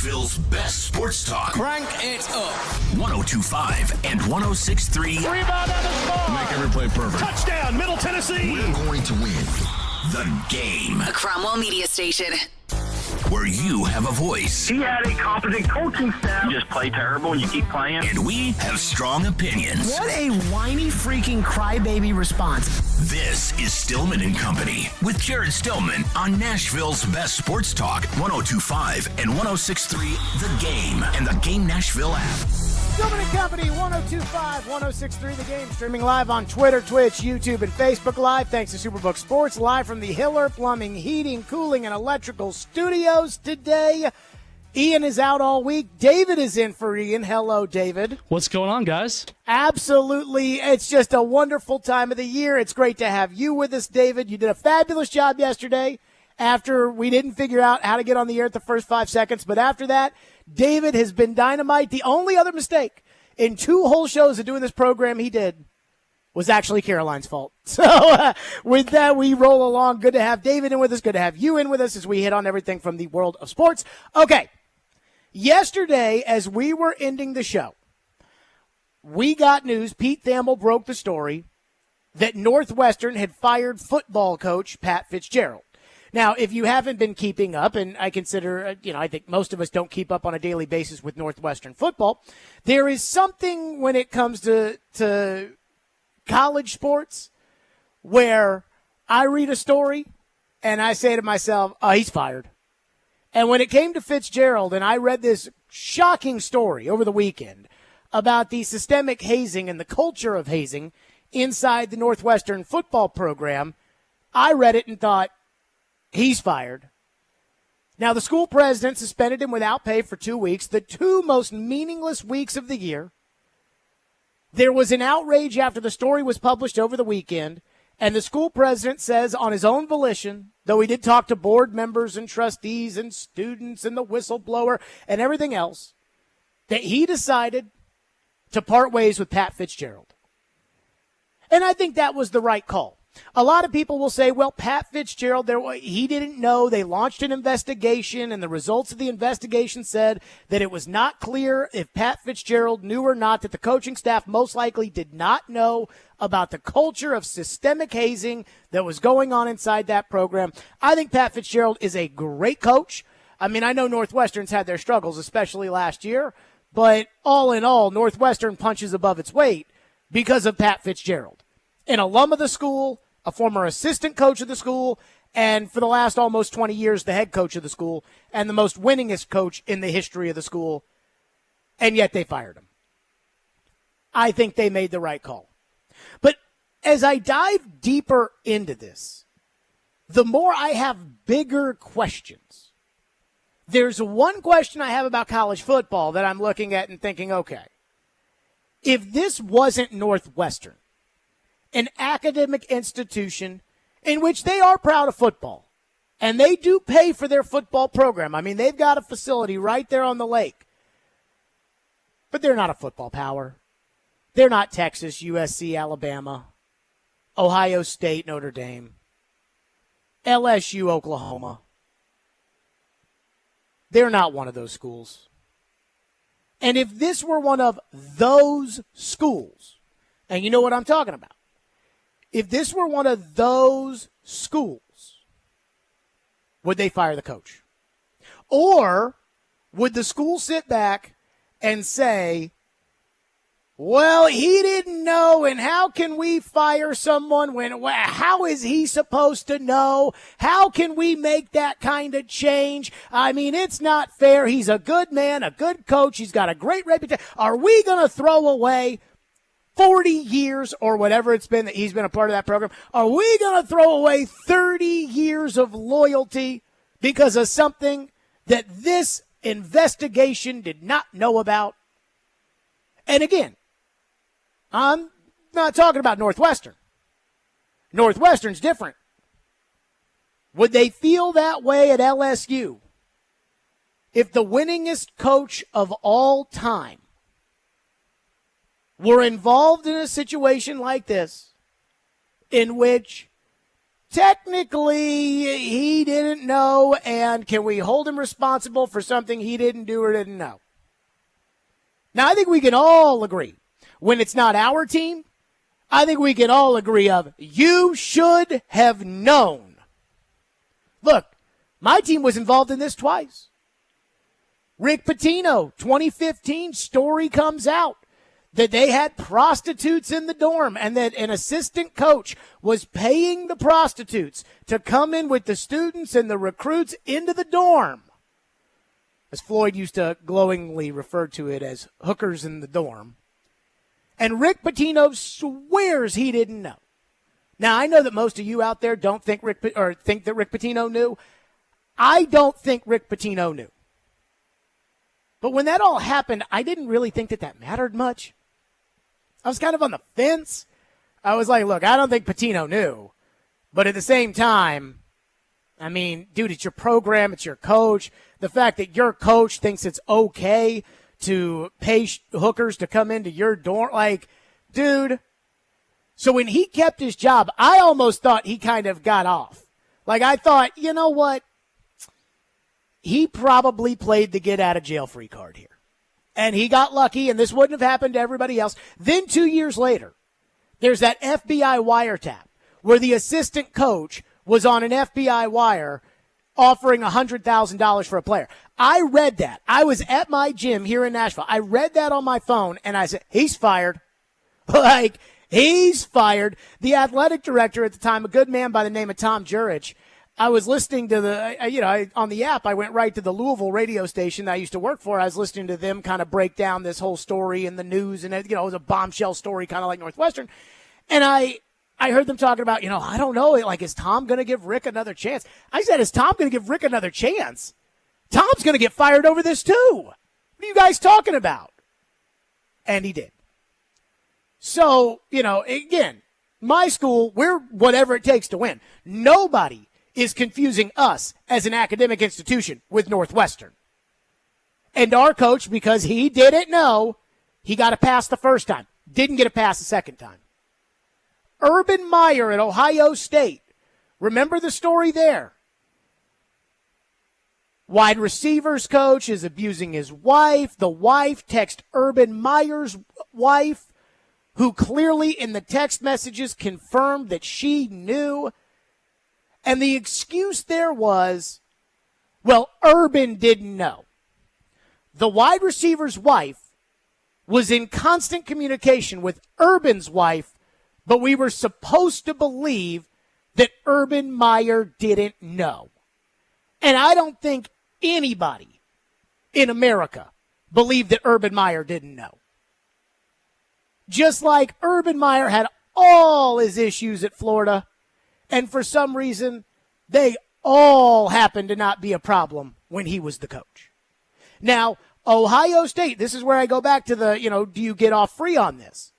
Nashville's best sports talk. Crank it up. 102.5 and 106.3. Rebound on the score. Make every play perfect. Touchdown, Middle Tennessee. We're going to win the game. A Cromwell media station. Where you have a voice. He had a competent coaching staff. You just play terrible and you keep playing. And we have strong opinions. What a whiny freaking crybaby response. This is Stillman and Company with Jared Stillman on Nashville's best sports talk, 102.5 and 106.3 The Game and the Game Nashville app. Stillman and Company, 102.5, 106.3 The Game, streaming live on Twitter, Twitch, YouTube, and Facebook Live. Thanks to Superbook Sports, live from the Hiller Plumbing, Heating, Cooling, and Electrical Studios today. Ian is out all week. David is in for Ian. Hello, David. What's going on, guys? Absolutely. It's just a wonderful time of the year. It's great to have you with us, David. You did a fabulous job yesterday after we didn't figure out how to get on the air at the first 5 seconds. But after that, David has been dynamite. The only other mistake in 2 whole shows of doing this program he did was actually Caroline's fault. So with that, we roll along. Good to have David in with us. Good to have you in with us as we hit on everything from the world of sports. Okay. Yesterday, as we were ending the show, we got news. Pete Thamel broke the story that Northwestern had fired football coach Pat Fitzgerald. Now, if you haven't been keeping up, and I consider, I think most of us don't keep up on a daily basis with Northwestern football, there is something when it comes to college sports where I read a story and I say to myself, oh, he's fired. And when it came to Fitzgerald, and I read this shocking story over the weekend about the systemic hazing and the culture of hazing inside the Northwestern football program, I read it and thought, he's fired. Now, the school president suspended him without pay for 2 weeks, the 2 most meaningless weeks of the year. There was an outrage after the story was published over the weekend, and the school president says on his own volition, though he did talk to board members and trustees and students and the whistleblower and everything else, that he decided to part ways with Pat Fitzgerald. And I think that was the right call. A lot of people will say, well, Pat Fitzgerald, he didn't know. They launched an investigation, and the results of the investigation said that it was not clear if Pat Fitzgerald knew or not, that the coaching staff most likely did not know about the culture of systemic hazing that was going on inside that program. I think Pat Fitzgerald is a great coach. I mean, I know Northwestern's had their struggles, especially last year, but all in all, Northwestern punches above its weight because of Pat Fitzgerald. An alum of the school, a former assistant coach of the school, and for the last almost 20 years, the head coach of the school, and the most winningest coach in the history of the school, and yet they fired him. I think they made the right call. But as I dive deeper into this, the more I have bigger questions. There's one question I have about college football that I'm looking at and thinking, okay, if this wasn't Northwestern, an academic institution in which they are proud of football, and they do pay for their football program. I mean, they've got a facility right there on the lake, but they're not a football power. They're not Texas, USC, Alabama, Ohio State, Notre Dame, LSU, Oklahoma. They're not one of those schools. And if this were one of those schools, and you know what I'm talking about, if this were one of those schools, would they fire the coach? Or would the school sit back and say, well, he didn't know, and how can we fire someone how is he supposed to know? How can we make that kind of change? I mean, it's not fair. He's a good man, a good coach. He's got a great reputation. Are we going to throw away 40 years or whatever it's been that he's been a part of that program? Are we going to throw away 30 years of loyalty because of something that this investigation did not know about? And again, I'm not talking about Northwestern. Northwestern's different. Would they feel that way at LSU if the winningest coach of all time were involved in a situation like this, in which technically he didn't know, and can we hold him responsible for something he didn't do or didn't know? Now, I think we can all agree, when it's not our team, I think we can all agree of, you should have known. Look, my team was involved in this twice. Rick Pitino, 2015, story comes out that they had prostitutes in the dorm and that an assistant coach was paying the prostitutes to come in with the students and the recruits into the dorm. As Floyd used to glowingly refer to it as hookers in the dorm. And Rick Pitino swears he didn't know. Now, I know that most of you out there don't think think that Rick Pitino knew. I don't think Rick Pitino knew. But when that all happened, I didn't really think that mattered much. I was kind of on the fence. I was like, look, I don't think Pitino knew. But at the same time, I mean, dude, it's your program, it's your coach. The fact that your coach thinks it's okay to pay hookers to come into your dorm, like, dude. So when he kept his job, I almost thought he kind of got off. Like, I thought, you know what? He probably played the get out of jail free card here. And he got lucky, and this wouldn't have happened to everybody else. Then 2 years later, there's that FBI wiretap where the assistant coach was on an FBI wire offering $100,000 for a player. I read that. I was at my gym here in Nashville. I read that on my phone, and I said, he's fired. Like, he's fired. The athletic director at the time, a good man by the name of Tom Jurich, I was listening to on the app, I went right to the Louisville radio station that I used to work for. I was listening to them kind of break down this whole story in the news, and, it was a bombshell story kind of like Northwestern. And I heard them talking about, I don't know, like, is Tom going to give Rick another chance? I said, is Tom going to give Rick another chance? Tom's going to get fired over this too. What are you guys talking about? And he did. So, again, my school, we're whatever it takes to win. Nobody is confusing us as an academic institution with Northwestern. And our coach, because he didn't know, he got a pass the first time. Didn't get a pass the second time. Urban Meyer at Ohio State. Remember the story there? Wide receivers coach is abusing his wife. The wife texts Urban Meyer's wife, who clearly in the text messages confirmed that she knew. And the excuse there was, well, Urban didn't know. The wide receiver's wife was in constant communication with Urban's wife, but we were supposed to believe that Urban Meyer didn't know. And I don't think anybody in America believed that Urban Meyer didn't know. Just like Urban Meyer had all his issues at Florida, and for some reason, they all happened to not be a problem when he was the coach. Now, Ohio State, this is where I go back to the, do you get off free on this?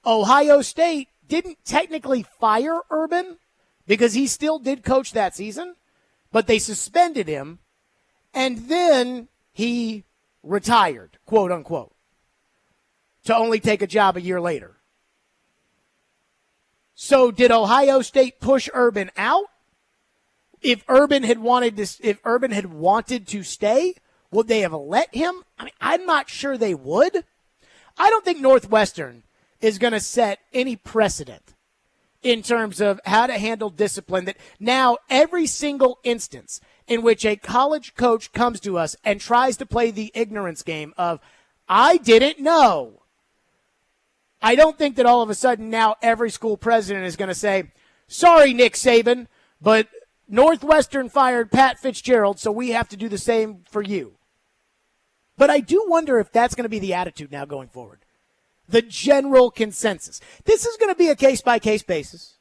Ohio State didn't technically fire Urban because he still did coach that season, but they suspended him, and then he retired, quote unquote, to only take a job a year later. So did Ohio State push Urban out? If Urban had wanted to stay, would they have let him? I mean, I'm not sure they would. I don't think Northwestern is going to set any precedent in terms of how to handle discipline, that now every single instance in which a college coach comes to us and tries to play the ignorance game of, I didn't know. I don't think that all of a sudden now every school president is going to say, sorry, Nick Saban, but Northwestern fired Pat Fitzgerald, so we have to do the same for you. But I do wonder if that's going to be the attitude now going forward. The general consensus. This is going to be a case-by-case basis.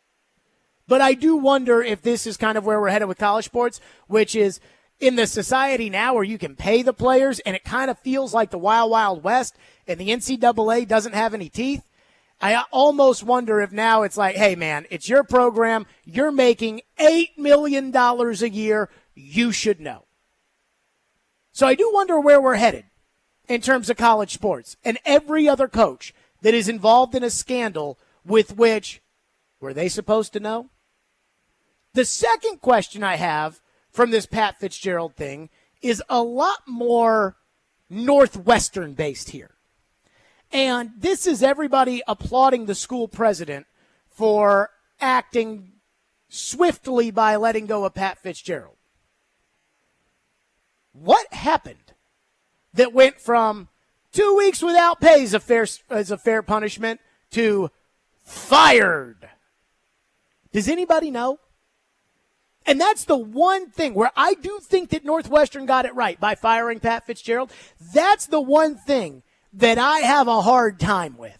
But I do wonder if this is kind of where we're headed with college sports, which is in the society now where you can pay the players and it kind of feels like the Wild Wild West and the NCAA doesn't have any teeth. I almost wonder if now it's like, hey, man, it's your program. You're making $8 million a year. You should know. So I do wonder where we're headed in terms of college sports and every other coach that is involved in a scandal with which, were they supposed to know? The second question I have from this Pat Fitzgerald thing is a lot more Northwestern based here. And this is everybody applauding the school president for acting swiftly by letting go of Pat Fitzgerald. What happened that went from 2 weeks without pay as a fair punishment to fired? Does anybody know? And that's the one thing where I do think that Northwestern got it right by firing Pat Fitzgerald. That's the one thing that I have a hard time with.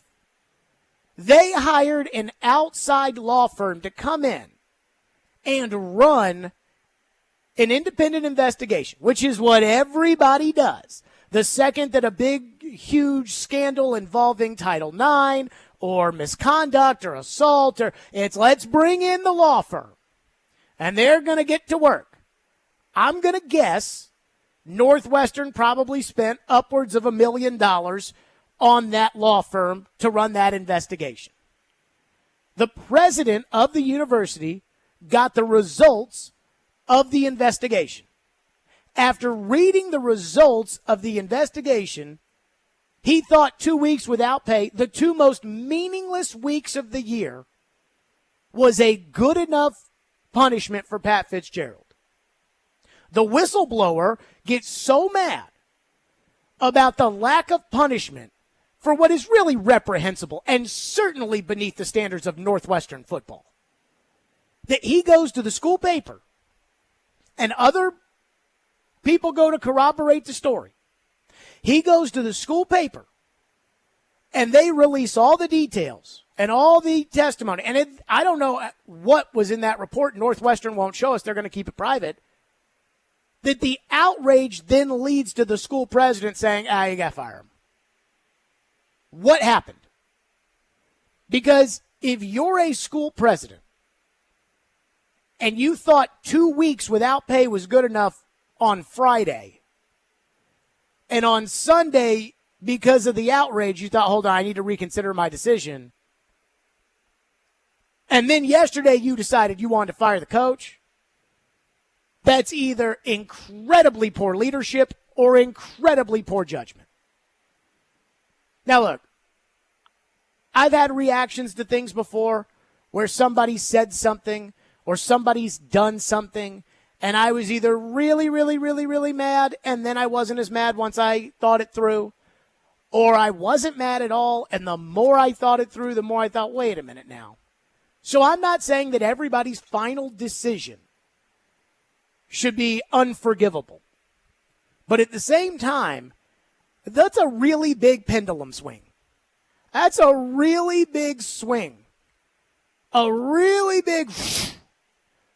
They hired an outside law firm to come in and run an independent investigation, which is what everybody does. The second that a big, huge scandal involving Title IX or misconduct or assault, let's bring in the law firm. And they're going to get to work. I'm going to guess Northwestern probably spent upwards of $1 million on that law firm to run that investigation. The president of the university got the results of the investigation. After reading the results of the investigation, he thought 2 weeks without pay, the two most meaningless weeks of the year, was a good enough punishment for Pat Fitzgerald. The whistleblower gets so mad about the lack of punishment for what is really reprehensible and certainly beneath the standards of Northwestern football that he goes to the school paper and other people go to corroborate the story. He goes to the school paper and they release all the details and all the testimony. And I don't know what was in that report. Northwestern won't show us. They're going to keep it private. That the outrage then leads to the school president saying, you got to fire him. What happened? Because if you're a school president and you thought 2 weeks without pay was good enough on Friday, and on Sunday, because of the outrage, you thought, hold on, I need to reconsider my decision, and then yesterday you decided you wanted to fire the coach, that's either incredibly poor leadership or incredibly poor judgment. Now look, I've had reactions to things before where somebody said something or somebody's done something, and I was either really, really, really, really mad, and then I wasn't as mad once I thought it through, or I wasn't mad at all, and the more I thought it through, the more I thought, wait a minute now. So I'm not saying that everybody's final decision should be unforgivable. But at the same time, that's a really big pendulum swing. That's a really big swing. A really big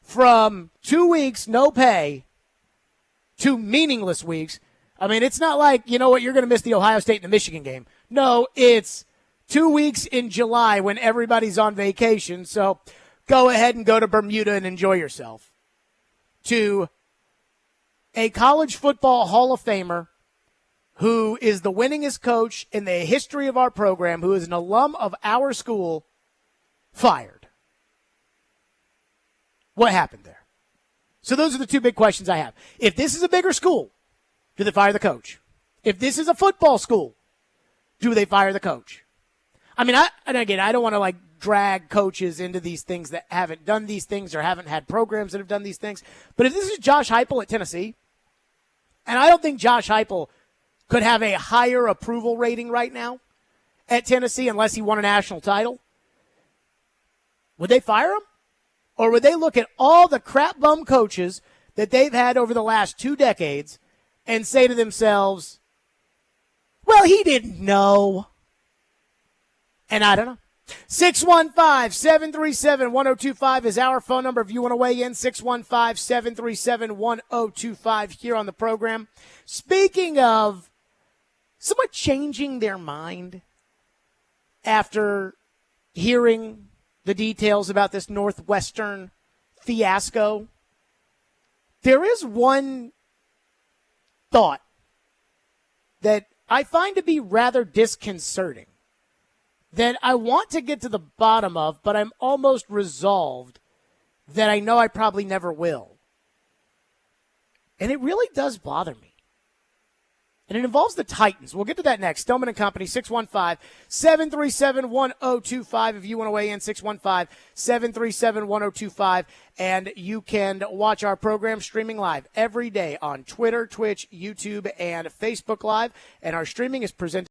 from 2 weeks, no pay, to meaningless weeks. I mean, it's not like, you know what, you're going to miss the Ohio State and the Michigan game. No, it's 2 weeks in July when everybody's on vacation, so go ahead and go to Bermuda and enjoy yourself. To a college football Hall of Famer who is the winningest coach in the history of our program, who is an alum of our school, fired. What happened there? So those are the two big questions I have. If this is a bigger school, do they fire the coach? If this is a football school, do they fire the coach? I mean, I don't want to drag coaches into these things that haven't done these things or haven't had programs that have done these things. But if this is Josh Heupel at Tennessee, and I don't think Josh Heupel could have a higher approval rating right now at Tennessee unless he won a national title, would they fire him? Or would they look at all the crap bum coaches that they've had over the last 2 decades and say to themselves, well, he didn't know. And I don't know. 615-737-1025 is our phone number if you want to weigh in. 615-737-1025 here on the program. Speaking of someone changing their mind after hearing the details about this Northwestern fiasco, there is one thought that I find to be rather disconcerting, that I want to get to the bottom of, but I'm almost resolved that I know I probably never will. And it really does bother me. And it involves the Titans. We'll get to that next. Stillman and Company, 615-737-1025. If you want to weigh in, 615-737-1025. And you can watch our program streaming live every day on Twitter, Twitch, YouTube, and Facebook Live. And our streaming is presented.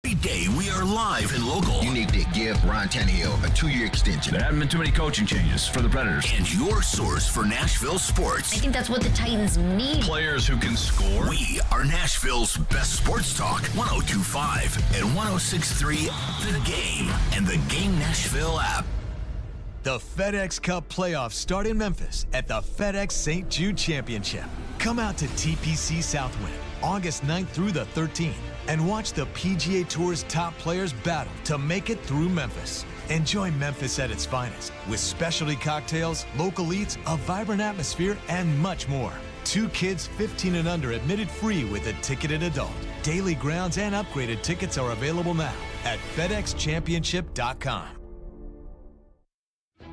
Every day we are live and local. You need to give Ron Tannehill a 2-year extension. There haven't been too many coaching changes for the Predators. And your source for Nashville sports. I think that's what the Titans need. Players who can score. We are Nashville's best sports talk. 102.5 and 106.3 The Game and the Game Nashville app. The FedEx Cup playoffs start in Memphis at the FedEx St. Jude Championship. Come out to TPC Southwind August 9th through the 13th and watch the PGA Tour's top players battle to make it through Memphis. Enjoy Memphis at its finest with specialty cocktails, local eats, a vibrant atmosphere, and much more. 2 kids 15 and under admitted free with a ticketed adult. Daily grounds and upgraded tickets are available now at FedExChampionship.com.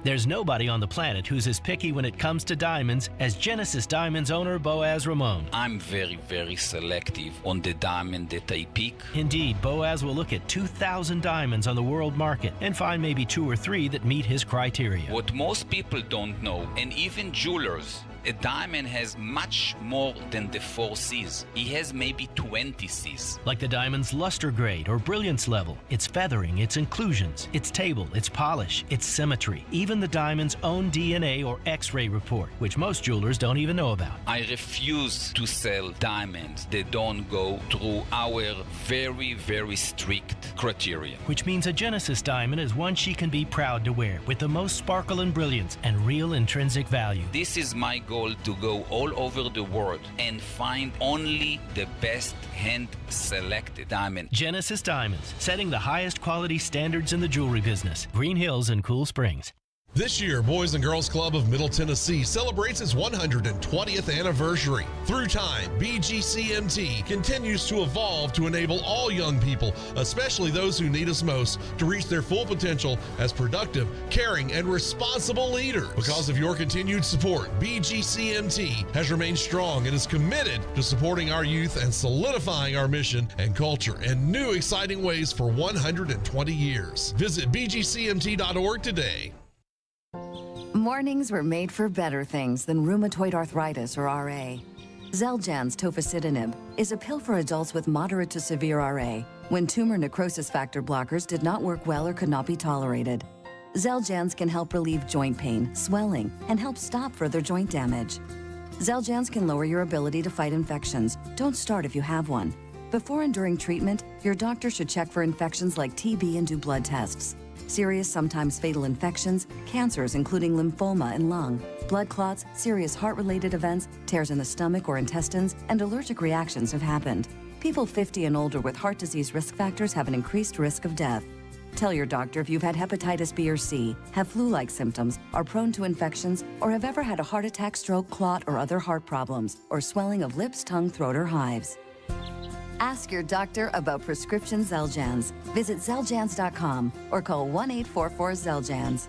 There's nobody on the planet who's as picky when it comes to diamonds as Genesis Diamonds owner Boaz Ramon. I'm very, very selective on the diamond that I pick. Indeed, Boaz will look at 2,000 diamonds on the world market and find maybe 2 or 3 that meet his criteria. What most people don't know, and even jewelers, a diamond has much more than the 4 C's. He has maybe 20 C's. Like the diamond's luster grade or brilliance level, its feathering, its inclusions, its table, its polish, its symmetry, even the diamond's own DNA or X-ray report, which most jewelers don't even know about. I refuse to sell diamonds that don't go through our very, very strict criteria. Which means a Genesis diamond is one she can be proud to wear with the most sparkle and brilliance and real intrinsic value. This is my goal, to go all over the world and find only the best hand-selected diamond. Genesis Diamonds, setting the highest quality standards in the jewelry business. Green Hills and Cool Springs. This year, Boys and Girls Club of Middle Tennessee celebrates its 120th anniversary. Through time, BGCMT continues to evolve to enable all young people, especially those who need us most, to reach their full potential as productive, caring, and responsible leaders. Because of your continued support, BGCMT has remained strong and is committed to supporting our youth and solidifying our mission and culture in new exciting ways for 120 years. Visit bgcmt.org today. Mornings were made for better things than rheumatoid arthritis or RA. Xeljanz tofacitinib is a pill for adults with moderate to severe RA when tumor necrosis factor blockers did not work well or could not be tolerated. Xeljanz can help relieve joint pain, swelling, and help stop further joint damage. Xeljanz can lower your ability to fight infections. Don't start if you have one. Before and during treatment, your doctor should check for infections like TB and do blood tests. Serious, sometimes fatal infections, cancers including lymphoma and lung, blood clots, serious heart-related events, tears in the stomach or intestines, and allergic reactions have happened. People 50 and older with heart disease risk factors have an increased risk of death. Tell your doctor if you've had hepatitis B or C, have flu-like symptoms, are prone to infections, or have ever had a heart attack, stroke, clot, or other heart problems, or swelling of lips, tongue, throat, or hives. Ask your doctor about prescription Xeljanz. Visit Xeljanz.com or call 1-844-XELJANZ.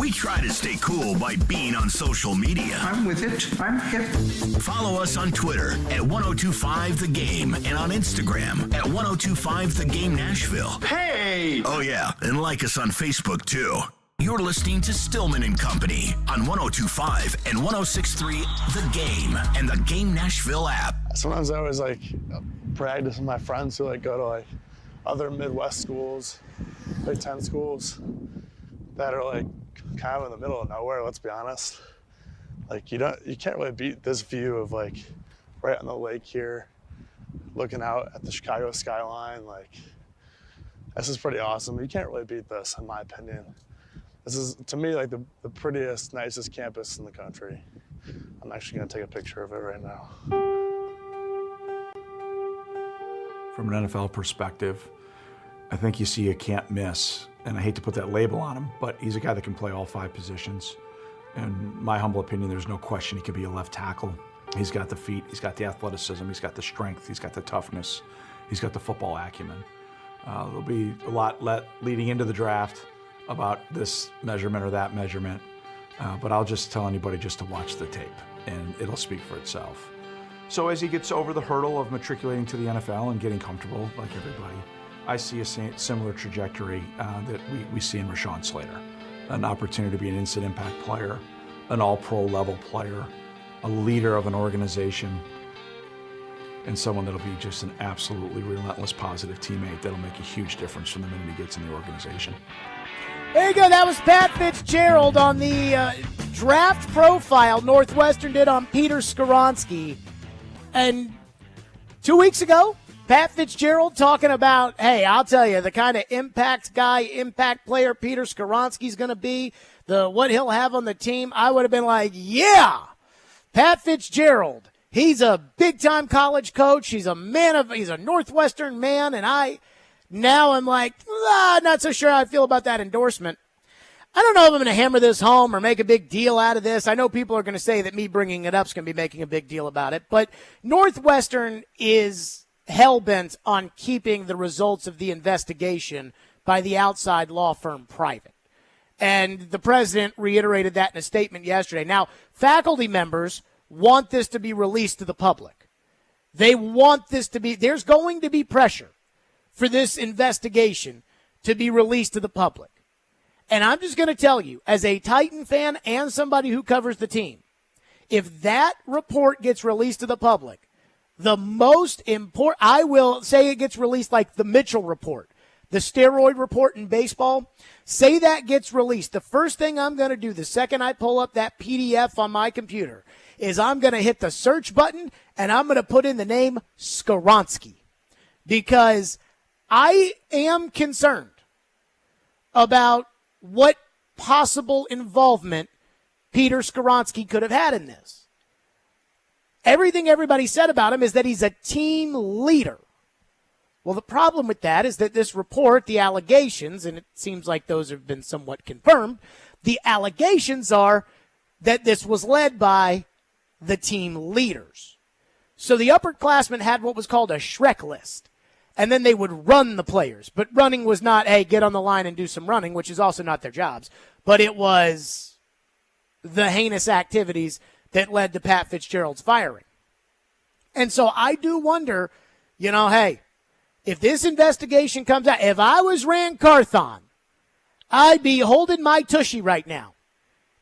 We try to stay cool by being on social media. I'm with it. I'm hip. Follow us on Twitter at 1025 The Game and on Instagram at 1025 The Game Nashville. Hey! Oh, yeah, and like us on Facebook, too. You're listening to Stillman and Company on 1025 and 106.3 The Game and the Game Nashville app. Sometimes I always practice with my friends who go to other Midwest schools, Big Ten schools that are kind of in the middle of nowhere. Let's be honest. You can't really beat this view of right on the lake here, looking out at the Chicago skyline. This is pretty awesome. You can't really beat this, in my opinion. This is, to me, the prettiest, nicest campus in the country. I'm actually going to take a picture of it right now. From an NFL perspective, I think you see a can't miss. And I hate to put that label on him, but he's a guy that can play all 5 positions. In my humble opinion, there's no question he could be a left tackle. He's got the feet, he's got the athleticism, he's got the strength, he's got the toughness. He's got the football acumen. There'll be a lot leading into the draft about this measurement or that measurement, but I'll just tell anybody just to watch the tape, and it'll speak for itself. So as he gets over the hurdle of matriculating to the NFL and getting comfortable like everybody, I see a similar trajectory that we see in Rashawn Slater. An opportunity to be an instant impact player, an all-pro level player, a leader of an organization, and someone that'll be just an absolutely relentless positive teammate that'll make a huge difference from the minute he gets in the organization. There you go. That was Pat Fitzgerald on the draft profile Northwestern did on Peter Skoronski. And 2 weeks ago, Pat Fitzgerald talking about, hey, I'll tell you, the kind of impact guy, impact player Peter Skoronski's going to be, what he'll have on the team, I would have been like, yeah, Pat Fitzgerald. He's a big-time college coach. He's a Northwestern man, and I'm like, not so sure how I feel about that endorsement. I don't know if I'm going to hammer this home or make a big deal out of this. I know people are going to say that me bringing it up is going to be making a big deal about it, but Northwestern is hell-bent on keeping the results of the investigation by the outside law firm private. And the president reiterated that in a statement yesterday. Now, faculty members want this to be released to the public. They want this to be, there's going to be pressure for this investigation to be released to the public. And I'm just going to tell you, as a Titan fan and somebody who covers the team, if that report gets released to the public, the most important, I will say it gets released like the Mitchell report, the steroid report in baseball, say that gets released. The first thing I'm going to do the second I pull up that PDF on my computer is I'm going to hit the search button and I'm going to put in the name Skoronski, because I am concerned about what possible involvement Peter Skoronski could have had in this. Everything everybody said about him is that he's a team leader. Well, the problem with that is that this report, the allegations, and it seems like those have been somewhat confirmed, the allegations are that this was led by the team leaders. So the upperclassmen had what was called a Shrek list. And then they would run the players. But running was not, hey, get on the line and do some running, which is also not their jobs. But it was the heinous activities that led to Pat Fitzgerald's firing. And so I do wonder, hey, if this investigation comes out, if I was Rand Carthon, I'd be holding my tushy right now,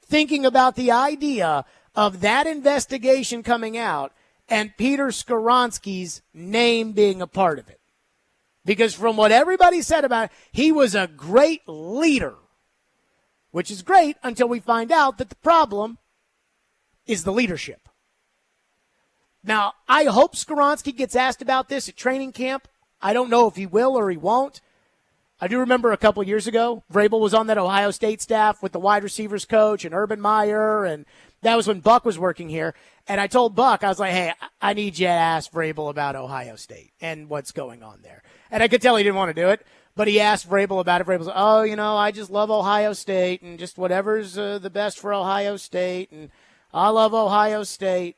thinking about the idea of that investigation coming out and Peter Skoronski's name being a part of it. Because from what everybody said about it, he was a great leader, which is great until we find out that the problem is the leadership. Now, I hope Skoronski gets asked about this at training camp. I don't know if he will or he won't. I do remember a couple years ago, Vrabel was on that Ohio State staff with the wide receivers coach and Urban Meyer, and that was when Buck was working here. And I told Buck, I was like, hey, I need you to ask Vrabel about Ohio State and what's going on there. And I could tell he didn't want to do it, but he asked Vrabel about it. Vrabel's like, I just love Ohio State and just whatever's the best for Ohio State, and I love Ohio State.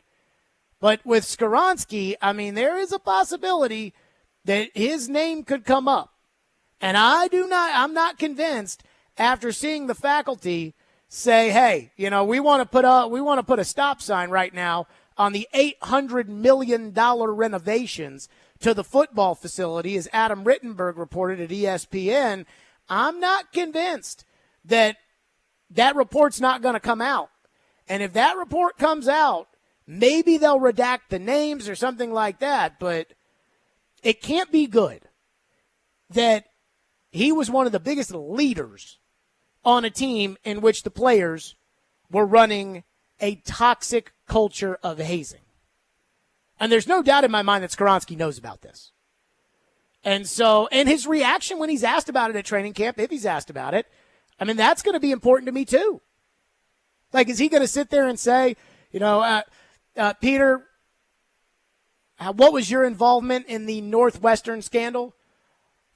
But with Skoronski, there is a possibility that his name could come up. And I'm not convinced after seeing the faculty say, hey, we want to put a stop sign right now on the $800 million renovations to the football facility, as Adam Rittenberg reported at ESPN. I'm not convinced that report's not going to come out. And if that report comes out, maybe they'll redact the names or something like that, but it can't be good that he was one of the biggest leaders on a team in which the players were running a toxic culture of hazing. And there's no doubt in my mind that Skoronski knows about this. And his reaction when he's asked about it at training camp, if he's asked about it, that's going to be important to me too. Like, is he going to sit there and say, Peter, what was your involvement in the Northwestern scandal?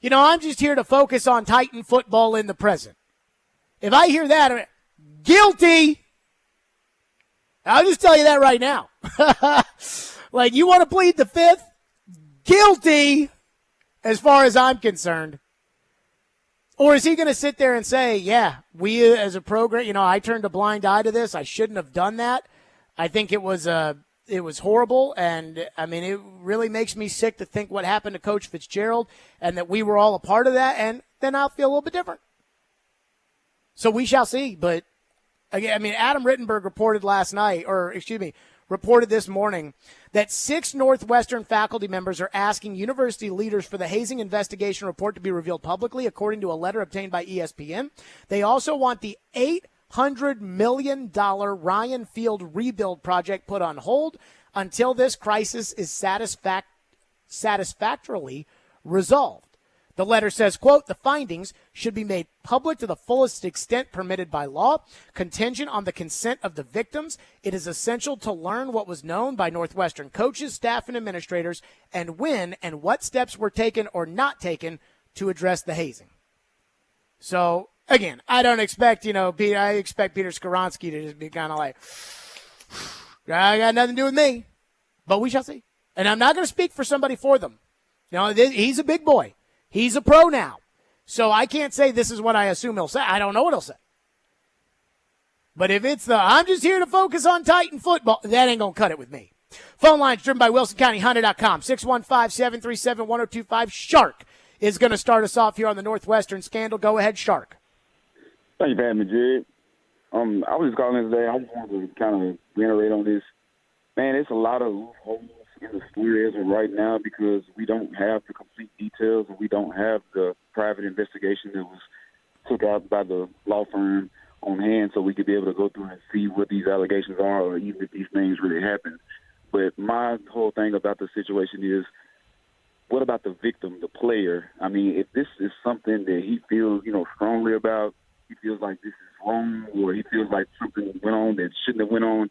I'm just here to focus on Titan football in the present. If I hear that, I'm guilty. I'll just tell you that right now. Like, you want to plead the fifth? Guilty. as far as I'm concerned. Or is he going to sit there and say, yeah, we as a program, I turned a blind eye to this. I shouldn't have done that. I think it was horrible. And, I mean, it really makes me sick to think what happened to Coach Fitzgerald and that we were all a part of that. And then I'll feel a little bit different. So we shall see. But, again, I mean, Adam Rittenberg reported this morning that 6 Northwestern faculty members are asking university leaders for the hazing investigation report to be revealed publicly, according to a letter obtained by ESPN. They also want the $800 million Ryan Field rebuild project put on hold until this crisis is satisfactorily resolved. The letter says, quote, the findings should be made public to the fullest extent permitted by law, contingent on the consent of the victims. It is essential to learn what was known by Northwestern coaches, staff, and administrators, and when and what steps were taken or not taken to address the hazing. So, again, I don't expect, I expect Peter Skoronsky to just be kind of like, I got nothing to do with me, but we shall see. And I'm not going to speak for somebody for them. He's a big boy. He's a pro now. So I can't say this is what I assume he'll say. I don't know what he'll say. But if it's I'm just here to focus on Titan football, that ain't going to cut it with me. Phone lines driven by WilsonCountyHonda.com, 615-737-1025. Shark is going to start us off here on the Northwestern Scandal. Go ahead, Shark. Thank you for having me, Jared. I was just calling today. I just wanted to kind of reiterate on this. Man, it's a lot of loopholes in the story as of right now because we don't have the complete details and we don't have the private investigation that was took out by the law firm on hand so we could be able to go through and see what these allegations are or even if these things really happened. But my whole thing about the situation is, what about the victim, the player? I mean, if this is something that he feels, strongly about, he feels like this is wrong or he feels like something went on that shouldn't have went on,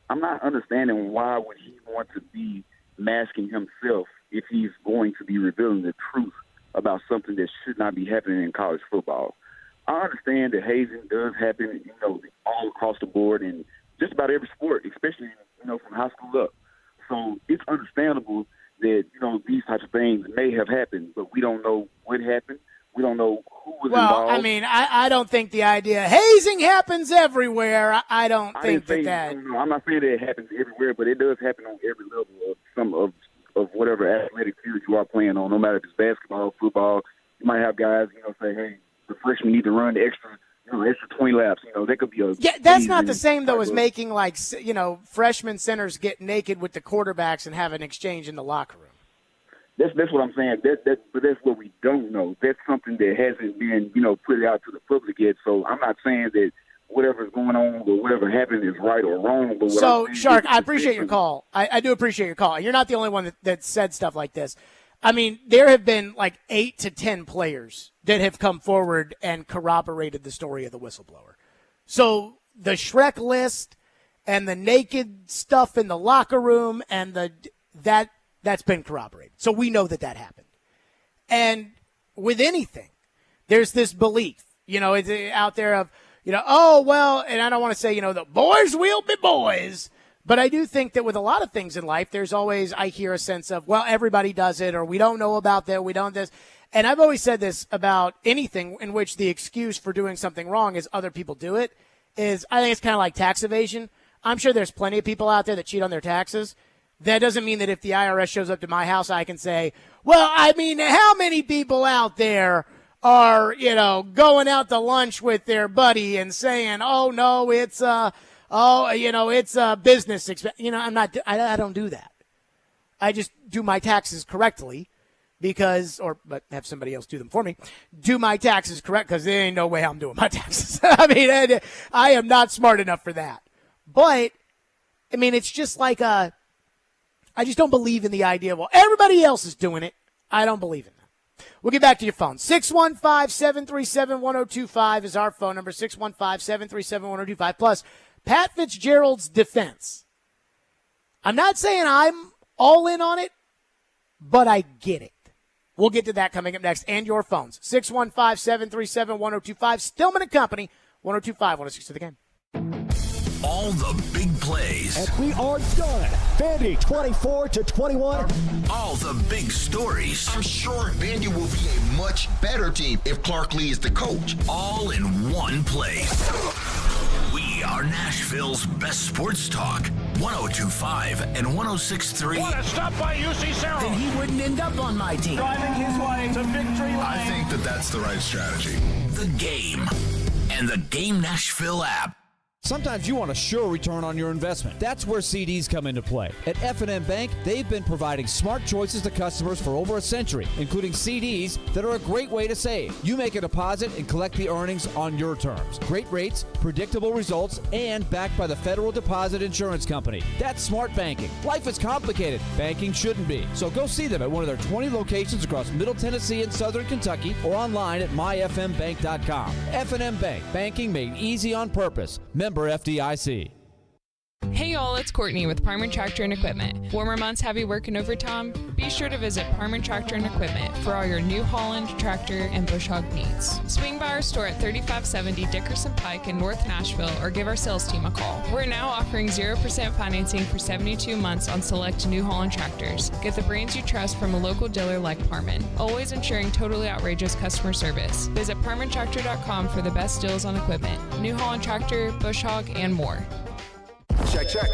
I'm not understanding why would he want to be masking himself if he's going to be revealing the truth about something that should not be happening in college football. I understand that hazing does happen, all across the board in just about every sport, especially, from high school up. So it's understandable that, these types of things may have happened, but we don't know what happened. We don't know who was involved. Well, I mean, I don't think the idea hazing happens everywhere. I don't think that. I'm not saying that it happens everywhere, but it does happen on every level of some of whatever athletic field you are playing on. No matter if it's basketball, football, you might have guys, say, hey, the freshmen need to run the extra 20 laps. That could be a that's not the same though as making freshman centers get naked with the quarterbacks and have an exchange in the locker room. That's what I'm saying. But that's what we don't know. That's something that hasn't been, put out to the public yet. So I'm not saying that whatever's going on or whatever happened is right or wrong. But so, Shark, I appreciate your call. I do appreciate your call. You're not the only one that said stuff like this. I mean, there have been 8 to 10 players that have come forward and corroborated the story of the whistleblower. So the Shrek list and the naked stuff in the locker room and that's been corroborated. So we know that happened. And with anything, there's this belief, it's out there of, and I don't want to say, the boys will be boys. But I do think that with a lot of things in life, there's always, I hear a sense of, well, everybody does it, or we don't know about that, we don't this. And I've always said this about anything in which the excuse for doing something wrong is other people do it, is I think it's kind of like tax evasion. I'm sure there's plenty of people out there that cheat on their taxes. That doesn't mean that if the IRS shows up to my house, I can say, well, I mean, how many people out there are, going out to lunch with their buddy and saying, oh, no, it's it's a business expense. I don't do that. I just do my taxes correctly but have somebody else do them for me. Do my taxes correct because there ain't no way I'm doing my taxes. I mean, I am not smart enough for that. But, I mean, it's just like I just don't believe in the idea of, well, everybody else is doing it. I don't believe in that. We'll get back to your phone. 615-737-1025 is our phone number, 615-737-1025. Plus, Pat Fitzgerald's defense. I'm not saying I'm all in on it, but I get it. We'll get to that coming up next. And your phones, 615-737-1025. Stillman & Company, 1025, 106 to the game. all the big plays. And we are done. Vandy 24-21. All the big stories. I'm sure Vandy will be a much better team if Clark Lee is the coach. All in one place. We are Nashville's best sports talk. 102.5 and 106.3. What a stop by UC Sarah. Then he wouldn't end up on my team. Driving his way to victory lane. I think that's the right strategy. The Game and the Game Nashville app. Sometimes you want a sure return on your investment. That's where CDs come into play. At F&M Bank, they've been providing smart choices to customers for over a century, including CDs that are a great way to save. You make a deposit and collect the earnings on your terms. Great rates, predictable results, and backed by the Federal Deposit Insurance Company. That's smart banking. Life is complicated. Banking shouldn't be. So go see them at one of their 20 locations across Middle Tennessee and Southern Kentucky or online at myfmbank.com. F&M Bank. Banking made easy on purpose. Member FDIC. Hey y'all, it's Courtney with Parman Tractor and Equipment. Warmer months have you working overtime? Be sure to visit Parman Tractor and Equipment for all your New Holland tractor and bush hog needs. Swing by our store at 3570 Dickerson Pike in North Nashville or give our sales team a call. We're now offering 0% financing for 72 months on select New Holland tractors. Get the brands you trust from a local dealer like Parman, always ensuring totally outrageous customer service. Visit ParmanTractor.com for the best deals on equipment, New Holland tractor, bush hog, and more. Check, check.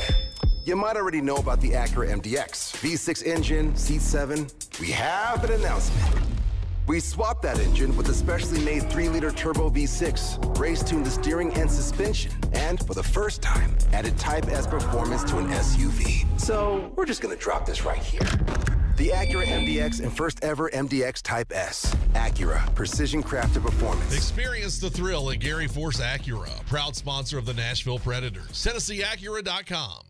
You might already know about the Acura MDX. V6 engine, seat 7. We have an announcement. We swapped that engine with a specially made 3-liter turbo V6, race-tuned the steering and suspension, and for the first time, added Type S performance to an SUV. So we're just gonna drop this right here. The Acura MDX and first ever MDX Type S. Acura, precision crafted performance. Experience the thrill at Gary Force Acura, proud sponsor of the Nashville Predators. TennesseeAcura.com.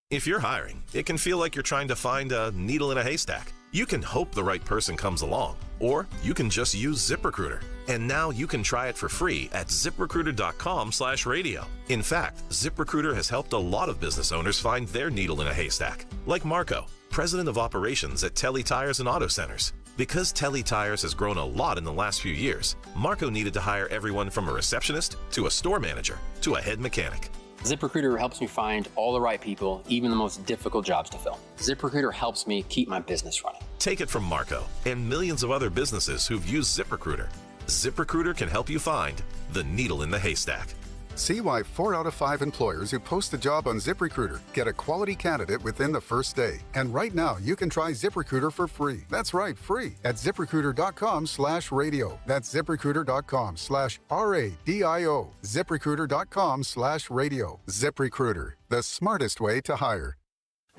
If you're hiring, it can feel like you're trying to find a needle in a haystack. You can hope the right person comes along, or you can just use ZipRecruiter. And now you can try it for free at ZipRecruiter.com/radio. In fact, ZipRecruiter has helped a lot of business owners find their needle in a haystack, like Marco, president of operations at Telly Tires and Auto Centers. Because Telly Tires has grown a lot in the last few years, Marco needed to hire everyone from a receptionist to a store manager to a head mechanic. ZipRecruiter helps me find all the right people, even the most difficult jobs to fill. ZipRecruiter helps me keep my business running. Take it from Marco and millions of other businesses who've used ZipRecruiter. ZipRecruiter can help you find the needle in the haystack. See why 4 out of 5 employers who post a job on ZipRecruiter get a quality candidate within the first day. And right now, you can try ZipRecruiter for free. That's right, free at ZipRecruiter.com/radio. That's ZipRecruiter.com/RADIO. ZipRecruiter.com/radio. ZipRecruiter, the smartest way to hire.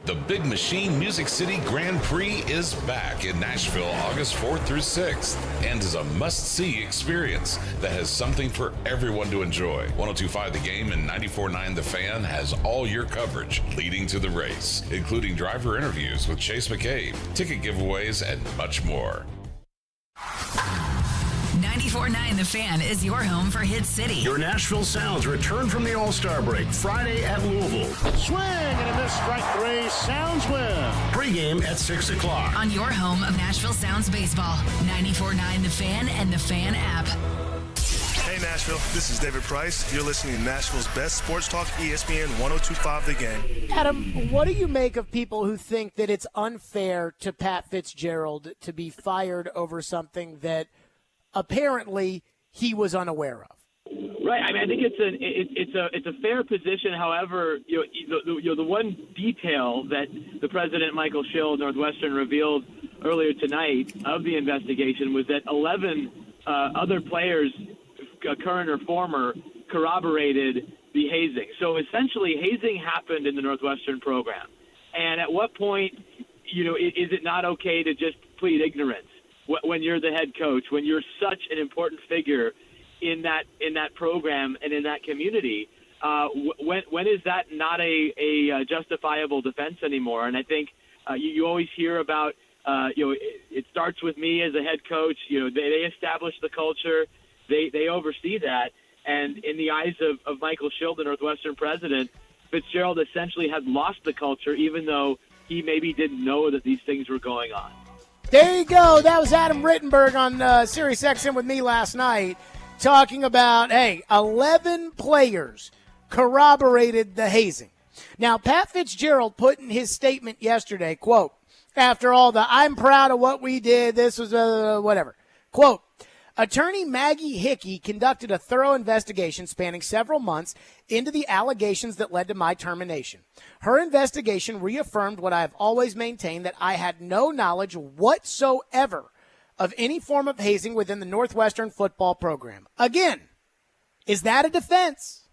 The Big Machine Music City Grand Prix is back in Nashville August 4th through 6th and is a must-see experience that has something for everyone to enjoy. 102.5 The Game and 94.9 The Fan has all your coverage leading to the race, including driver interviews with Chase McCabe, ticket giveaways, and much more. 94.9 The Fan is your home for Hit City. Your Nashville Sounds return from the All-Star break Friday at Louisville. Swing and a miss, strike 3. Sounds win. Pre-game at 6 o'clock. On your home of Nashville Sounds baseball. 94.9 The Fan and The Fan app. Hey Nashville, this is David Price. You're listening to Nashville's best sports talk, ESPN 102.5 The Game. Adam, what do you make of people who think that it's unfair to Pat Fitzgerald to be fired over something that apparently he was unaware of? Right. I mean, I think it's a fair position. However, the one detail that the president, Michael Schill, Northwestern, revealed earlier tonight of the investigation was that 11 other players, current or former, corroborated the hazing. So essentially, hazing happened in the Northwestern program. And at what point, is it not okay to just plead ignorance when you're the head coach, when you're such an important figure in that program and in that community? When is that not a justifiable defense anymore? And I think you always hear about it starts with me as a head coach. They establish the culture, they oversee that, and in the eyes of Michael Schill, the Northwestern president, Fitzgerald essentially had lost the culture, even though he maybe didn't know that these things were going on. There you go. That was Adam Rittenberg on Sirius XM with me last night, talking about, 11 players corroborated the hazing. Now, Pat Fitzgerald put in his statement yesterday, quote, after all the I'm proud of what we did, this was whatever, quote, Attorney Maggie Hickey conducted a thorough investigation spanning several months into the allegations that led to my termination. Her investigation reaffirmed what I have always maintained, that I had no knowledge whatsoever of any form of hazing within the Northwestern football program. Again, is that a defense?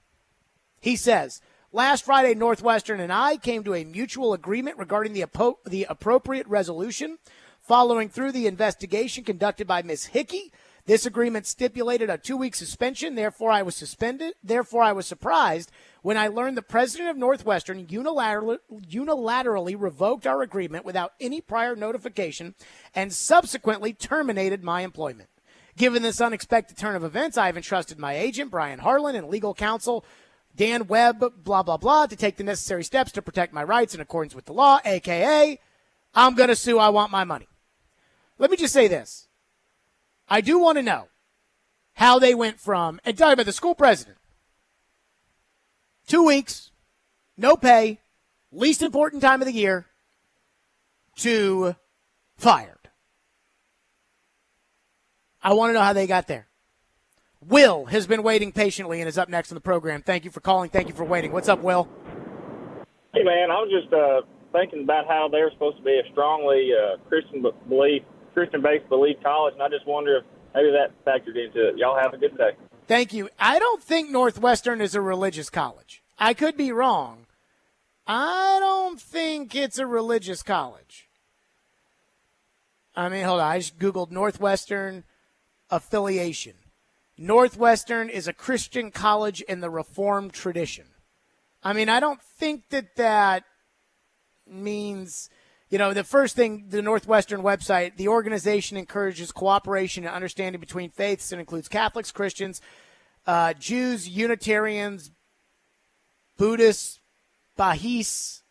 He says, last Friday, Northwestern and I came to a mutual agreement regarding the appropriate resolution. Following through the investigation conducted by Ms. Hickey, this agreement stipulated a 2-week suspension. Therefore, I was suspended. Therefore, I was surprised when I learned the president of Northwestern unilaterally revoked our agreement without any prior notification and subsequently terminated my employment. Given this unexpected turn of events, I have entrusted my agent, Brian Harlan, and legal counsel, Dan Webb, blah, blah, blah, to take the necessary steps to protect my rights in accordance with the law, a.k.a. I'm going to sue. I want my money. Let me just say this. I do want to know how they went from, and talking about the school president, 2 weeks, no pay, least important time of the year, to fired. I want to know how they got there. Will has been waiting patiently and is up next on the program. Thank you for calling. Thank you for waiting. What's up, Will? Hey, man, I was just thinking about how they're supposed to be a strongly Christian-based belief college, and I just wonder if maybe that factored into it. Y'all have a good day. Thank you. I don't think Northwestern is a religious college. I could be wrong. I don't think it's a religious college. I mean, hold on. I just Googled Northwestern affiliation. Northwestern is a Christian college in the Reformed tradition. I mean, I don't think that means, the first thing, the Northwestern website, the organization encourages cooperation and understanding between faiths and includes Catholics, Christians, Jews, Unitarians, Buddhists, Bahis.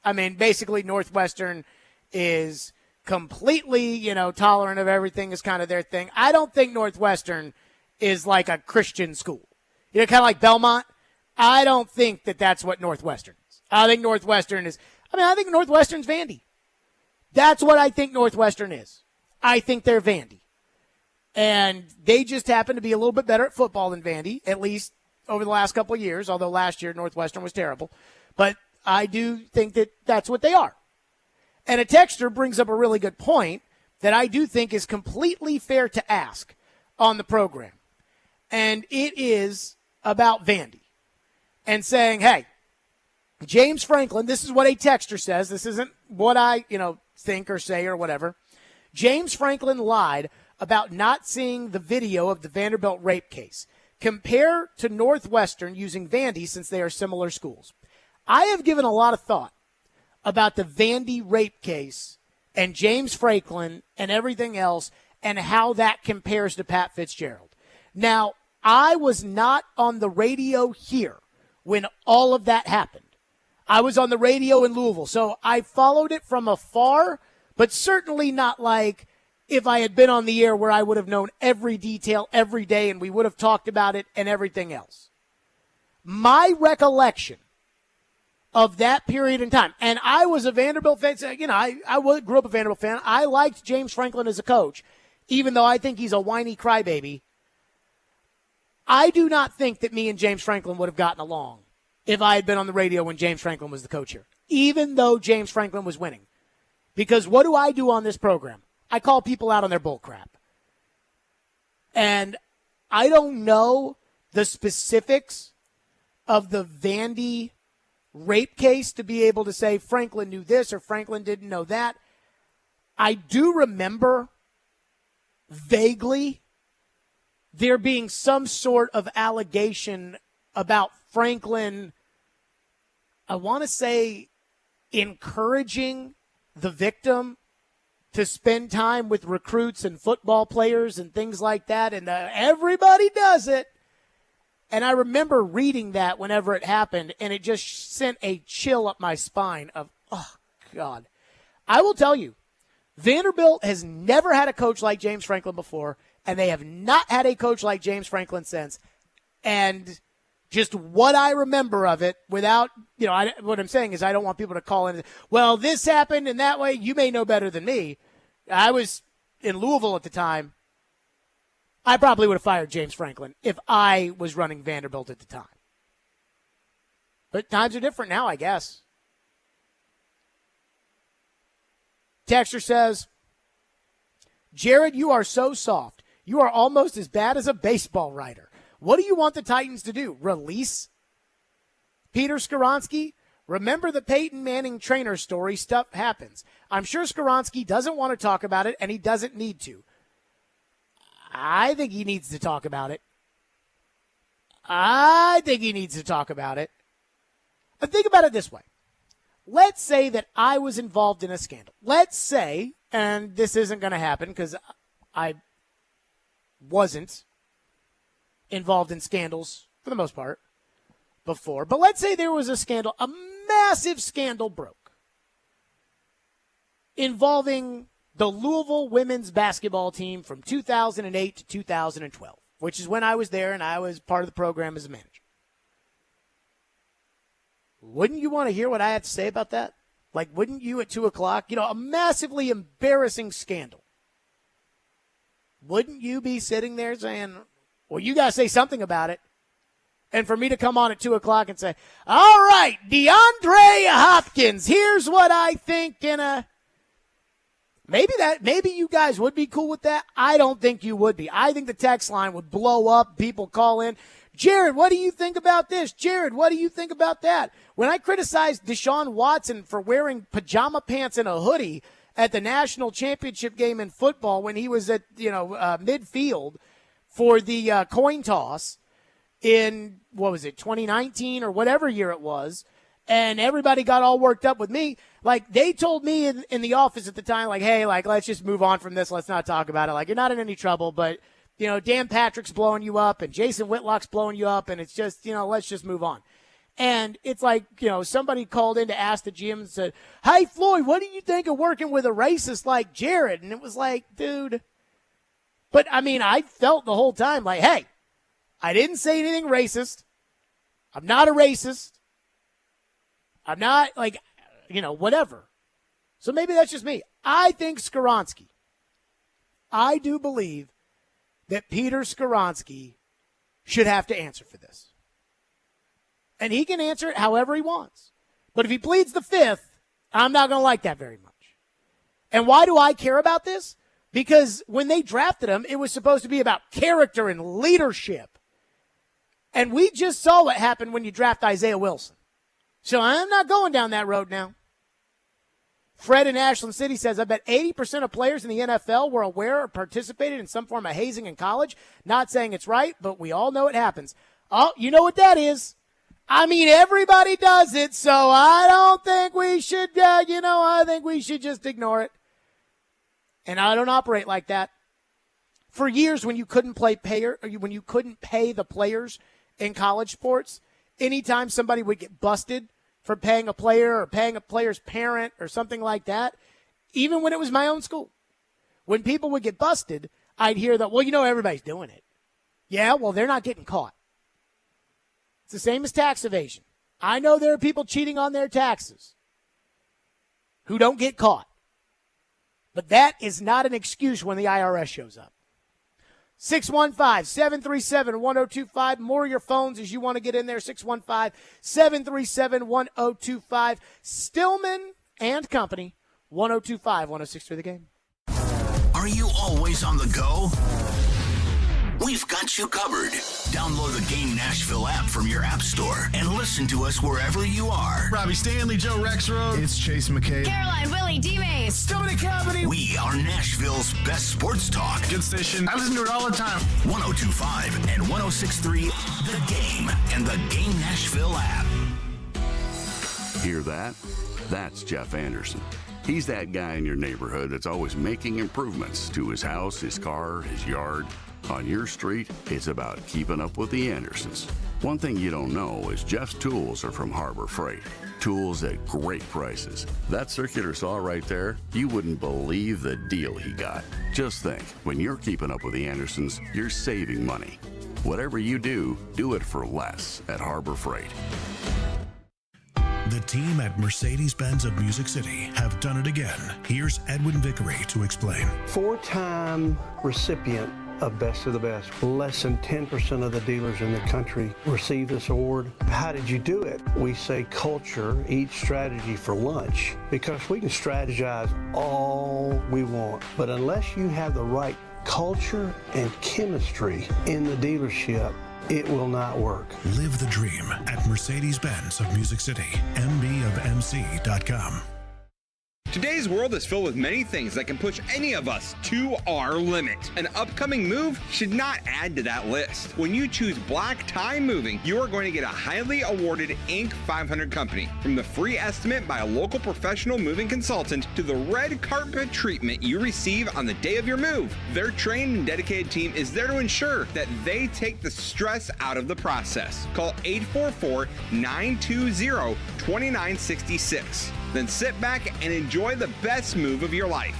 I mean, basically Northwestern is completely, tolerant of everything is kind of their thing. I don't think Northwestern is like a Christian school. Kind of like Belmont. I don't think that that's what Northwestern is. I think Northwestern is, I think Northwestern's Vandy. That's what I think Northwestern is. I think they're Vandy. And they just happen to be a little bit better at football than Vandy, at least over the last couple of years, although last year Northwestern was terrible. But I do think that that's what they are. And a texter brings up a really good point that I do think is completely fair to ask on the program. And it is about Vandy. And saying, hey, James Franklin, this is what a texter says. This isn't what I, think or say or whatever. James Franklin lied about not seeing the video of the Vanderbilt rape case. Compare to Northwestern using Vandy since they are similar schools. I have given a lot of thought about the Vandy rape case and James Franklin and everything else and how that compares to Pat Fitzgerald. Now, I was not on the radio here when all of that happened. I was on the radio in Louisville, so I followed it from afar, but certainly not like if I had been on the air where I would have known every detail every day and we would have talked about it and everything else. My recollection of that period in time, and I was a Vanderbilt fan, I grew up a Vanderbilt fan. I liked James Franklin as a coach, even though I think he's a whiny crybaby. I do not think that me and James Franklin would have gotten along if I had been on the radio when James Franklin was the coach here, even though James Franklin was winning. Because what do I do on this program? I call people out on their bull crap. And I don't know the specifics of the Vandy rape case to be able to say Franklin knew this or Franklin didn't know that. I do remember vaguely there being some sort of allegation about Franklin, I want to say, encouraging the victim to spend time with recruits and football players and things like that, and everybody does it. And I remember reading that whenever it happened, and it just sent a chill up my spine of, oh, God. I will tell you, Vanderbilt has never had a coach like James Franklin before, and they have not had a coach like James Franklin since. And just what I remember of it without, what I'm saying is I don't want people to call in, well, this happened and that way. You may know better than me. I was in Louisville at the time. I probably would have fired James Franklin if I was running Vanderbilt at the time. But times are different now, I guess. Texter says, Jared, you are so soft. You are almost as bad as a baseball writer. What do you want the Titans to do? Release Peter Skoronski? Remember the Peyton Manning trainer story. Stuff happens. I'm sure Skoronski doesn't want to talk about it, and he doesn't need to. I think he needs to talk about it. But think about it this way. Let's say that I was involved in a scandal. Let's say, and this isn't going to happen because I wasn't involved in scandals for the most part before. But let's say there was a scandal, a massive scandal broke involving the Louisville women's basketball team from 2008 to 2012, which is when I was there and I was part of the program as a manager. Wouldn't you want to hear what I had to say about that? Like, wouldn't you at 2 o'clock? A massively embarrassing scandal. Wouldn't you be sitting there saying, well, you got to say something about it? And for me to come on at 2 o'clock and say, all right, DeAndre Hopkins, here's what I think. Maybe you guys would be cool with that. I don't think you would be. I think the text line would blow up. People call in. Jared, what do you think about this? Jared, what do you think about that? When I criticized Deshaun Watson for wearing pajama pants and a hoodie at the national championship game in football when he was at midfield for the coin toss in, 2019 or whatever year it was, and everybody got all worked up with me. Like, they told me in the office at the time, like, hey, like, let's just move on from this. Let's not talk about it. Like, you're not in any trouble, but, Dan Patrick's blowing you up and Jason Whitlock's blowing you up, and it's just, let's just move on. And it's like, somebody called in to ask the GM and said, hey, Floyd, what do you think of working with a racist like Jared? And it was like, dude. But, I felt the whole time like, hey, I didn't say anything racist. I'm not a racist. I'm not, whatever. So maybe that's just me. I think Skoronski. I do believe that Peter Skoronski should have to answer for this. And he can answer it however he wants. But if he pleads the fifth, I'm not going to like that very much. And why do I care about this? Because when they drafted him, it was supposed to be about character and leadership. And we just saw what happened when you draft Isaiah Wilson. So I'm not going down that road now. Fred in Ashland City says, I bet 80% of players in the NFL were aware or participated in some form of hazing in college. Not saying it's right, but we all know it happens. Oh, you know what that is? Everybody does it, so I don't think we should, I think we should just ignore it. And I don't operate like that. For years, when you couldn't pay the players in college sports, anytime somebody would get busted for paying a player or paying a player's parent or something like that, even when it was my own school, when people would get busted, I'd hear that, well, everybody's doing it. Yeah, well, they're not getting caught. It's the same as tax evasion. I know there are people cheating on their taxes who don't get caught. But that is not an excuse when the IRS shows up. 615-737-1025. More of your phones as you want to get in there. 615-737-1025. Stillman and Company, 1025, 106 through the game. Are you always on the go? We've got you covered. Download the Game Nashville app from your app store and listen to us wherever you are. Robbie Stanley, Joe Rexroad. It's Chase McCabe. Caroline, Willie, D-Mays. Stillman and Company. We are Nashville's best sports talk. Good station. I listen to it all the time. 102.5 and 106.3 The Game and the Game Nashville app. Hear that? That's Jeff Anderson. He's that guy in your neighborhood that's always making improvements to his house, his car, his yard. On your street, it's about keeping up with the Andersons. One thing you don't know is Jeff's tools are from Harbor Freight. Tools at great prices. That circular saw right there, you wouldn't believe the deal he got. Just think, when you're keeping up with the Andersons, you're saving money. Whatever you do it for less at Harbor Freight. The team at Mercedes-Benz of Music City have done it again. Here's Edwin Vickery to explain. 4-time recipient of Best of the Best. Less than 10% of the dealers in the country receive this award. How did you do it? We say culture eats strategy for lunch, because we can strategize all we want, but unless you have the right culture and chemistry in the dealership, it will not work. Live the dream at Mercedes-Benz of Music City, mbofmc.com. Today's world is filled with many things that can push any of us to our limit. An upcoming move should not add to that list. When you choose Black Tie Moving, you are going to get a highly awarded Inc. 500 company. From the free estimate by a local professional moving consultant to the red carpet treatment you receive on the day of your move, their trained and dedicated team is there to ensure that they take the stress out of the process. Call 844-920-2966. Then sit back and enjoy the best move of your life.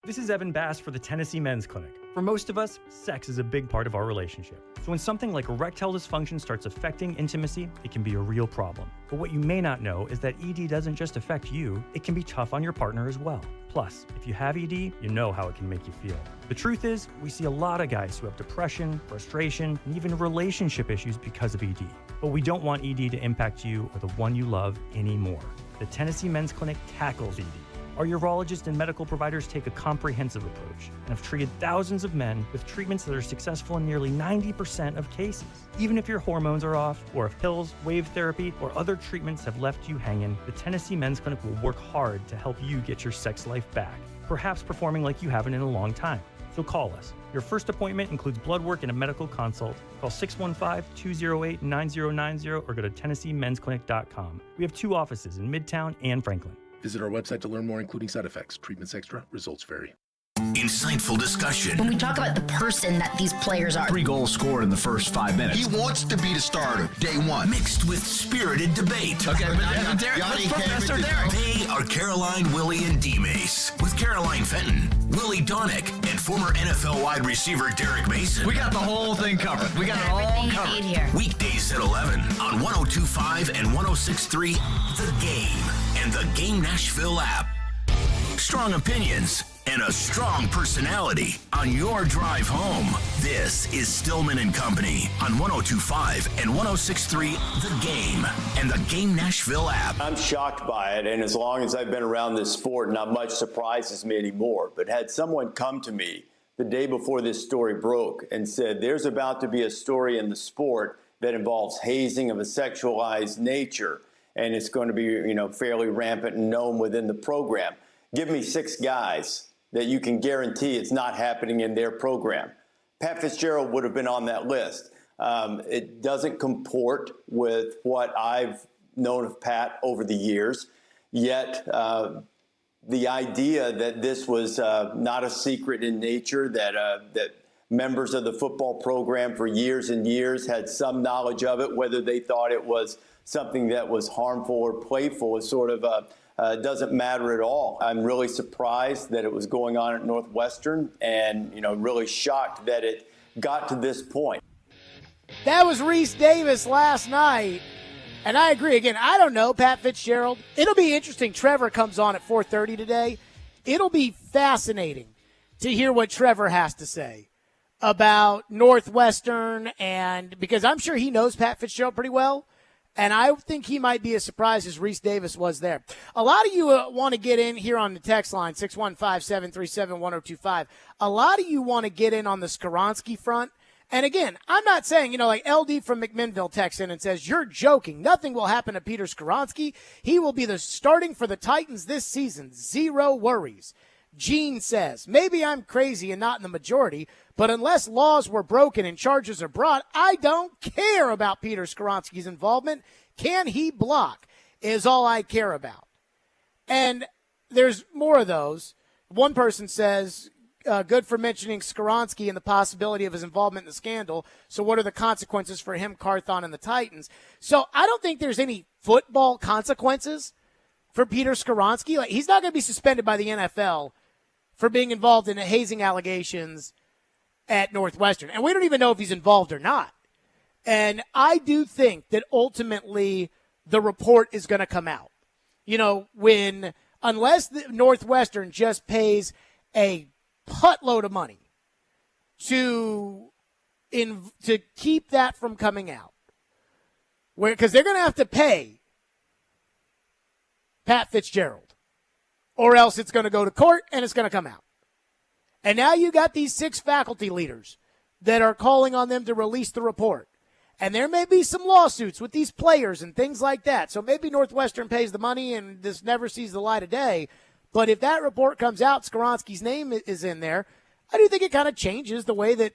This is Evan Bass for the Tennessee Men's Clinic. For most of us, sex is a big part of our relationship. So when something like erectile dysfunction starts affecting intimacy, it can be a real problem. But what you may not know is that ED doesn't just affect you, it can be tough on your partner as well. Plus, if you have ED, you know how it can make you feel. The truth is, we see a lot of guys who have depression, frustration, and even relationship issues because of ED. But we don't want ED to impact you or the one you love anymore. The Tennessee Men's Clinic tackles ED. Our urologists and medical providers take a comprehensive approach and have treated thousands of men with treatments that are successful in nearly 90% of cases. Even if your hormones are off, or if pills, wave therapy, or other treatments have left you hanging, the Tennessee Men's Clinic will work hard to help you get your sex life back, perhaps performing like you haven't in a long time. So call us. Your first appointment includes blood work and a medical consult. Call 615-208-9090 or go to TennesseeMen'sClinic.com. We have 2 offices in Midtown and Franklin. Visit our website to learn more, including side effects. Treatments extra, results vary. Insightful discussion. When we talk about the person that these players are. 3 goals scored in the first 5 minutes. He wants to be the starter, day one. Mixed with spirited debate. Okay, but They are Caroline, Willie, and D-Mace. With Caroline Fenton, Willie Donick, and former NFL wide receiver Derek Mason. We got the whole thing covered. We got it all covered. Here. Weekdays at 11 on 102.5 and 106.3 The Game and the Game Nashville app. Strong opinions and a strong personality on your drive home. This is Stillman and Company on 102.5 and 106.3 The Game and the Game Nashville app. I'm shocked by it, and as long as I've been around this sport, not much surprises me anymore. But had someone come to me the day before this story broke and said, there's about to be a story in the sport that involves hazing of a sexualized nature, and it's going to be, fairly rampant and known within the program. Give me 6 guys that you can guarantee it's not happening in their program. Pat Fitzgerald would have been on that list. It doesn't comport with what I've known of Pat over the years, yet the idea that this was not a secret in nature, that members of the football program for years and years had some knowledge of it, whether they thought it was something that was harmful or playful, is sort of doesn't matter at all. I'm really surprised that it was going on at Northwestern, and really shocked that it got to this point. That was Reese Davis last night, and I agree. Again, I don't know Pat Fitzgerald. It'll be interesting. Trevor comes on at 4:30 today. It'll be fascinating to hear what Trevor has to say about Northwestern, and because I'm sure he knows Pat Fitzgerald pretty well. And I think he might be as surprised as Reese Davis was there. A lot of you want to get in here on the text line, 615-737-1025. A lot of you want to get in on the Skoronski front. And again, I'm not saying, like LD from McMinnville texts in and says, you're joking. Nothing will happen to Peter Skoronski. He will be the starting for the Titans this season. Zero worries. Gene says, maybe I'm crazy and not in the majority, but unless laws were broken and charges are brought, I don't care about Peter Skoronski's involvement. Can he block is all I care about. And there's more of those. One person says, good for mentioning Skoronski and the possibility of his involvement in the scandal. So what are the consequences for him, Carthon, and the Titans? So I don't think there's any football consequences for Peter Skoronski. Like, he's not going to be suspended by the NFL for being involved in hazing allegations at Northwestern. And we don't even know if he's involved or not. And I do think that ultimately the report is going to come out. Unless Northwestern just pays a buttload of money to keep that from coming out. Because they're going to have to pay Pat Fitzgerald, or else it's going to go to court and it's going to come out. And now you got these 6 faculty leaders that are calling on them to release the report. And there may be some lawsuits with these players and things like that. So maybe Northwestern pays the money and this never sees the light of day. But if that report comes out, Skoronski's name is in there, I do think it kind of changes the way that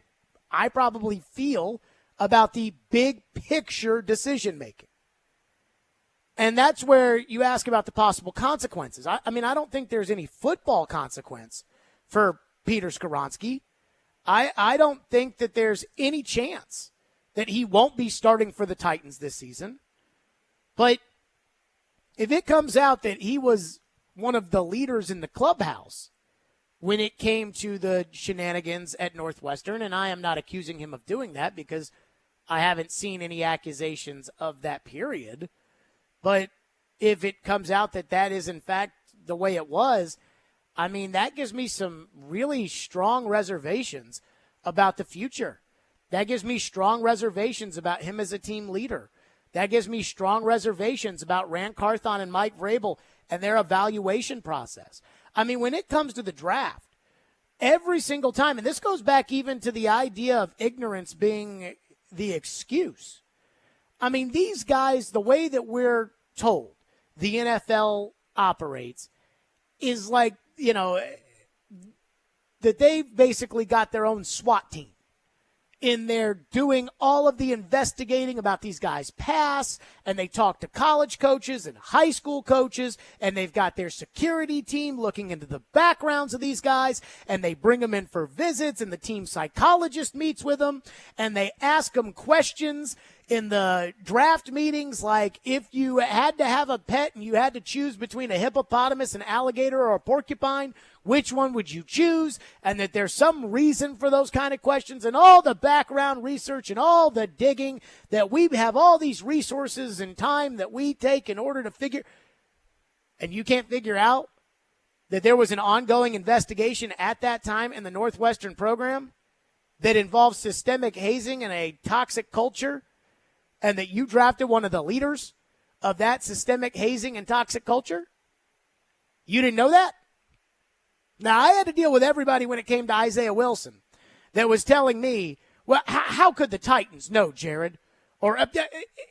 I probably feel about the big picture decision making. And that's where you ask about the possible consequences. I don't think there's any football consequence for Peter Skoronski. I don't think that there's any chance that he won't be starting for the Titans this season. But if it comes out that he was one of the leaders in the clubhouse when it came to the shenanigans at Northwestern, and I am not accusing him of doing that because I haven't seen any accusations of that period. But if it comes out that that is, in fact, the way it was, that gives me some really strong reservations about the future. That gives me strong reservations about him as a team leader. That gives me strong reservations about Rand Carthon and Mike Vrabel and their evaluation process. When it comes to the draft, every single time, and this goes back even to the idea of ignorance being the excuse. These guys, the way that we're told the NFL operates is like, that they've basically got their own SWAT team in there doing all of the investigating about these guys' past, and they talk to college coaches and high school coaches, and they've got their security team looking into the backgrounds of these guys, and they bring them in for visits, and the team psychologist meets with them, and they ask them questions in the draft meetings, like if you had to have a pet and you had to choose between a hippopotamus, an alligator, or a porcupine, which one would you choose? And that there's some reason for those kind of questions, and all the background research and all the digging, that we have all these resources and time that we take in order to figure. And you can't figure out that there was an ongoing investigation at that time in the Northwestern program that involved systemic hazing and a toxic culture, and that you drafted one of the leaders of that systemic hazing and toxic culture? You didn't know that? Now, I had to deal with everybody when it came to Isaiah Wilson that was telling me, well, how could the Titans know, Jared? Or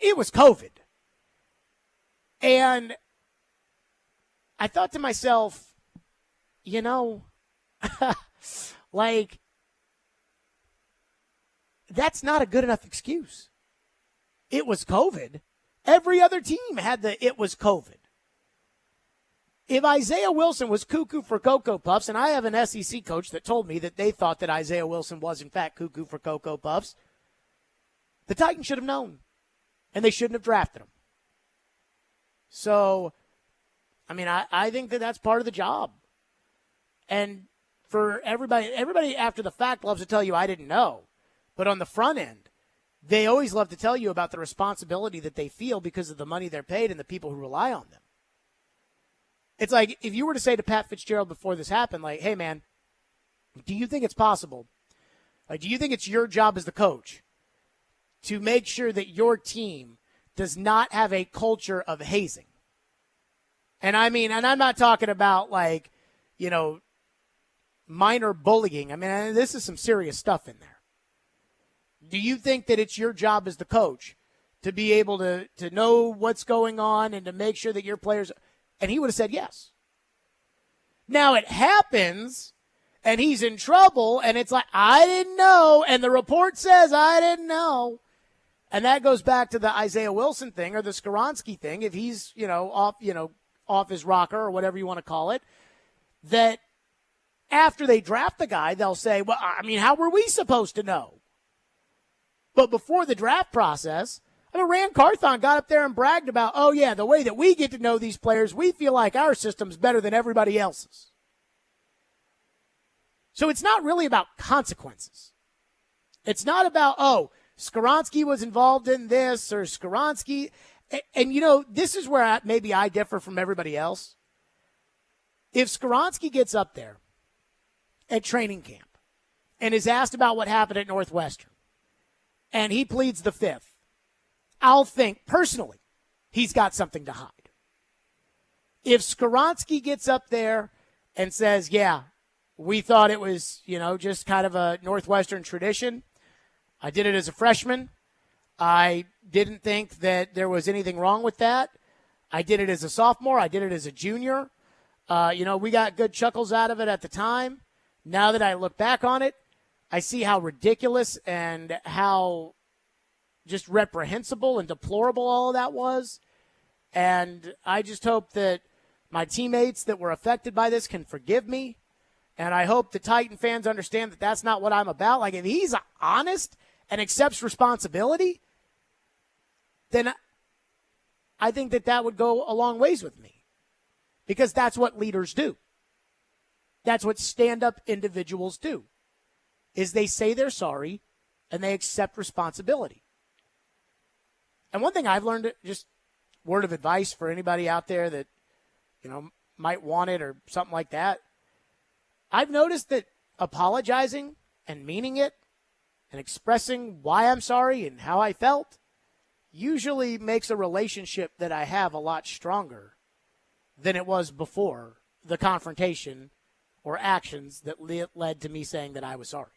it was COVID. And I thought to myself, that's not a good enough excuse. It was COVID. Every other team had it was COVID. If Isaiah Wilson was cuckoo for Cocoa Puffs, and I have an SEC coach that told me that they thought that Isaiah Wilson was, in fact, cuckoo for Cocoa Puffs, the Titans should have known, and they shouldn't have drafted him. So, I think that that's part of the job. And for everybody after the fact loves to tell you I didn't know. But on the front end, they always love to tell you about the responsibility that they feel because of the money they're paid and the people who rely on them. It's like if you were to say to Pat Fitzgerald before this happened, like, hey, man, do you think it's possible? Like, do you think it's your job as the coach to make sure that your team does not have a culture of hazing? And and I'm not talking about minor bullying. This is some serious stuff in there. Do you think that it's your job as the coach to be able to know what's going on and to make sure that your players... And he would have said yes. Now it happens, and he's in trouble, and it's like, I didn't know, and the report says I didn't know. And that goes back to the Isaiah Wilson thing or the Skoronski thing, if he's, off his rocker or whatever you want to call it, that after they draft the guy, they'll say, well, how were we supposed to know? But before the draft process, Rand Carthon got up there and bragged about, oh, yeah, the way that we get to know these players, we feel like our system's better than everybody else's. So it's not really about consequences. It's not about, oh, Skoronski was involved in this or Skoronski. And, you know, this is where maybe I differ from everybody else. If Skoronski gets up there at training camp and is asked about what happened at Northwestern and he pleads the fifth, I'll think personally he's got something to hide. If Skoronski gets up there and says, yeah, we thought it was, you know, just kind of a Northwestern tradition. I did it as a freshman. I didn't think that there was anything wrong with that. I did it as a sophomore. I did it as a junior. You know, we got good chuckles out of it at the time. Now that I look back on it, I see how ridiculous and how just reprehensible and deplorable all of that was. And I just hope that my teammates that were affected by this can forgive me. And I hope the Titan fans understand that that's not what I'm about. Like, if he's honest and accepts responsibility, then I think that would go a long ways with me. Because that's what leaders do. That's what stand-up individuals do, is they say they're sorry and they accept responsibility. And one thing I've learned, just word of advice for anybody out there that, you know, might want it or something like that, I've noticed that apologizing and meaning it and expressing why I'm sorry and how I felt usually makes a relationship that I have a lot stronger than it was before the confrontation or actions that led to me saying that I was sorry.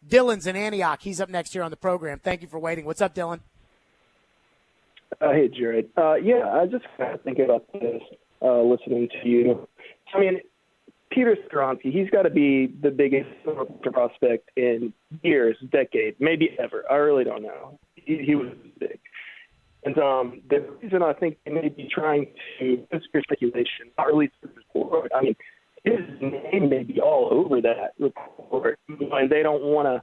Dylan's in Antioch. He's up next here on the program. Thank you for waiting. What's up, Dylan? Hey, Jared. Yeah, I just kind of thinking about this, listening to you. I mean, Peter Skoronski, he's got to be the biggest prospect in years, decades, maybe ever. I really don't know. He was big. And the reason I think they may be trying to, this is speculation, not release the report. I mean, his name may be all over that report, and they don't want to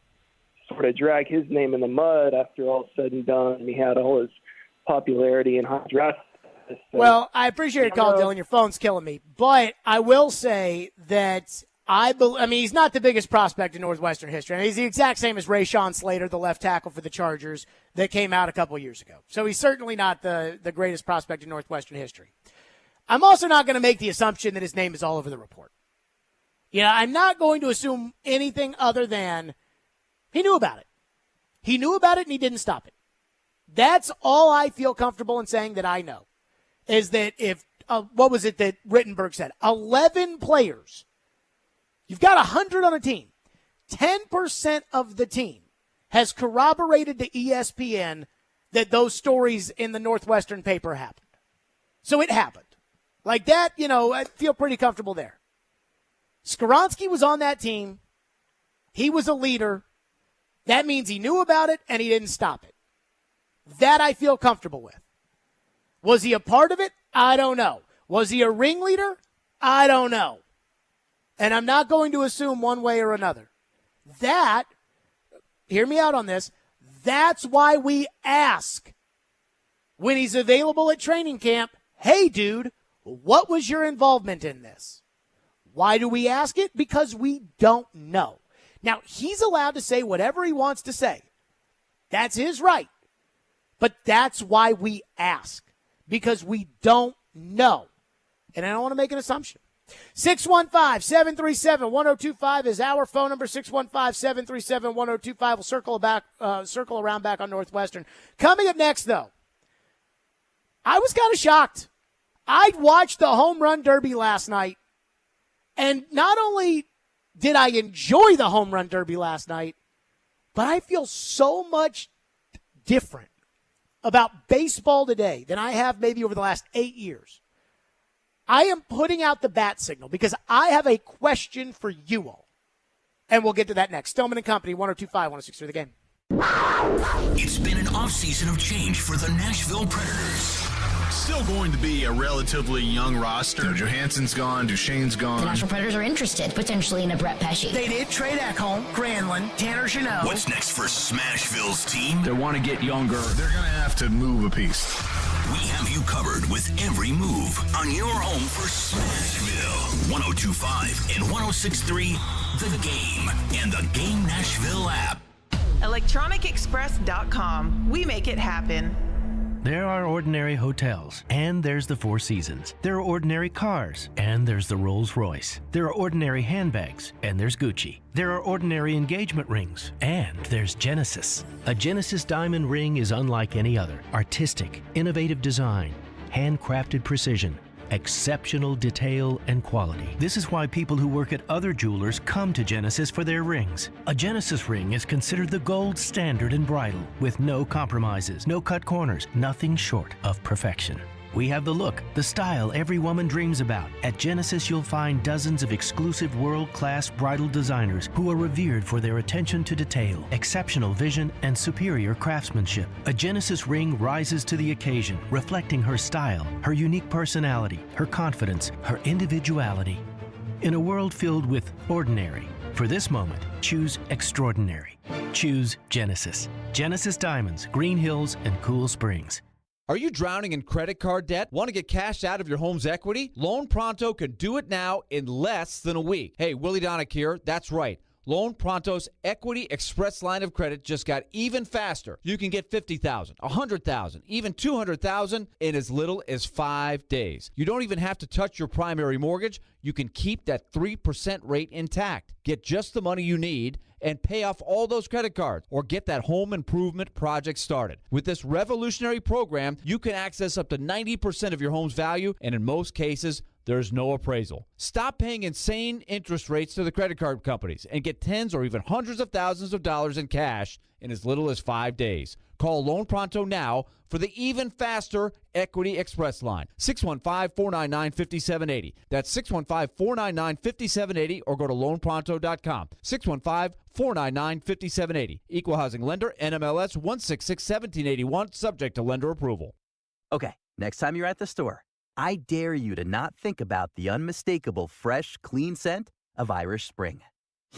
sort of drag his name in the mud after all said and done, and he had all his popularity and high draft. So, well, I appreciate your call, Dylan. Your phone's killing me. But I will say that I mean, he's not the biggest prospect in Northwestern history. I mean, he's the exact same as Rashawn Slater, the left tackle for the Chargers that came out a couple years ago. So he's certainly not the greatest prospect in Northwestern history. I'm also not going to make the assumption that his name is all over the report. You know, I'm not going to assume anything other than he knew about it. He knew about it and he didn't stop it. That's all I feel comfortable in saying that I know, is that if, what was it that Rittenberg said? 11 players. You've got 100 on a team. 10% of the team has corroborated to ESPN that those stories in the Northwestern paper happened. So it happened. Like that, you know, I feel pretty comfortable there. Skoronski was on that team. He was a leader. That means he knew about it and he didn't stop it. That I feel comfortable with. Was he a part of it? I don't know. Was he a ringleader? I don't know. And I'm not going to assume one way or another. That, hear me out on this, that's why we ask when he's available at training camp, hey, dude, what was your involvement in this? Why do we ask it? Because we don't know. Now, he's allowed to say whatever he wants to say. That's his right. But that's why we ask, because we don't know. And I don't want to make an assumption. 615-737-1025 is our phone number, 615-737-1025. We'll circle around back on Northwestern. Coming up next, though, I was kind of shocked. I watched the home run derby last night, and not only did I enjoy the home run derby last night, but I feel so much different about baseball today than I have maybe over the last 8 years. I am putting out the bat signal because I have a question for you all. And we'll get to that next. Stillman and Company, 102.5, 106.3 The Game. It's been an offseason of change for the Nashville Predators. Still going to be a relatively young roster. Johansson's gone, Duchesne's gone. The Nashville Predators are interested, potentially, in a Brett Pesce. They did trade Ekholm, Granlund, Tanner Jeannot. What's next for Smashville's team? They want to get younger. They're going to have to move a piece. We have you covered with every move on your home for Smashville. 102.5 and 106.3, The Game and the Game Nashville app. ElectronicExpress.com. We make it happen. There are ordinary hotels, and there's the Four Seasons. There are ordinary cars, and there's the Rolls-Royce. There are ordinary handbags, and there's Gucci. There are ordinary engagement rings, and there's Genesis. A Genesis diamond ring is unlike any other. Artistic, innovative design, handcrafted precision, exceptional detail and quality. This is why people who work at other jewelers come to Genesis for their rings. A Genesis ring is considered the gold standard in bridal, with no compromises, no cut corners, nothing short of perfection. We have the look, the style every woman dreams about. At Genesis, you'll find dozens of exclusive world-class bridal designers who are revered for their attention to detail, exceptional vision, and superior craftsmanship. A Genesis ring rises to the occasion, reflecting her style, her unique personality, her confidence, her individuality. In a world filled with ordinary, for this moment, choose extraordinary. Choose Genesis. Genesis Diamonds, Green Hills, and Cool Springs. Are you drowning in credit card debt? Want to get cash out of your home's equity? Loan Pronto can do it now in less than a week. Hey, Willie Donick here. That's right. Loan Pronto's Equity Express line of credit just got even faster. You can get $50,000, $100,000, even $200,000 in as little as 5 days. You don't even have to touch your primary mortgage. You can keep that 3% rate intact. Get just the money you need and pay off all those credit cards or get that home improvement project started. With this revolutionary program, you can access up to 90% of your home's value, and in most cases, there's no appraisal. Stop paying insane interest rates to the credit card companies and get tens or even hundreds of thousands of dollars in cash in as little as 5 days. Call Loan Pronto now for the even faster Equity Express line. 615-499-5780. That's 615-499-5780 or go to loanpronto.com. 615-499-5780. Equal housing lender, NMLS 1661781, subject to lender approval. Okay, next time you're at the store, I dare you to not think about the unmistakable fresh, clean scent of Irish Spring.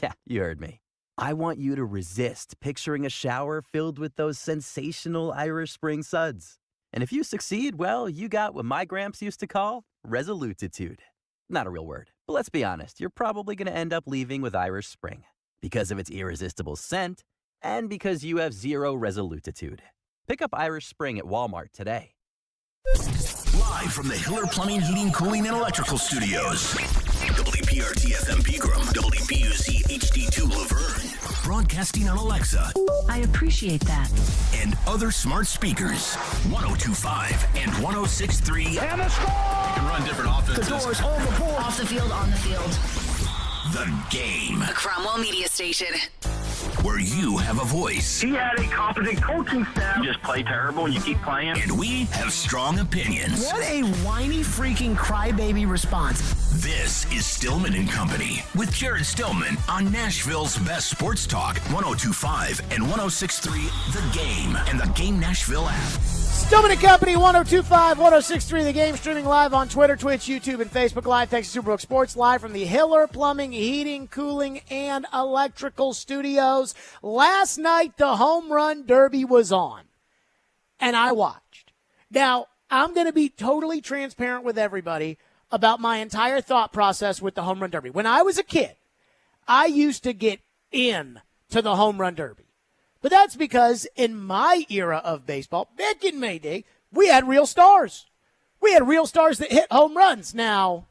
Yeah, you heard me. I want you to resist picturing a shower filled with those sensational Irish Spring suds. And if you succeed, well, you got what my gramps used to call resolutitude. Not a real word, but let's be honest, you're probably going to end up leaving with Irish Spring because of its irresistible scent and because you have zero resolutitude. Pick up Irish Spring at Walmart today. Live from the Hiller Plumbing, Heating, Cooling, and Electrical Studios. WPRT FM Pegram, WPUC HD2 Laverne. Broadcasting on Alexa. I appreciate that. And other smart speakers. 102.5 and 106.3. And the score! You can run different offenses. The doors on the board. Off the field, on the field. The Game. A Cromwell Media Station. Where you have a voice. He had a competent coaching staff. You just play terrible and you keep playing. And we have strong opinions. What a whiny freaking crybaby response. This is Stillman and Company with Jared Stillman on Nashville's best sports talk, 102.5 and 106.3 The Game and the Game Nashville app. Stillman and Company, 102.5, 106.3 The Game, streaming live on Twitter, Twitch, YouTube, and Facebook Live. Thanks to Superbook Sports, live from the Hiller Plumbing, Heating, Cooling, and Electrical Studios. Last night, the Home Run Derby was on, and I watched. Now, I'm going to be totally transparent with everybody about my entire thought process with the Home Run Derby. When I was a kid, I used to get in to the Home Run Derby. But that's because in my era of baseball, back in May Day, we had real stars. We had real stars that hit home runs. Now,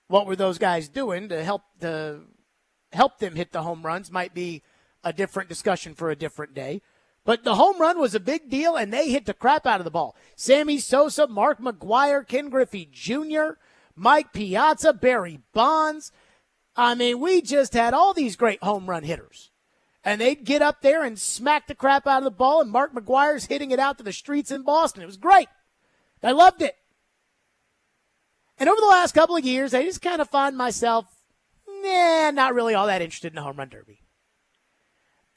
what were those guys doing to help them hit the home runs might be a different discussion for a different day. But the home run was a big deal, and they hit the crap out of the ball. Sammy Sosa, Mark McGwire, Ken Griffey Jr., Mike Piazza, Barry Bonds. I mean, we just had all these great home run hitters. And they'd get up there and smack the crap out of the ball, and Mark McGwire's hitting it out to the streets in Boston. It was great. I loved it. And over the last couple of years, I just kind of find myself, not really all that interested in the Home Run Derby.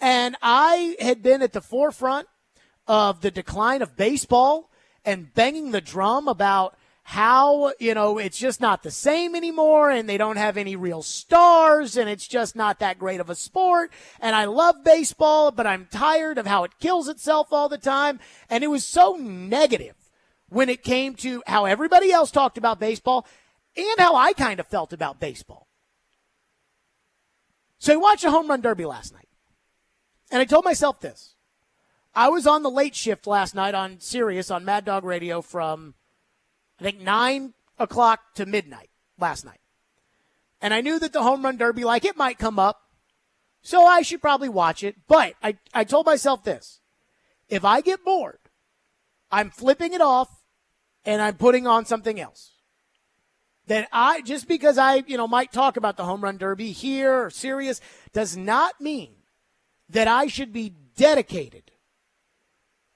And I had been at the forefront of the decline of baseball and banging the drum about how, it's just not the same anymore and they don't have any real stars and it's just not that great of a sport. And I love baseball, but I'm tired of how it kills itself all the time. And it was so negative when it came to how everybody else talked about baseball and how I kind of felt about baseball. So I watched a home run derby last night, and I told myself this. I was on the late shift last night on Sirius on Mad Dog Radio from, I think, 9 o'clock to midnight last night. And I knew that the home run derby, like, it might come up, so I should probably watch it. But I told myself this. If I get bored, I'm flipping it off and I'm putting on something else. That just because I might talk about the home run derby here or Sirius does not mean that I should be dedicated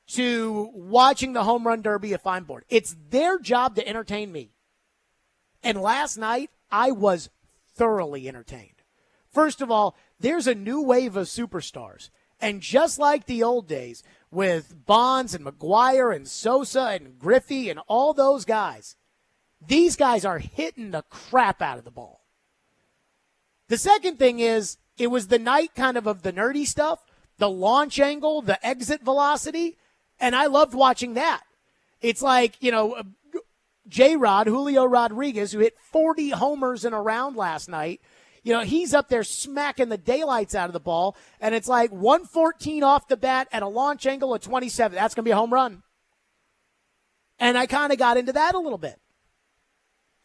to watching the home run derby if I'm bored. It's their job to entertain me. And last night, I was thoroughly entertained. First of all, there's a new wave of superstars. And just like the old days with Bonds and McGuire and Sosa and Griffey and all those guys, these guys are hitting the crap out of the ball. The second thing is, it was the night kind of the nerdy stuff, the launch angle, the exit velocity, and I loved watching that. It's like, J-Rod, Julio Rodriguez, who hit 40 homers in a round last night, he's up there smacking the daylights out of the ball, and it's like 114 off the bat at a launch angle of 27. That's going to be a home run. And I kind of got into that a little bit.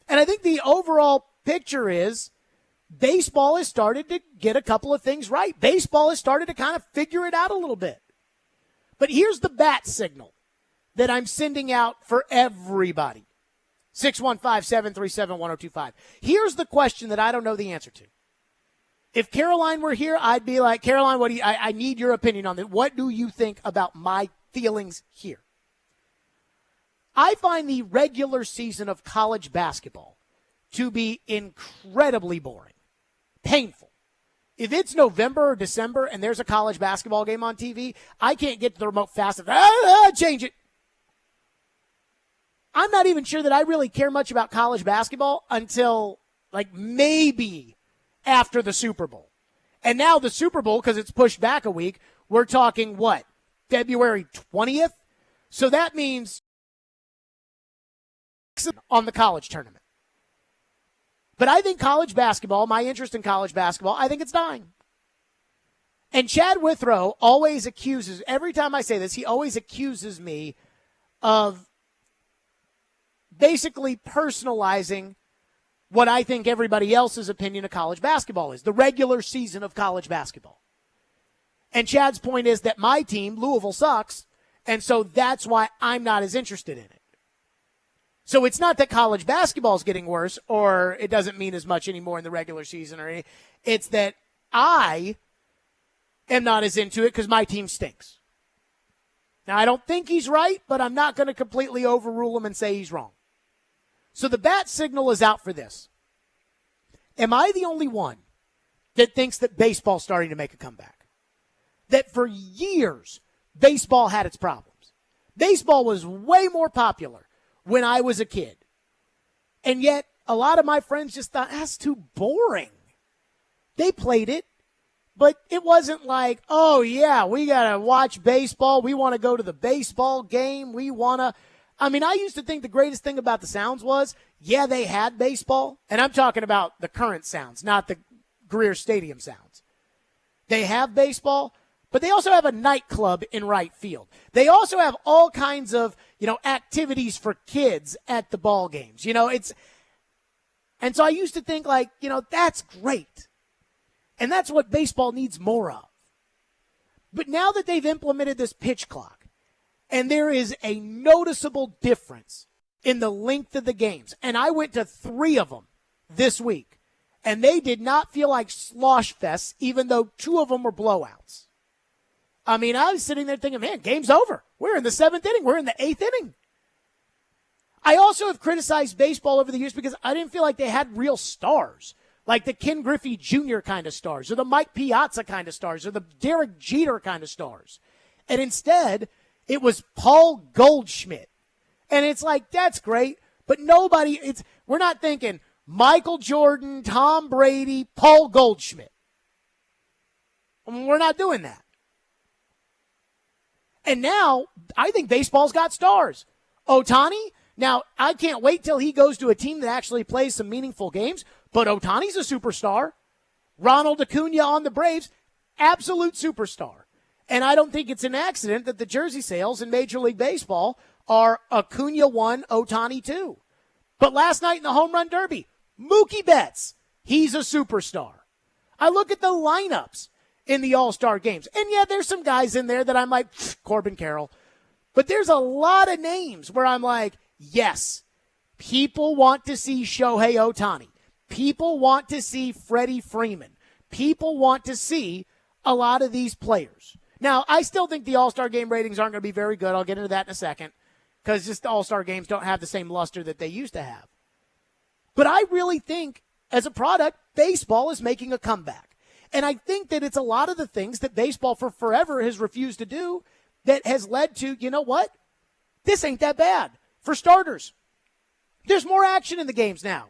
And I think the overall picture is baseball has started to get a couple of things right. Baseball has started to kind of figure it out a little bit. But here's the bat signal that I'm sending out for everybody. 615-737-1025. Here's the question that I don't know the answer to. If Caroline were here, I'd be like, Caroline, I need your opinion on this. What do you think about my feelings here? I find the regular season of college basketball to be incredibly boring, painful. If it's November or December and there's a college basketball game on TV, I can't get to the remote fast enough. Change it. I'm not even sure that I really care much about college basketball until, maybe after the Super Bowl. And now the Super Bowl, because it's pushed back a week, we're talking what? February 20th? So that means on the college tournament. But I think college basketball, my interest in college basketball, I think it's dying. And Chad Withrow always accuses, every time I say this, he always accuses me of basically personalizing what I think everybody else's opinion of college basketball is, the regular season of college basketball. And Chad's point is that my team, Louisville, sucks, and so that's why I'm not as interested in it. So it's not that college basketball is getting worse or it doesn't mean as much anymore in the regular season or anything. It's that I am not as into it because my team stinks. Now, I don't think he's right, but I'm not going to completely overrule him and say he's wrong. So the bat signal is out for this. Am I the only one that thinks that baseball's starting to make a comeback? That for years, baseball had its problems. Baseball was way more popular when I was a kid. And yet, a lot of my friends just thought, that's too boring. They played it, but it wasn't like, oh, yeah, we got to watch baseball. We want to go to the baseball game. We want to. I mean, I used to think the greatest thing about the Sounds was, yeah, they had baseball. And I'm talking about the current Sounds, not the Greer Stadium Sounds. They have baseball, but they also have a nightclub in right field. They also have all kinds of, activities for kids at the ball games. And so I used to think that's great. And that's what baseball needs more of. But now that they've implemented this pitch clock, and there is a noticeable difference in the length of the games, and I went to 3 of them this week, and they did not feel like slosh fests, even though 2 of them were blowouts. I mean, I was sitting there thinking, man, game's over. We're in the 7th inning. We're in the 8th inning. I also have criticized baseball over the years because I didn't feel like they had real stars, like the Ken Griffey Jr. kind of stars, or the Mike Piazza kind of stars, or the Derek Jeter kind of stars. And instead, it was Paul Goldschmidt. And it's like, that's great, but we're not thinking Michael Jordan, Tom Brady, Paul Goldschmidt. I mean, we're not doing that. And now, I think baseball's got stars. Ohtani, now I can't wait till he goes to a team that actually plays some meaningful games, but Ohtani's a superstar. Ronald Acuna on the Braves, absolute superstar. And I don't think it's an accident that the jersey sales in Major League Baseball are Acuna 1, Ohtani 2. But last night in the Home Run Derby, Mookie Betts, he's a superstar. I look at the lineups in the All-Star games. And yeah, there's some guys in there that I'm like, Corbin Carroll. But there's a lot of names where I'm like, yes, people want to see Shohei Ohtani. People want to see Freddie Freeman. People want to see a lot of these players. Now, I still think the All-Star game ratings aren't going to be very good. I'll get into that in a second because just the All-Star games don't have the same luster that they used to have. But I really think, as a product, baseball is making a comeback. And I think that it's a lot of the things that baseball for forever has refused to do that has led to, you know what? This ain't that bad. For starters, there's more action in the games now.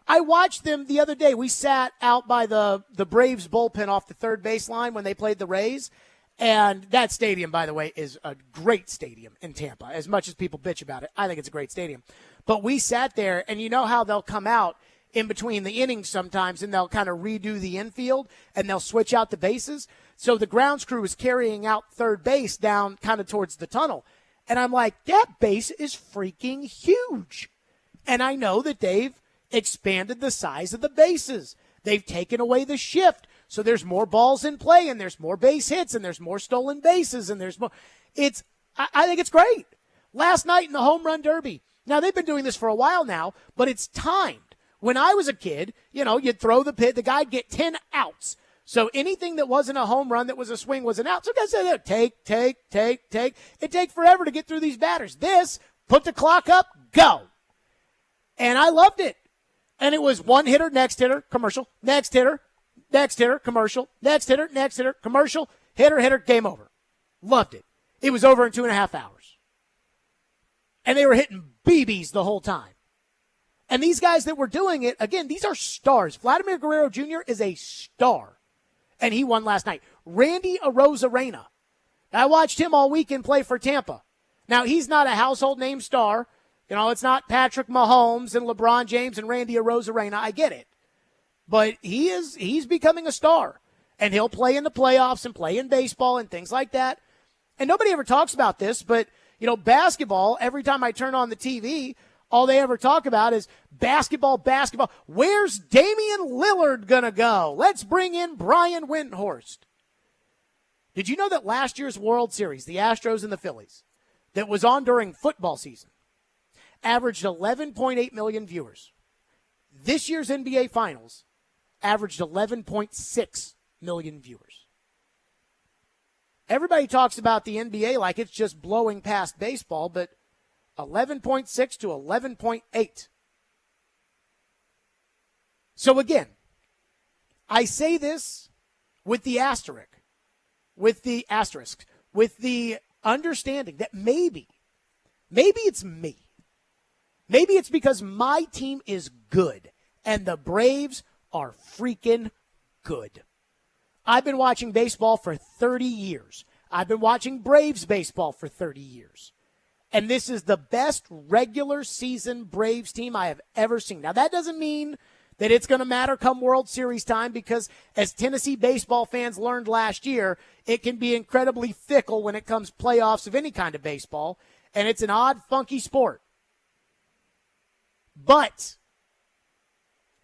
I watched them the other day. We sat out by the Braves bullpen off the third baseline when they played the Rays. And that stadium, by the way, is a great stadium in Tampa. As much as people bitch about it, I think it's a great stadium. But we sat there, and you know how they'll come out in between the innings sometimes, and they'll kind of redo the infield, and they'll switch out the bases. So the grounds crew was carrying out third base down kind of towards the tunnel. And I'm like, that base is freaking huge. And I know that they've expanded the size of the bases. They've taken away the shift. So there's more balls in play, and there's more base hits, and there's more stolen bases, and there's more. I think it's great. Last night in the Home Run Derby. Now, they've been doing this for a while now, but it's timed. When I was a kid, you'd throw the pit, the guy'd get 10 outs. So anything that wasn't a home run that was a swing was an out. So guys said, take. It takes forever to get through these batters. This, put the clock up, go. And I loved it. And it was one hitter, next hitter, commercial, next hitter, commercial, next hitter, commercial, hitter, game over. Loved it. It was over in 2.5 hours. And they were hitting BBs the whole time. And these guys that were doing it, again, these are stars. Vladimir Guerrero Jr. is a star. And he won last night. Randy Arozarena. I watched him all weekend play for Tampa. Now, he's not a household name star. It's not Patrick Mahomes and LeBron James and Randy Arozarena. I get it. But he's becoming a star. And he'll play in the playoffs and play in baseball and things like that. And nobody ever talks about this, but, basketball, every time I turn on the TV, all they ever talk about is basketball. Where's Damian Lillard going to go? Let's bring in Brian Windhorst. Did you know that last year's World Series, the Astros and the Phillies, that was on during football season, averaged 11.8 million viewers? This year's NBA Finals averaged 11.6 million viewers. Everybody talks about the NBA like it's just blowing past baseball, but 11.6 to 11.8. So again, I say this with the asterisk, with the understanding that maybe it's me. Maybe it's because my team is good and the Braves are freaking good. I've been watching baseball for 30 years. I've been watching Braves baseball for 30 years. And this is the best regular season Braves team I have ever seen. Now, that doesn't mean that it's going to matter come World Series time because, as Tennessee baseball fans learned last year, it can be incredibly fickle when it comes playoffs of any kind of baseball, and it's an odd, funky sport. But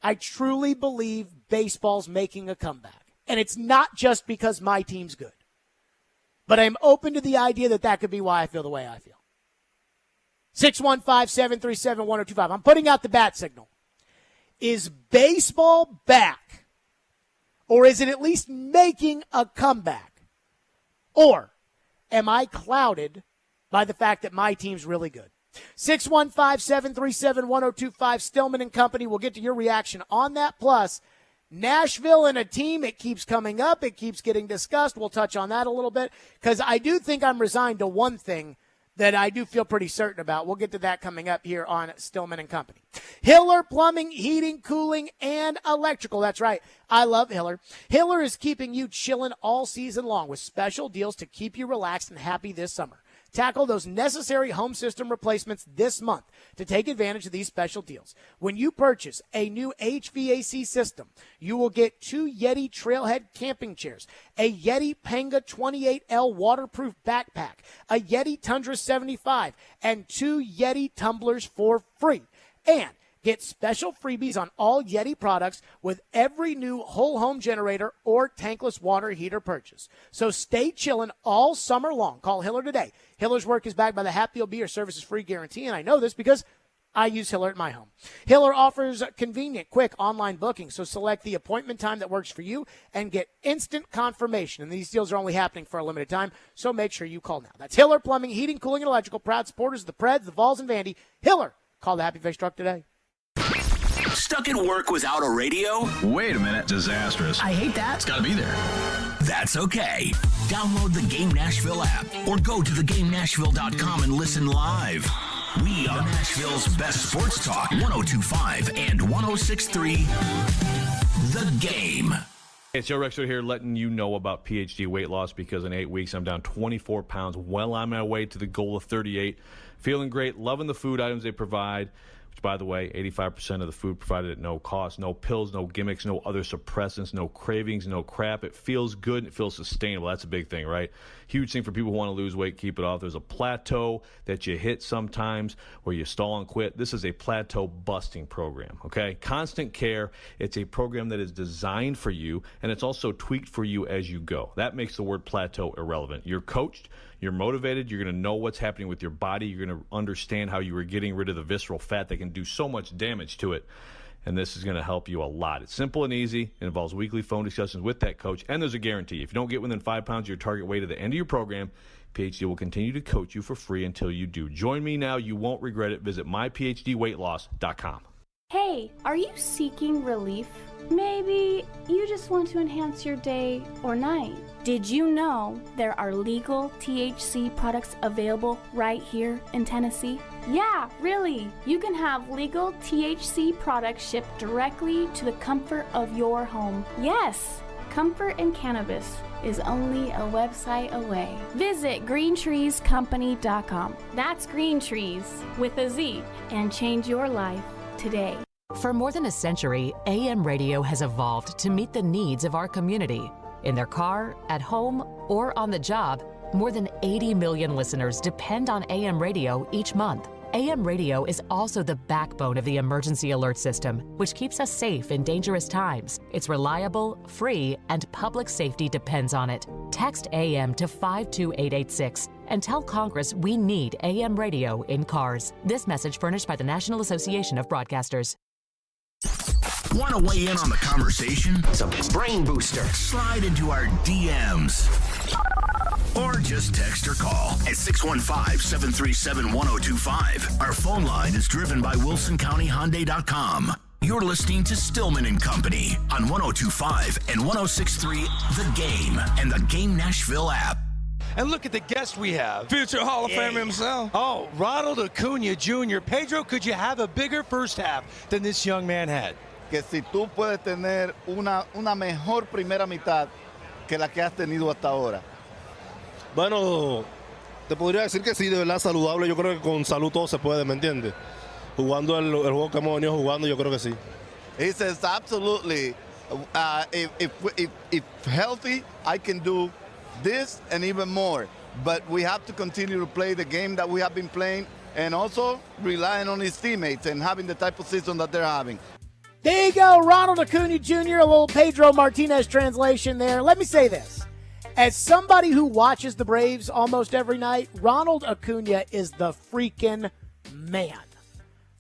I truly believe baseball's making a comeback. And it's not just because my team's good. But I'm open to the idea that that could be why I feel the way I feel. 615-737-1025. I'm putting out the bat signal. Is baseball back? Or is it at least making a comeback? Or am I clouded by the fact that my team's really good? 615-737-1025. Stillman and Company. We'll get to your reaction on that. Plus, Nashville and a team, it keeps coming up. It keeps getting discussed. We'll touch on that a little bit because I do think I'm resigned to one thing that I do feel pretty certain about. We'll get to that coming up here on Stillman and Company. Hiller Plumbing, Heating, Cooling, and Electrical. That's right. I love Hiller. Hiller is keeping you chilling all season long with special deals to keep you relaxed and happy this summer. Tackle those necessary home system replacements this month to take advantage of these special deals. When you purchase a new HVAC system, you will get 2 Yeti Trailhead camping chairs, a Yeti Panga 28L waterproof backpack, a Yeti Tundra 75, and 2 Yeti tumblers for free. And get special freebies on all Yeti products with every new whole home generator or tankless water heater purchase. So stay chillin' all summer long. Call Hiller today. Hiller's work is backed by the Happy You'll Be Your Services Free guarantee, and I know this because I use Hiller at my home. Hiller offers convenient, quick online booking, so select the appointment time that works for you and get instant confirmation. And these deals are only happening for a limited time, so make sure you call now. That's Hiller Plumbing, Heating, Cooling, and Electrical, proud supporters of the Preds, the Vols, and Vandy. Hiller, call the Happy Face Truck today. Stuck at work without a radio? Wait a minute, disastrous. I hate that. It's got to be there. That's okay. Download the Game Nashville app or go to thegamenashville.com and listen live. We are Nashville's best sports talk, 102.5 and 106.3. The Game. It's Joe Rexford here letting you know about PhD weight loss because in 8 weeks I'm down 24 pounds, well on my way to the goal of 38. Feeling great, loving the food items they provide. Which, by the way, 85% of the food provided at no cost. No pills, no gimmicks, no other suppressants, no cravings, no crap. It feels good and it feels sustainable. That's a big thing, right? Huge thing for people who want to lose weight, keep it off. There's a plateau that you hit sometimes where you stall and quit. This is a plateau busting program, okay? Constant Care. It's a program that is designed for you, and it's also tweaked for you as you go. That makes the word plateau irrelevant. You're coached. You're motivated. You're going to know what's happening with your body. You're going to understand how you were getting rid of the visceral fat that can do so much damage to it. And this is going to help you a lot. It's simple and easy. It involves weekly phone discussions with that coach. And there's a guarantee. If you don't get within 5 pounds of your target weight at the end of your program, PhD will continue to coach you for free until you do. Join me now. You won't regret it. Visit myphdweightloss.com. Hey, are you seeking relief? Maybe you just want to enhance your day or night. Did you know there are legal THC products available right here in Tennessee? Yeah, really. You can have legal THC products shipped directly to the comfort of your home. Yes, comfort in cannabis is only a website away. Visit greentreescompany.com. That's Green Trees with a Z, and change your life today. For more than a century, AM radio has evolved to meet the needs of our community. In their car, at home, or on the job, more than 80 million listeners depend on AM radio each month. AM radio is also the backbone of the emergency alert system, which keeps us safe in dangerous times. It's reliable, free, and public safety depends on it. Text AM to 52886 and tell Congress we need AM radio in cars. This message furnished by the National Association of Broadcasters. Want to weigh in on the conversation? It's a brain booster. Slide into our DMs. Or just text or call at 615-737-1025. Our phone line is driven by WilsonCountyHyundai.com. You're listening to Stillman and Company on 102.5 and 106.3 The Game and the Game Nashville app. And look at the guest we have. Future Hall of Famer himself. Oh, Ronald Acuna Jr. Pedro, could you have a bigger first half than this young man had? Que si tú puedes tener una mejor primera mitad que la que has tenido hasta ahora. Bueno, te podría decir que sí, de verdad saludable. Yo creo que con salud todo se puede, ¿me entiendes? Jugando el juego que hemos venido jugando, yo creo que sí. He says absolutely. If healthy, I can do this and even more. But we have to continue to play the game that we have been playing and also relying on his teammates and having the type of season that they're having. There you go, Ronald Acuna Jr., a little Pedro Martinez translation there. Let me say this. As somebody who watches the Braves almost every night, Ronald Acuna is the freaking man.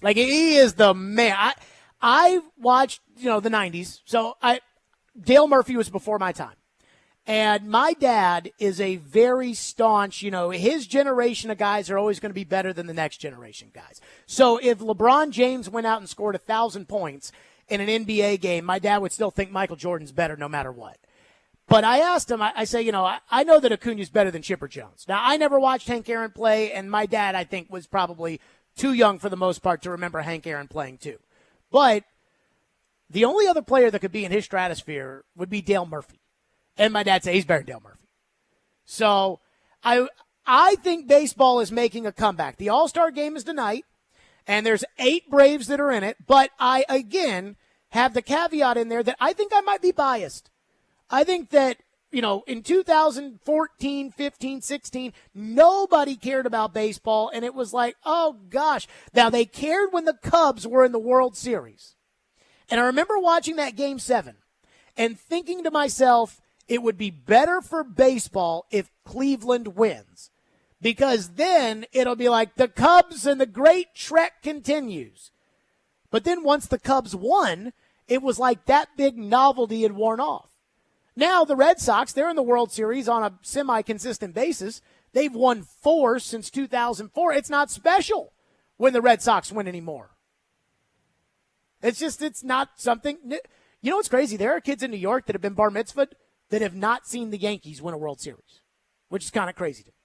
Like, he is the man. I watched, the 90s, so Dale Murphy was before my time. And my dad is a very staunch, his generation of guys are always going to be better than the next generation guys. So if LeBron James went out and scored 1,000 points in an NBA game, my dad would still think Michael Jordan's better no matter what. But I asked him, I say, I know that Acuna's better than Chipper Jones. Now, I never watched Hank Aaron play, and my dad, I think, was probably too young for the most part to remember Hank Aaron playing too. But the only other player that could be in his stratosphere would be Dale Murphy. And my dad said he's better than Dale Murphy. So I I think baseball is making a comeback. The All-Star game is tonight, and there's 8 Braves that are in it. But I, again, have the caveat in there that I think I might be biased. I think that, in 2014, 15, 16, nobody cared about baseball, and it was like, oh, gosh. Now, they cared when the Cubs were in the World Series. And I remember watching that Game 7 and thinking to myself, it would be better for baseball if Cleveland wins, because then it'll be like the Cubs and the great trek continues. But then once the Cubs won, it was like that big novelty had worn off. Now the Red Sox, they're in the World Series on a semi-consistent basis. They've won 4 since 2004. It's not special when the Red Sox win anymore. It's not something. You know what's crazy? There are kids in New York that have been bar mitzvahed that have not seen the Yankees win a World Series, which is kind of crazy to me.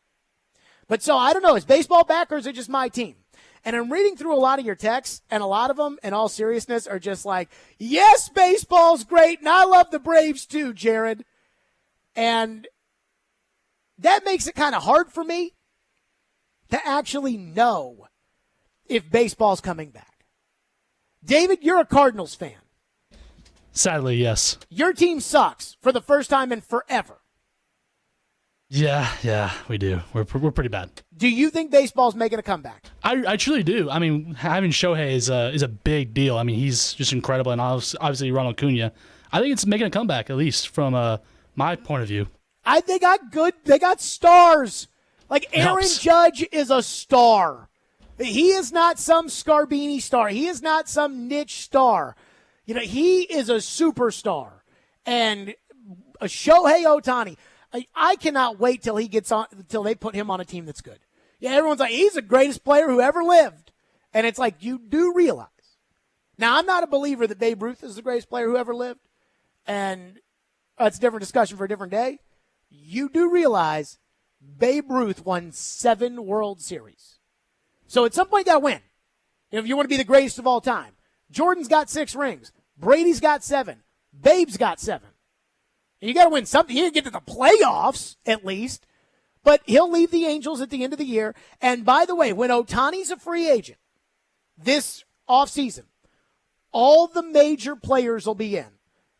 But so I don't know. Is baseball back or is it just my team? And I'm reading through a lot of your texts, and a lot of them, in all seriousness, are just like, yes, baseball's great, and I love the Braves too, Jared. And that makes it kind of hard for me to actually know if baseball's coming back. David, you're a Cardinals fan. Sadly, yes. Your team sucks for the first time in forever. Yeah, we do. We're pretty bad. Do you think baseball's making a comeback? I truly do. I mean, having Shohei is a big deal. I mean, he's just incredible, and obviously Ronald Acuna. I think it's making a comeback, at least from my point of view. They got stars. Like Aaron Judge is a star. He is not some Scarbini star. He is not some niche star. He is a superstar. And a Shohei Ohtani, I cannot wait till they put him on a team that's good. Yeah, everyone's like, he's the greatest player who ever lived. And it's like, you do realize. Now, I'm not a believer that Babe Ruth is the greatest player who ever lived. And that's a different discussion for a different day. You do realize Babe Ruth won 7 World Series. So at some point, you got to win. If you want to be the greatest of all time. Jordan's got 6 rings. Brady's got 7. Babe's got 7. You got to win something. You got to get to the playoffs, at least. But he'll leave the Angels at the end of the year. And by the way, when Ohtani's a free agent this offseason, all the major players will be in.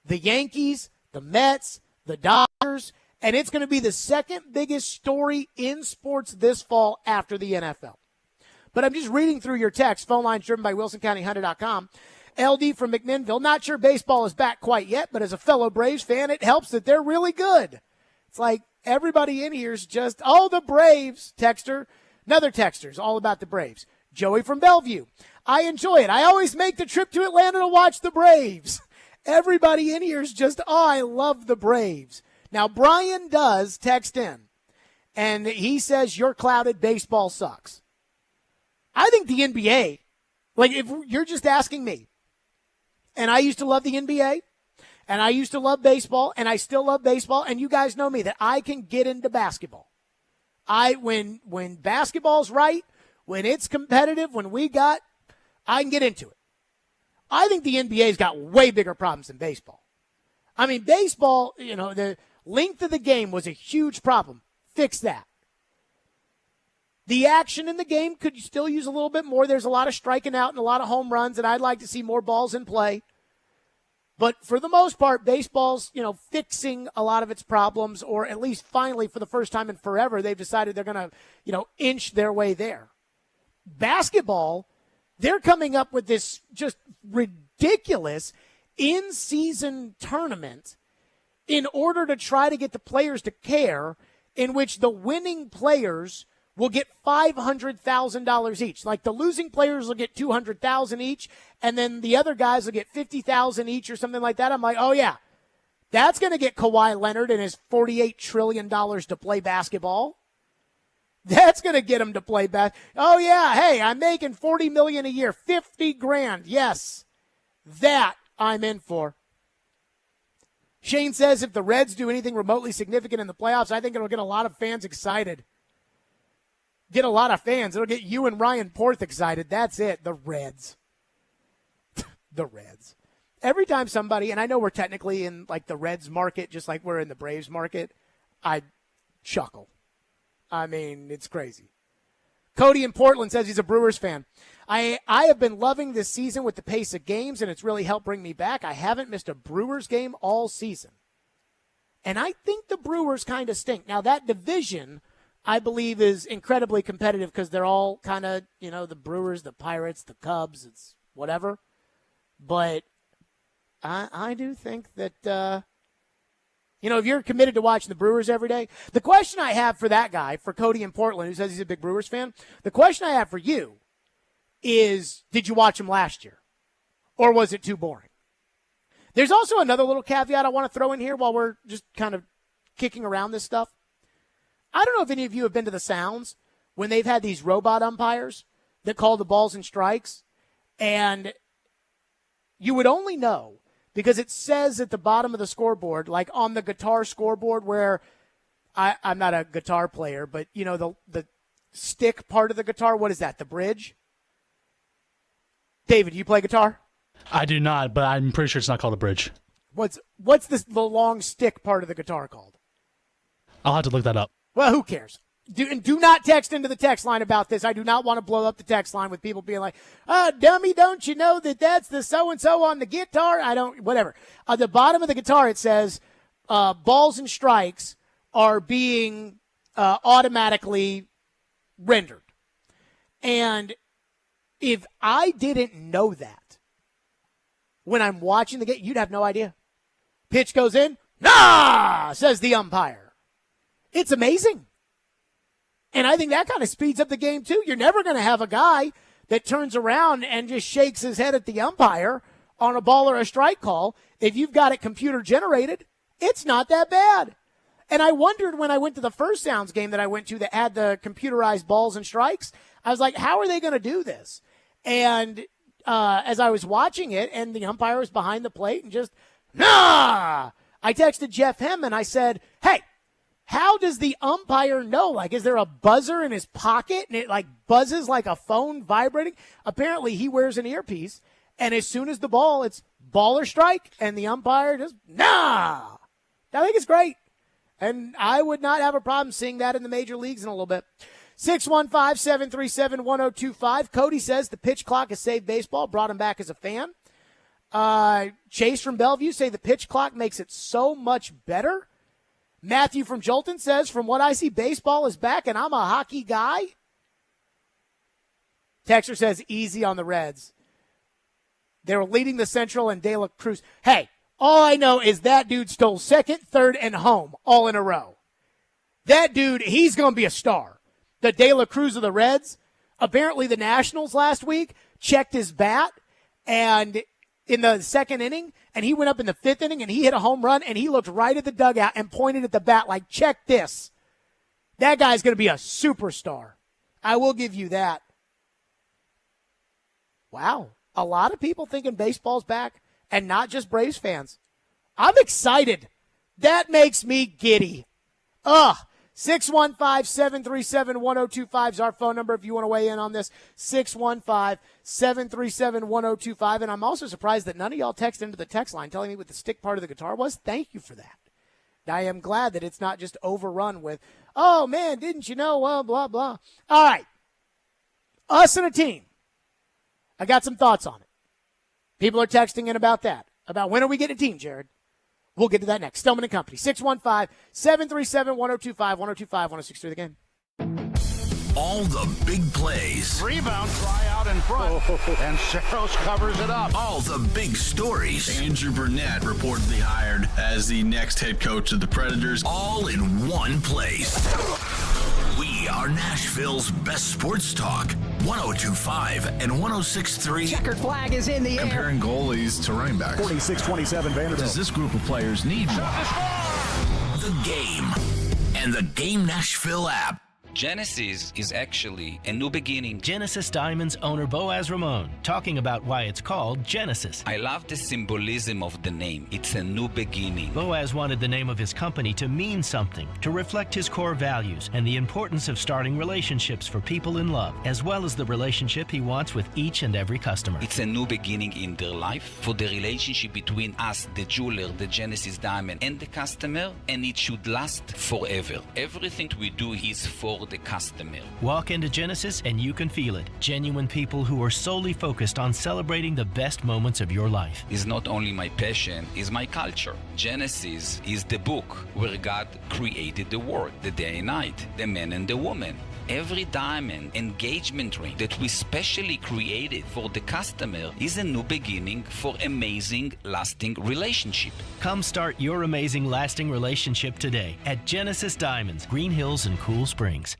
The Yankees, the Mets, the Dodgers, and it's going to be the second biggest story in sports this fall after the NFL. But I'm just reading through your text. Phone lines driven by WilsonCountyHunter.com. LD from McMinnville. Not sure baseball is back quite yet, but as a fellow Braves fan, it helps that they're really good. It's like everybody in here is just, the Braves. Texter. Another texter's all about the Braves. Joey from Bellevue. I enjoy it. I always make the trip to Atlanta to watch the Braves. Everybody in here is just, I love the Braves. Now, Brian does text in, and he says, you're clouded, baseball sucks. I think the NBA, if you're just asking me, and I used to love the NBA, and I used to love baseball, and I still love baseball, and you guys know me that I can get into basketball. When basketball's right, when it's competitive, I can get into it. I think the NBA's got way bigger problems than baseball. I mean, baseball, the length of the game was a huge problem. Fix that. The action in the game could still use a little bit more. There's a lot of striking out and a lot of home runs, and I'd like to see more balls in play. But for the most part, baseball's, fixing a lot of its problems, or at least finally for the first time in forever, they've decided they're going to, inch their way there. Basketball, they're coming up with this just ridiculous in-season tournament in order to try to get the players to care, in which the winning players will get $500,000 each. Like the losing players will get $200,000 each, and then the other guys will get $50,000 each or something like that. I'm like, oh yeah, that's going to get Kawhi Leonard and his $48 trillion to play basketball. That's going to get him to play Oh yeah, hey, I'm making $40 million a year, $50,000. Yes, that I'm in for. Shane says if the Reds do anything remotely significant in the playoffs, I think it'll get a lot of fans excited. Get a lot of fans. It'll get you and Ryan Porth excited. That's it. The Reds. The Reds. Every time somebody, and I know we're technically in the Reds market, just like we're in the Braves market, I chuckle. I mean, it's crazy. Cody in Portland says he's a Brewers fan. I have been loving this season with the pace of games, and it's really helped bring me back. I haven't missed a Brewers game all season. And I think the Brewers kind of stink. Now, that division, I believe, is incredibly competitive because they're all kind of, the Brewers, the Pirates, the Cubs, it's whatever. But I do think that, if you're committed to watching the Brewers every day, the question I have for that guy, for Cody in Portland, who says he's a big Brewers fan, the question I have for you is, did you watch him last year? Or was it too boring? There's also another little caveat I want to throw in here while we're just kind of kicking around this stuff. I don't know if any of you have been to the Sounds when they've had these robot umpires that call the balls and strikes, and you would only know because it says at the bottom of the scoreboard, like on the guitar scoreboard where I'm not a guitar player, but, the stick part of the guitar, what is that, the bridge? David, do you play guitar? I do not, but I'm pretty sure it's not called a bridge. What's the long stick part of the guitar called? I'll have to look that up. Well, who cares? Do not text into the text line about this. I do not want to blow up the text line with people being like, dummy, don't you know that that's the so-and-so on the guitar? Whatever. At the bottom of the guitar, it says balls and strikes are being automatically rendered. And if I didn't know that when I'm watching the game, you'd have no idea. Pitch goes in, nah, says the umpire. It's amazing. And I think that kind of speeds up the game, too. You're never going to have a guy that turns around and just shakes his head at the umpire on a ball or a strike call. If you've got it computer generated, it's not that bad. And I wondered when I went to the first Sounds game that I went to that had the computerized balls and strikes, I was like, how are they going to do this? And as I was watching it and the umpire was behind the plate and just, nah, I texted Jeff Hem and I said, hey, how does the umpire know? Like, is there a buzzer in his pocket and it like buzzes like a phone vibrating? Apparently he wears an earpiece, and as soon as the ball, it's ball or strike, and the umpire just, nah. I think it's great. And I would not have a problem seeing that in the major leagues in a little bit. 615-737-1025. Cody says the pitch clock has saved baseball, brought him back as a fan. Chase from Bellevue say the pitch clock makes it so much better. Matthew from Jolton says, from what I see, baseball is back, and I'm a hockey guy. Texter says, easy on the Reds. They were leading the Central and De La Cruz. Hey, all I know is that dude stole second, third, and home all in a row. That dude, he's going to be a star. The De La Cruz of the Reds, apparently the Nationals last week checked his bat and in the second inning, and he went up in the fifth inning, and he hit a home run, and he looked right at the dugout and pointed at the bat like, check this. That guy's going to be a superstar. I will give you that. Wow. A lot of people thinking baseball's back, and not just Braves fans. I'm excited. That makes me giddy. 615-737-1025 is our phone number if you want to weigh in on this. 615-737-1025. And I'm also surprised that none of y'all text into the text line telling me what the stick part of the guitar was. Thank you for that. I am glad that it's not just overrun with, oh, man, didn't you know, well, blah, blah. All right. Us and a team. I got some thoughts on it. People are texting in about that. About when are we getting a team, Jared? We'll get to that next. Stillman & Company, 615-737-1025, 1025-1063 the game. All the big plays. Rebound, try out in front. And Saros covers it up. All the big stories. Andrew Burnett reportedly hired as the next head coach of the Predators. All in one place. We are Nashville's best sports talk. 102.5 and 106.3. Checkered flag is in the air. Comparing goalies to running backs. 46-27 Vanderbilt. Does this group of players need more? The Game and the Game Nashville app. Genesis is actually a new beginning. Genesis Diamonds owner Boaz Ramon talking about why it's called Genesis. I love the symbolism of the name. It's a new beginning. Boaz wanted the name of his company to mean something, to reflect his core values and the importance of starting relationships for people in love, as well as the relationship he wants with each and every customer. It's a new beginning in their life for the relationship between us, the jeweler, the Genesis Diamond, and the customer, and it should last forever. Everything we do is for the customer. Walk into Genesis and you can feel it. Genuine people who are solely focused on celebrating the best moments of your life. It's not only my passion, it's my culture. Genesis is the book where God created the world, the day and night, the man and the woman. Every diamond engagement ring that we specially created for the customer is a new beginning for amazing, lasting relationship. Come start your amazing, lasting relationship today at Genesis Diamonds, Green Hills and Cool Springs.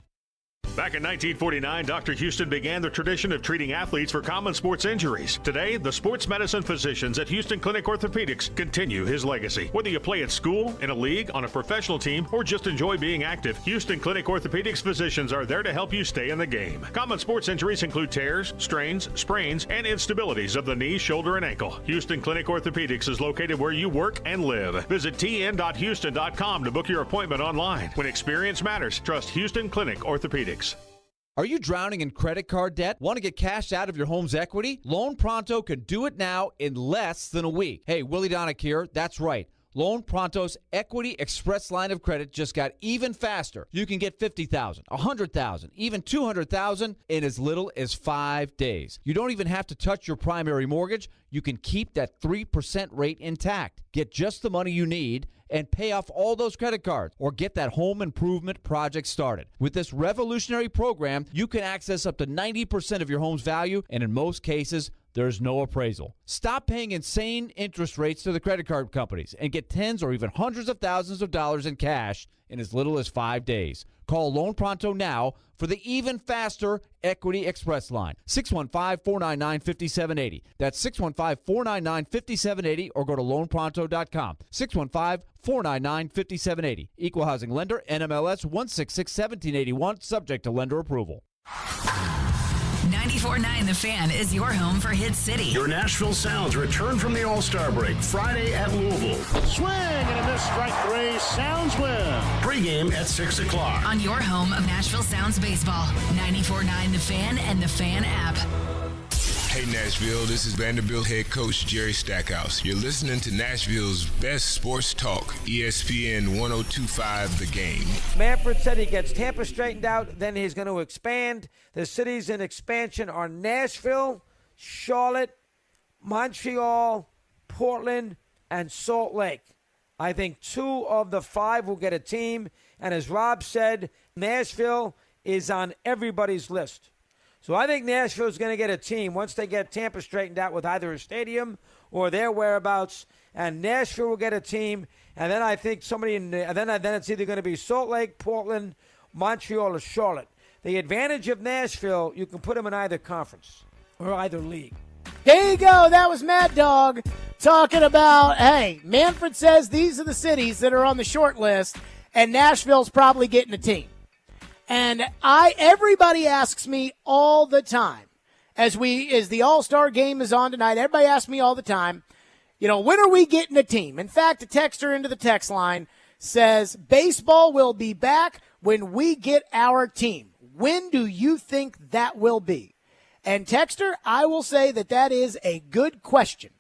Back in 1949, Dr. Houston began the tradition of treating athletes for common sports injuries. Today, the sports medicine physicians at Houston Clinic Orthopedics continue his legacy. Whether you play at school, in a league, on a professional team, or just enjoy being active, Houston Clinic Orthopedics physicians are there to help you stay in the game. Common sports injuries include tears, strains, sprains, and instabilities of the knee, shoulder, and ankle. Houston Clinic Orthopedics is located where you work and live. Visit tn.houston.com to book your appointment online. When experience matters, trust Houston Clinic Orthopedics. Are you drowning in credit card debt? Want to get cash out of your home's equity? Loan Pronto can do it now in less than a week. Hey, Willie Donick here. That's right. Loan Pronto's Equity Express line of credit just got even faster. You can get $50,000, $100,000, even $200,000 in as little as 5 days. You don't even have to touch your primary mortgage. You can keep that 3% rate intact. Get just the money you need and pay off all those credit cards or get that home improvement project started. With this revolutionary program, you can access up to 90% of your home's value, and in most cases, there's no appraisal. Stop paying insane interest rates to the credit card companies and get tens or even hundreds of thousands of dollars in cash in as little as 5 days. Call Loan Pronto now for the even faster Equity Express line. 615-499-5780. That's 615-499-5780 or go to loanpronto.com. 615-499-5780. Equal Housing Lender, NMLS 1661781, subject to lender approval. 94.9 The Fan is your home for Hit City. Your Nashville Sounds return from the All-Star break Friday at Louisville. Swing and a miss, strike three. Sounds win. Pregame at 6 o'clock. On your home of Nashville Sounds baseball. 94.9 The Fan and The Fan app. Hey Nashville, this is Vanderbilt head coach Jerry Stackhouse. You're listening to Nashville's best sports talk, ESPN 102.5 The Game. Manfred said he gets Tampa straightened out, then he's going to expand. The cities in expansion are Nashville, Charlotte, Montreal, Portland, and Salt Lake. I think 2 of the 5 will get a team, and as Rob said, Nashville is on everybody's list. So I think Nashville's going to get a team once they get Tampa straightened out with either a stadium or their whereabouts, and Nashville will get a team. And then I think then it's either going to be Salt Lake, Portland, Montreal, or Charlotte. The advantage of Nashville, you can put them in either conference or either league. There you go. That was Mad Dog talking about, hey, Manfred says these are the cities that are on the short list, and Nashville's probably getting a team. And everybody asks me all the time, as the All-Star game is on tonight, everybody asks me all the time, when are we getting a team? In fact, a texter into the text line says, baseball will be back when we get our team. When do you think that will be? And texter, I will say that is a good question.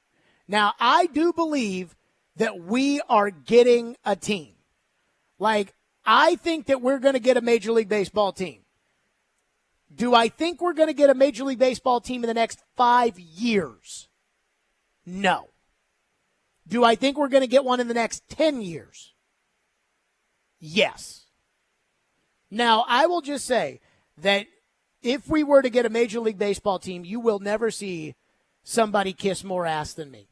Now, I do believe that we are getting a team. I think that we're going to get a Major League Baseball team. Do I think we're going to get a Major League Baseball team in the next 5 years? No. Do I think we're going to get one in the next 10 years? Yes. Now, I will just say that if we were to get a Major League Baseball team, you will never see somebody kiss more ass than me.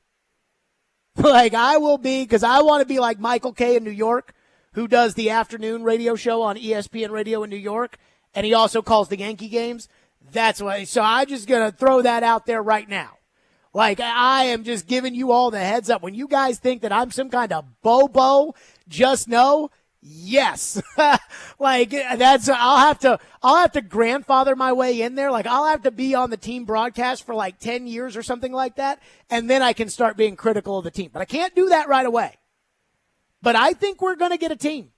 I will be, because I want to be like Michael Kay in New York, who does the afternoon radio show on ESPN Radio in New York, and he also calls the Yankee games. That's why. So I'm just going to throw that out there right now. I am just giving you all the heads up. When you guys think that I'm some kind of bobo, just know, Yes. Like that's I'll have to grandfather my way in there. Like I'll have to be on the team broadcast for like 10 years or something like that, and then I can start being critical of the team. But I can't do that right away. But I think we're going to get a team.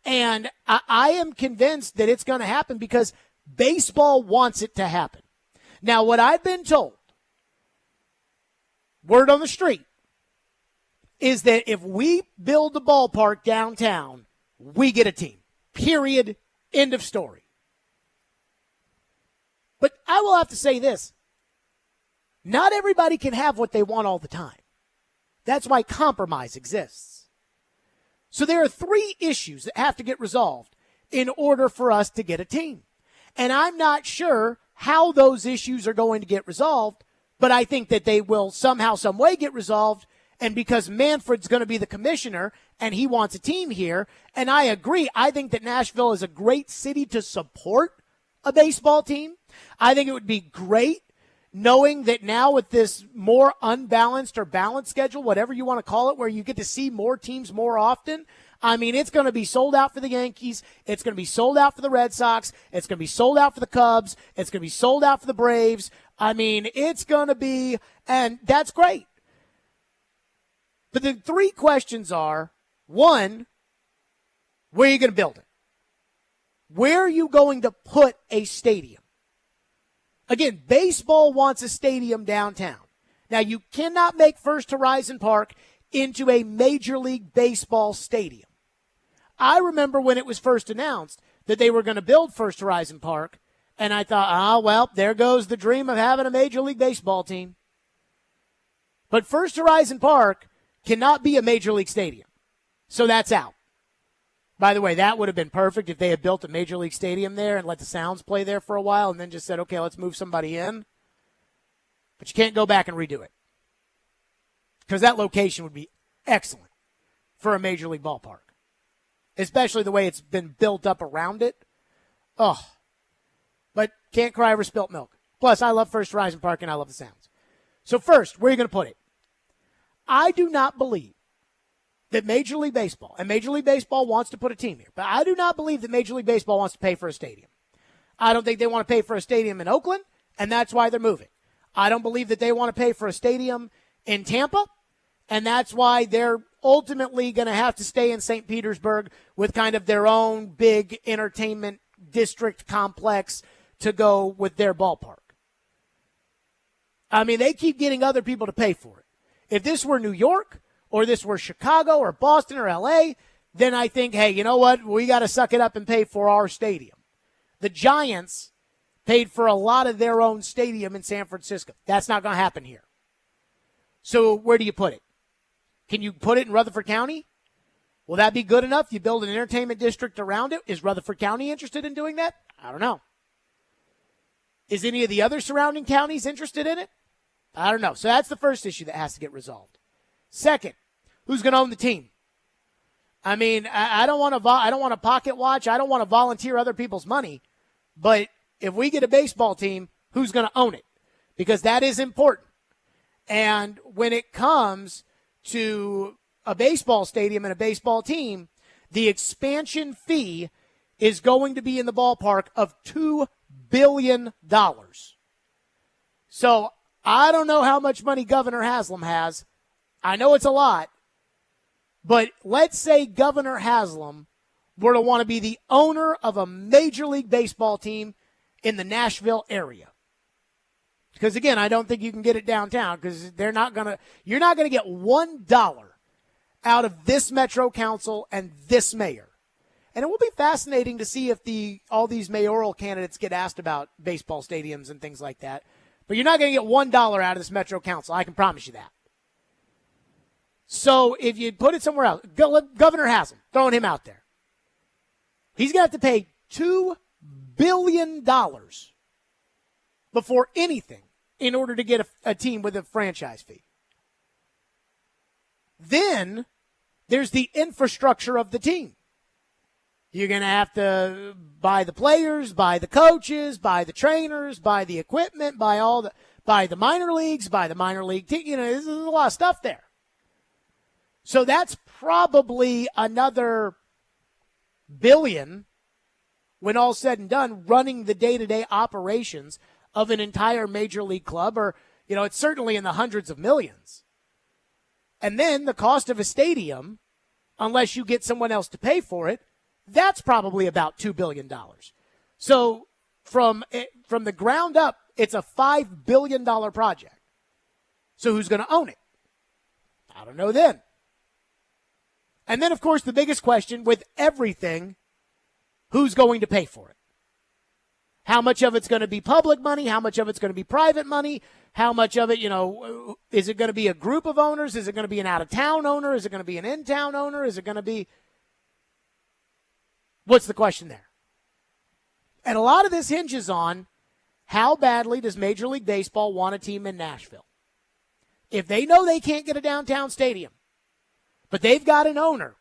And I am convinced that it's going to happen because baseball wants it to happen. Now, what I've been told, word on the street, is that if we build the ballpark downtown, we get a team. Period. End of story. But I will have to say this. Not everybody can have what they want all the time. That's why compromise exists. So there are 3 issues that have to get resolved in order for us to get a team. And I'm not sure how those issues are going to get resolved, but I think that they will somehow, some way get resolved. And because Manfred's going to be the commissioner and he wants a team here, and I agree, I think that Nashville is a great city to support a baseball team. I think it would be great knowing that now with this more unbalanced or balanced schedule, whatever you want to call it, where you get to see more teams more often. I mean, it's going to be sold out for the Yankees. It's going to be sold out for the Red Sox. It's going to be sold out for the Cubs. It's going to be sold out for the Braves. I mean, it's going to be, and that's great. But the 3 questions are, 1, where are you going to build it? Where are you going to put a stadium? Again, baseball wants a stadium downtown. Now, you cannot make First Horizon Park into a Major League Baseball stadium. I remember when it was first announced that they were going to build First Horizon Park, and I thought, well, there goes the dream of having a Major League Baseball team. But First Horizon Park cannot be a Major League stadium. So that's out. By the way, that would have been perfect if they had built a Major League stadium there and let the Sounds play there for a while and then just said, okay, let's move somebody in. But you can't go back and redo it. Because that location would be excellent for a Major League ballpark. Especially the way it's been built up around it. Oh. But can't cry over spilt milk. Plus, I love First Horizon Park and I love the Sounds. So first, where are you going to put it? I do not believe that Major League Baseball, and Major League Baseball wants to put a team here, but I do not believe that Major League Baseball wants to pay for a stadium. I don't think they want to pay for a stadium in Oakland, and that's why they're moving. I don't believe that they want to pay for a stadium in Tampa, and that's why they're ultimately going to have to stay in St. Petersburg with kind of their own big entertainment district complex to go with their ballpark. I mean, they keep getting other people to pay for it. If this were New York or this were Chicago or Boston or L.A., then I think, hey, you know what? We got to suck it up and pay for our stadium. The Giants paid for a lot of their own stadium in San Francisco. That's not going to happen here. So where do you put it? Can you put it in Rutherford County? Will that be good enough? You build an entertainment district around it. Is Rutherford County interested in doing that? I don't know. Is any of the other surrounding counties interested in it? I don't know. So that's the first issue that has to get resolved. Second, who's going to own the team? I mean, I don't want to pocket watch. I don't want to volunteer other people's money. But if we get a baseball team, who's going to own it? Because that is important. And when it comes to a baseball stadium and a baseball team, the expansion fee is going to be in the ballpark of $2 billion. So I don't know how much money Governor Haslam has. I know it's a lot. But let's say Governor Haslam were to want to be the owner of a Major League Baseball team in the Nashville area. Because, again, I don't think you can get it downtown because you're not going to get $1 out of this Metro Council and this mayor. And it will be fascinating to see if all these mayoral candidates get asked about baseball stadiums and things like that. But you're not going to get $1 out of this Metro Council. I can promise you that. So if you put it somewhere else, Governor Haslam, throwing him out there, he's going to have to pay $2 billion before anything in order to get a team with a franchise fee. Then there's the infrastructure of the team. You're going to have to buy the players, buy the coaches, buy the trainers, buy the equipment, buy the minor leagues, buy the minor league team. There's a lot of stuff there. So that's probably another billion, when all's said and done, running the day-to-day operations of an entire major league club, or, it's certainly in the hundreds of millions. And then the cost of a stadium, unless you get someone else to pay for it, that's probably about $2 billion. So from the ground up, it's a $5 billion project. So who's going to own it? I don't know then. And then, of course, the biggest question with everything, who's going to pay for it? How much of it's going to be public money? How much of it's going to be private money? How much of it, is it going to be a group of owners? Is it going to be an out-of-town owner? Is it going to be an in-town owner? Is it going to be... What's the question there? And a lot of this hinges on how badly does Major League Baseball want a team in Nashville? If they know they can't get a downtown stadium, but they've got an owner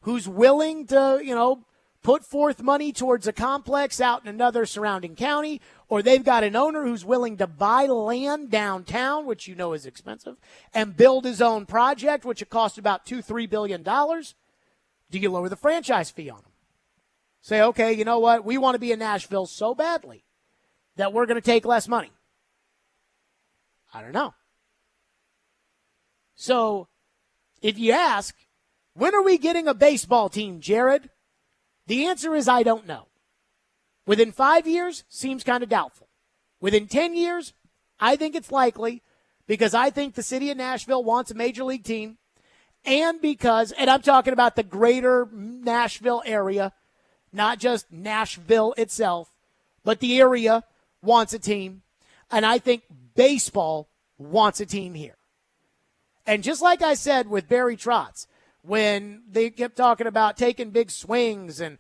who's willing to, put forth money towards a complex out in another surrounding county, or they've got an owner who's willing to buy land downtown, which is expensive, and build his own project, which it costs about $2-3 billion, do you lower the franchise fee on them? Say, okay, you know what? We want to be in Nashville so badly that we're going to take less money. I don't know. So if you ask, when are we getting a baseball team, Jared? The answer is I don't know. Within 5 years, seems kind of doubtful. Within 10 years, I think it's likely, because I think the city of Nashville wants a major league team, and I'm talking about the greater Nashville area, not just Nashville itself, but the area wants a team, and I think baseball wants a team here. And just like I said with Barry Trotz, when they kept talking about taking big swings and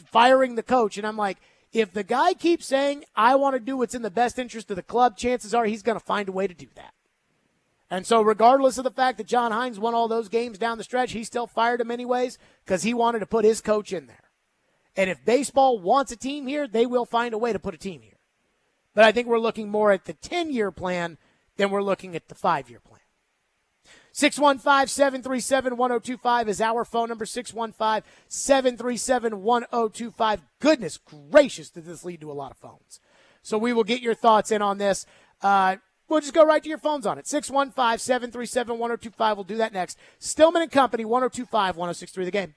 firing the coach, and I'm like, if the guy keeps saying, I want to do what's in the best interest of the club, chances are he's going to find a way to do that. And so regardless of the fact that John Hines won all those games down the stretch, he still fired him anyways because he wanted to put his coach in there. And if baseball wants a team here, they will find a way to put a team here. But I think we're looking more at the 10-year plan than we're looking at the 5-year plan. 615-737-1025 is our phone number, 615-737-1025. Goodness gracious, did this lead to a lot of phones. So we will get your thoughts in on this. We'll just go right to your phones on it. 615-737-1025. We'll do that next. Stillman and Company, 1025-1063 The Game.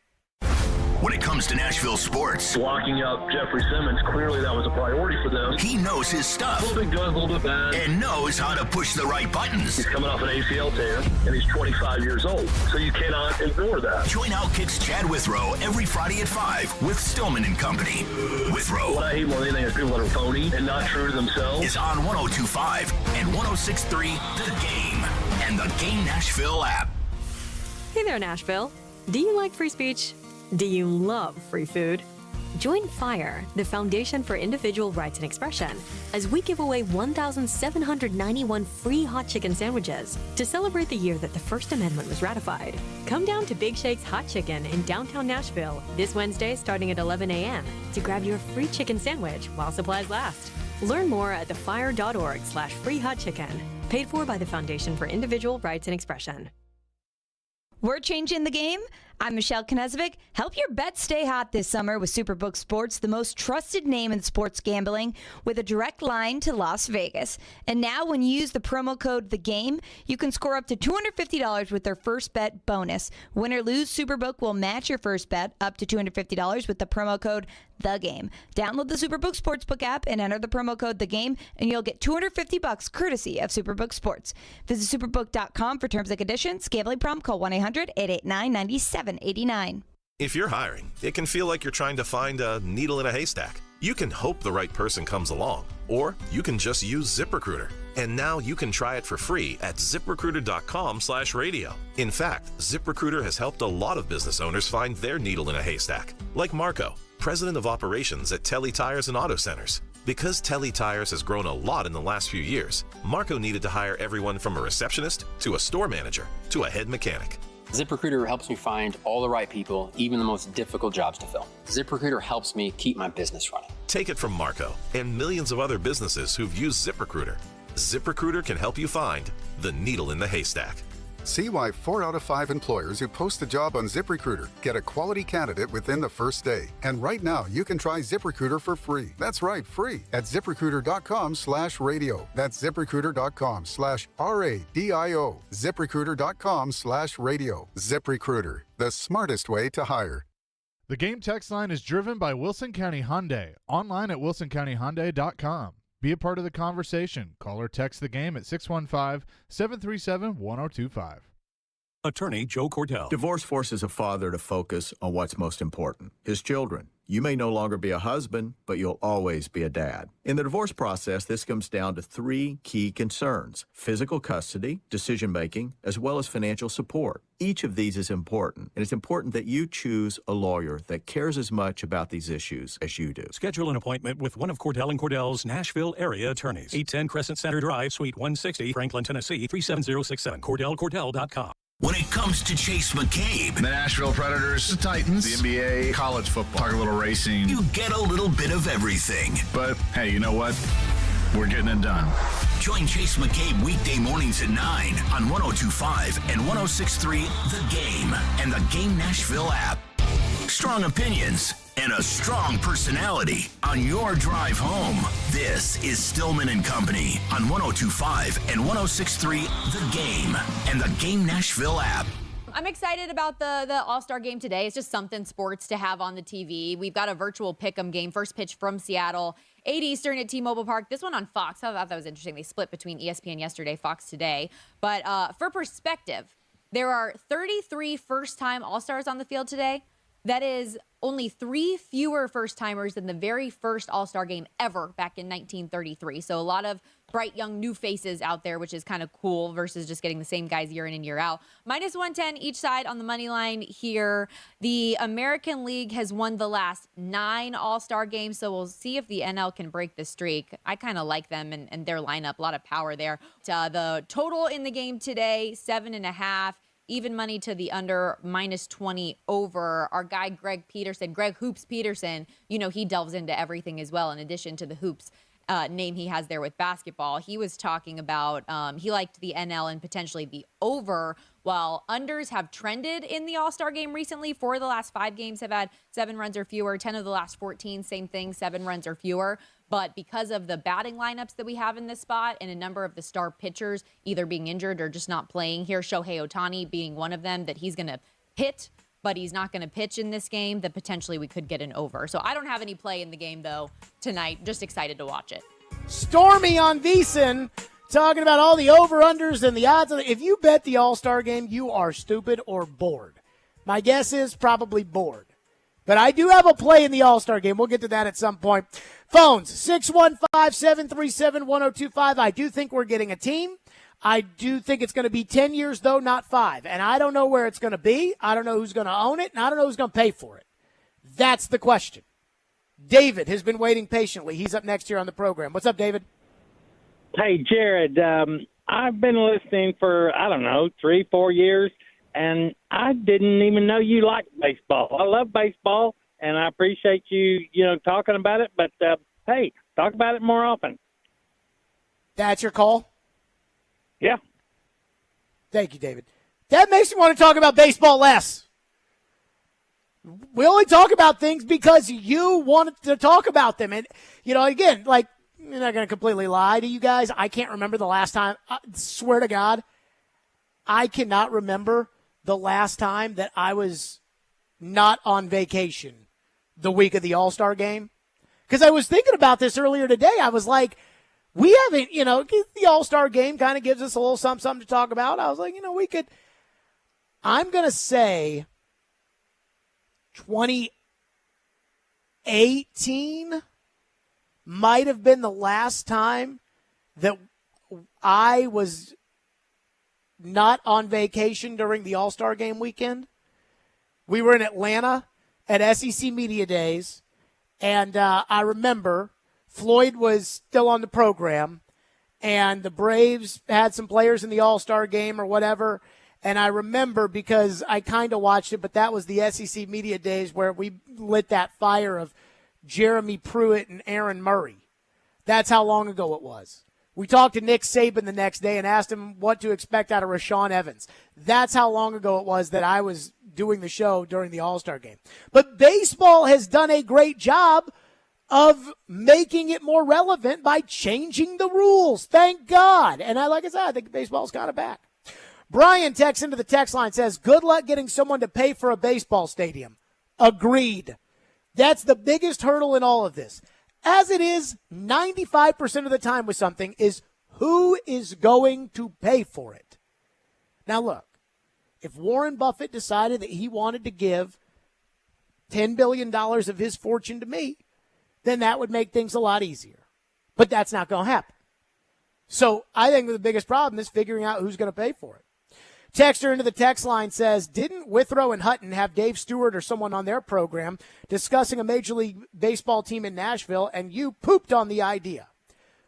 When it comes to Nashville sports, locking up Jeffrey Simmons, clearly that was a priority for them. He knows his stuff. A little bit good, a little bit bad. And knows how to push the right buttons. He's coming off an ACL tear, and he's 25 years old, so you cannot ignore that. Join Outkick's Chad Withrow every Friday at 5 with Stillman and Company. Withrow. What I hate more than anything is people that are phony and not true to themselves. Is on 102.5 and 106.3 The Game and the Game Nashville app. Hey there, Nashville. Do you like free speech? Do you love free food? Join FIRE, the Foundation for Individual Rights and Expression, as we give away 1,791 free hot chicken sandwiches to celebrate the year that the First Amendment was ratified. Come down to Big Shake's Hot Chicken in downtown Nashville this Wednesday starting at 11 a.m. to grab your free chicken sandwich while supplies last. Learn more at thefire.org/free hot chicken. Paid for by the Foundation for Individual Rights and Expression. We're changing the game. I'm Michelle Knezovic. Help your bets stay hot this summer with Superbook Sports, the most trusted name in sports gambling, with a direct line to Las Vegas. And now when you use the promo code THEGAME, you can score up to $250 with their first bet bonus. Win or lose, Superbook will match your first bet up to $250 with the promo code THEGAME. Download the Superbook Sportsbook app and enter the promo code THEGAME, and you'll get $250 courtesy of Superbook Sports. Visit superbook.com for terms and conditions. Gambling problem, call 1-800-889-9789. If you're hiring, it can feel like you're trying to find a needle in a haystack. You can hope the right person comes along, or you can just use ZipRecruiter. And now you can try it for free at ZipRecruiter.com/radio. In fact, ZipRecruiter has helped a lot of business owners find their needle in a haystack, like Marco, president of operations at Telly Tires and Auto Centers. Because Telly Tires has grown a lot in the last few years, Marco needed to hire everyone from a receptionist to a store manager to a head mechanic. ZipRecruiter helps me find all the right people, even the most difficult jobs to fill. ZipRecruiter helps me keep my business running. Take it from Marco and millions of other businesses who've used ZipRecruiter. ZipRecruiter can help you find the needle in the haystack. See why 4 out of 5 employers who post a job on ZipRecruiter get a quality candidate within the first day. And right now, you can try ZipRecruiter for free. That's right, free at ZipRecruiter.com/radio. That's ZipRecruiter.com/RADIO. ZipRecruiter.com/radio. ZipRecruiter, the smartest way to hire. The Game text line is driven by Wilson County Hyundai. Online at wilsoncountyhyundai.com. Be a part of the conversation. Call or text the Game at 615-737-1025. Attorney Joe Cordell. Divorce forces a father to focus on what's most important, his children. You may no longer be a husband, but you'll always be a dad. In the divorce process, this comes down to 3 key concerns: physical custody, decision-making, as well as financial support. Each of these is important, and it's important that you choose a lawyer that cares as much about these issues as you do. Schedule an appointment with one of Cordell & Cordell's Nashville area attorneys. 810 Crescent Center Drive, Suite 160, Franklin, Tennessee, 37067. CordellCordell.com. When it comes to Chase McCabe, The Nashville Predators, the Titans, the NBA, college football, talk a little racing. you get a little bit of everything. But hey, you know what? We're getting it done. Join Chase McCabe weekday mornings at 9 on 102.5 and 106.3 The Game and the Game Nashville app. Strong opinions and a strong personality on your drive home. This is Stillman and Company on 102.5 and 106.3 The Game and the Game Nashville app. I'm excited about the All-Star game today. It's just something sports to have on the TV. We've got a virtual pick'em game, first pitch from Seattle, 8 Eastern at T-Mobile Park. This one on Fox. I thought that was interesting. They split between ESPN yesterday, Fox today. But for perspective, there are 33 first-time All-Stars on the field today. That is only 3 fewer first-timers than the very first All-Star game ever back in 1933. So a lot of bright, young, new faces out there, which is kind of cool versus just getting the same guys year in and year out. Minus 110 each side on the money line here. The American League has won the last 9 All-Star games, so we'll see if the NL can break the streak. I kind of like them and their lineup. A lot of power there. The total in the game today, 7.5. Even money to the under, minus 20 over. Our guy, Greg Hoops Peterson, you know, he delves into everything as well, in addition to the hoops name he has there with basketball. He was talking about he liked the NL and potentially the over, while unders have trended in the All-Star game recently. 4 of the last 5 games have had 7 runs or fewer. 10 of the last 14, same thing, 7 runs or fewer. But because of the batting lineups that we have in this spot and a number of the star pitchers either being injured or just not playing here, Shohei Ohtani being one of them, that he's going to hit, but he's not going to pitch in this game, that potentially we could get an over. So I don't have any play in the game, though, tonight. Just excited to watch it. Stormy on VSiN talking about all the over-unders and the odds. If you bet the All-Star game, you are stupid or bored. My guess is probably bored. But I do have a play in the All-Star game. We'll get to that at some point. Phones, 615-737-1025. I do think we're getting a team. I do think it's going to be 10 years, though, not 5. And I don't know where it's going to be. I don't know who's going to own it, and I don't know who's going to pay for it. That's the question. David has been waiting patiently. He's up next here on the program. What's up, David? Hey, Jared. I've been listening for, 3-4 years, and I didn't even know you liked baseball. I love baseball, and I appreciate you, talking about it. But, hey, talk about it more often. That's your call? Yeah. Thank you, David. That makes me want to talk about baseball less. We only talk about things because you wanted to talk about them. And, again, I'm not going to completely lie to you guys. I can't remember the last time. I swear to God, I cannot remember the last time that I was not on vacation the week of the All-Star game. Because I was thinking about this earlier today. I was like, we haven't, the All-Star game kind of gives us a little something to talk about. I was like, we could. I'm going to say 2018 might have been the last time that I was not on vacation during the All-Star game weekend. We were in Atlanta at SEC Media Days, and I remember Floyd was still on the program, and the Braves had some players in the All-Star game or whatever. And I remember because I kind of watched it, but that was the SEC Media Days where we lit that fire of Jeremy Pruitt and Aaron Murray. That's how long ago it was. We talked to Nick Saban the next day and asked him what to expect out of Rashawn Evans. That's how long ago it was that I was doing the show during the All-Star game. But baseball has done a great job of making it more relevant by changing the rules. Thank God. And like I said, I think baseball's got it back. Brian texts into the text line, says, good luck getting someone to pay for a baseball stadium. Agreed. That's the biggest hurdle in all of this. As it is 95% of the time with something is who is going to pay for it. Now look, if Warren Buffett decided that he wanted to give $10 billion of his fortune to me, then that would make things a lot easier. But that's not going to happen. So I think the biggest problem is figuring out who's going to pay for it. Texter into the text line says, didn't Withrow and Hutton have Dave Stewart or someone on their program discussing a Major League Baseball team in Nashville, and you pooped on the idea?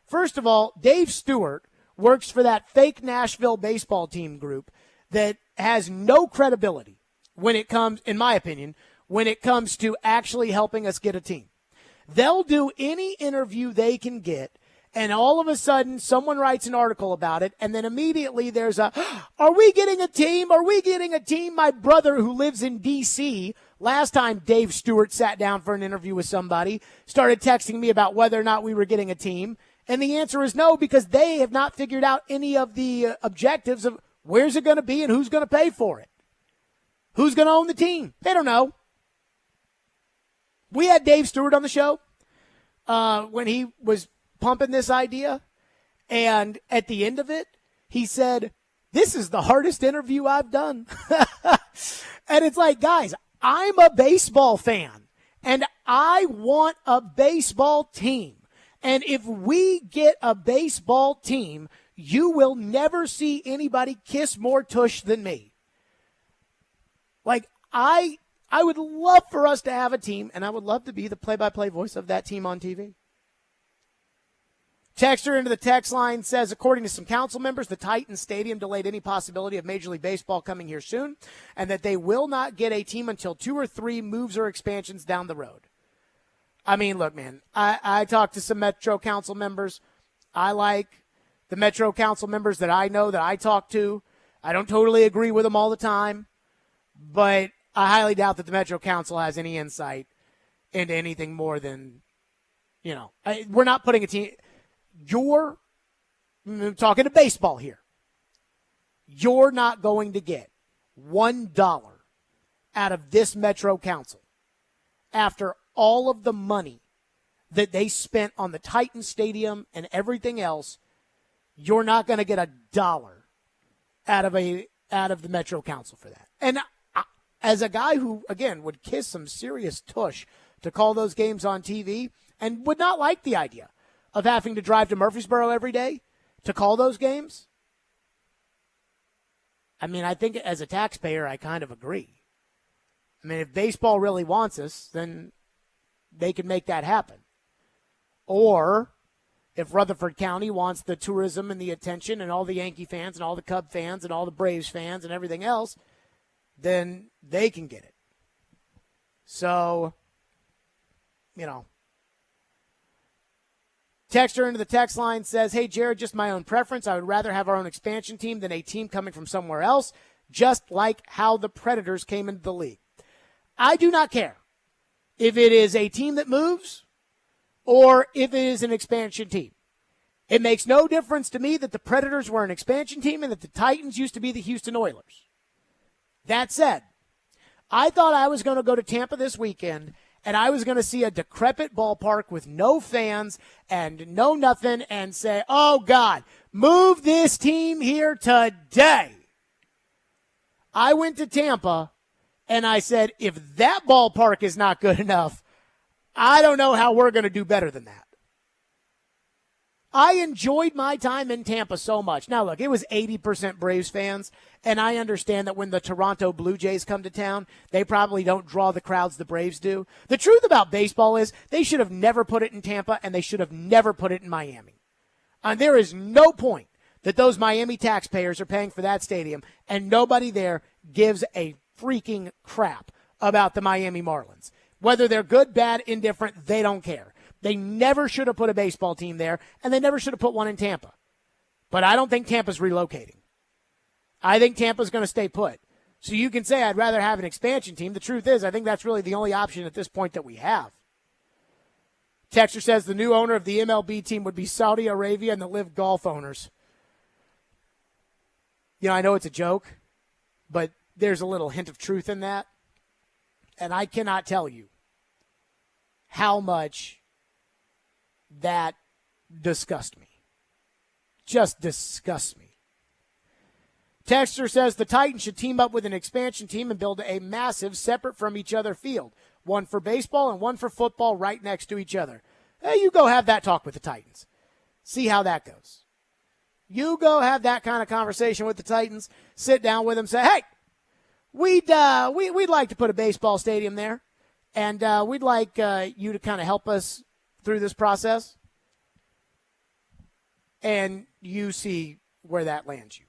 First of all, Dave Stewart works for that fake Nashville baseball team group that has no credibility when it comes, in my opinion, when it comes to actually helping us get a team. They'll do any interview they can get, and all of a sudden someone writes an article about it, and then immediately there's are we getting a team? Are we getting a team? My brother, who lives in D.C., last time Dave Stewart sat down for an interview with somebody, started texting me about whether or not we were getting a team. And the answer is no, because they have not figured out any of the objectives of where's it going to be and who's going to pay for it. Who's going to own the team? They don't know. We had Dave Stewart on the show when he was pumping this idea, and at the end of it, he said, this is the hardest interview I've done. And it's like, guys, I'm a baseball fan, and I want a baseball team. And if we get a baseball team, you will never see anybody kiss more tush than me. Like, I would love for us to have a team, and I would love to be the play-by-play voice of that team on TV. Texter into the text line says, according to some council members, the Titans Stadium delayed any possibility of Major League Baseball coming here soon, and that they will not get a team until 2 or 3 moves or expansions down the road. I mean, look, man, I talked to some Metro Council members. I like the Metro Council members that I know, that I talk to. I don't totally agree with them all the time, but I highly doubt that the Metro Council has any insight into anything more than, we're not putting a team. You're talking to baseball here. You're not going to get $1 out of this Metro Council after all of the money that they spent on the Titan Stadium and everything else. You're not going to get $1 out of the Metro Council for that. And as a guy who, again, would kiss some serious tush to call those games on TV and would not like the idea of having to drive to Murfreesboro every day to call those games, I mean, I think as a taxpayer, I kind of agree. I mean, if baseball really wants us, then they can make that happen. Or if Rutherford County wants the tourism and the attention and all the Yankee fans and all the Cub fans and all the Braves fans and everything else, then they can get it. So, Texter into the text line says, hey, Jared, just my own preference. I would rather have our own expansion team than a team coming from somewhere else, just like how the Predators came into the league. I do not care if it is a team that moves or if it is an expansion team. It makes no difference to me that the Predators were an expansion team and that the Titans used to be the Houston Oilers. That said, I thought I was going to go to Tampa this weekend and I was going to see a decrepit ballpark with no fans and no nothing and say, oh, God, move this team here today. I went to Tampa, and I said, if that ballpark is not good enough, I don't know how we're going to do better than that. I enjoyed my time in Tampa so much. Now, look, it was 80% Braves fans, and I understand that when the Toronto Blue Jays come to town, they probably don't draw the crowds the Braves do. The truth about baseball is they should have never put it in Tampa, and they should have never put it in Miami. There is no point that those Miami taxpayers are paying for that stadium, and nobody there gives a freaking crap about the Miami Marlins. Whether they're good, bad, indifferent, they don't care. They never should have put a baseball team there, and they never should have put one in Tampa. But I don't think Tampa's relocating. I think Tampa's going to stay put. So you can say I'd rather have an expansion team. The truth is, I think that's really the only option at this point that we have. Texter says the new owner of the MLB team would be Saudi Arabia and the Live Golf owners. I know it's a joke, but there's a little hint of truth in that. And I cannot tell you how much that disgusts me. Just disgusts me. Texter says the Titans should team up with an expansion team and build a massive, separate from each other field. One for baseball and one for football right next to each other. Hey, you go have that talk with the Titans. See how that goes. You go have that kind of conversation with the Titans. Sit down with them. Say, hey, we'd like to put a baseball stadium there, and we'd like you to kind of help us through this process. And you see where that lands you,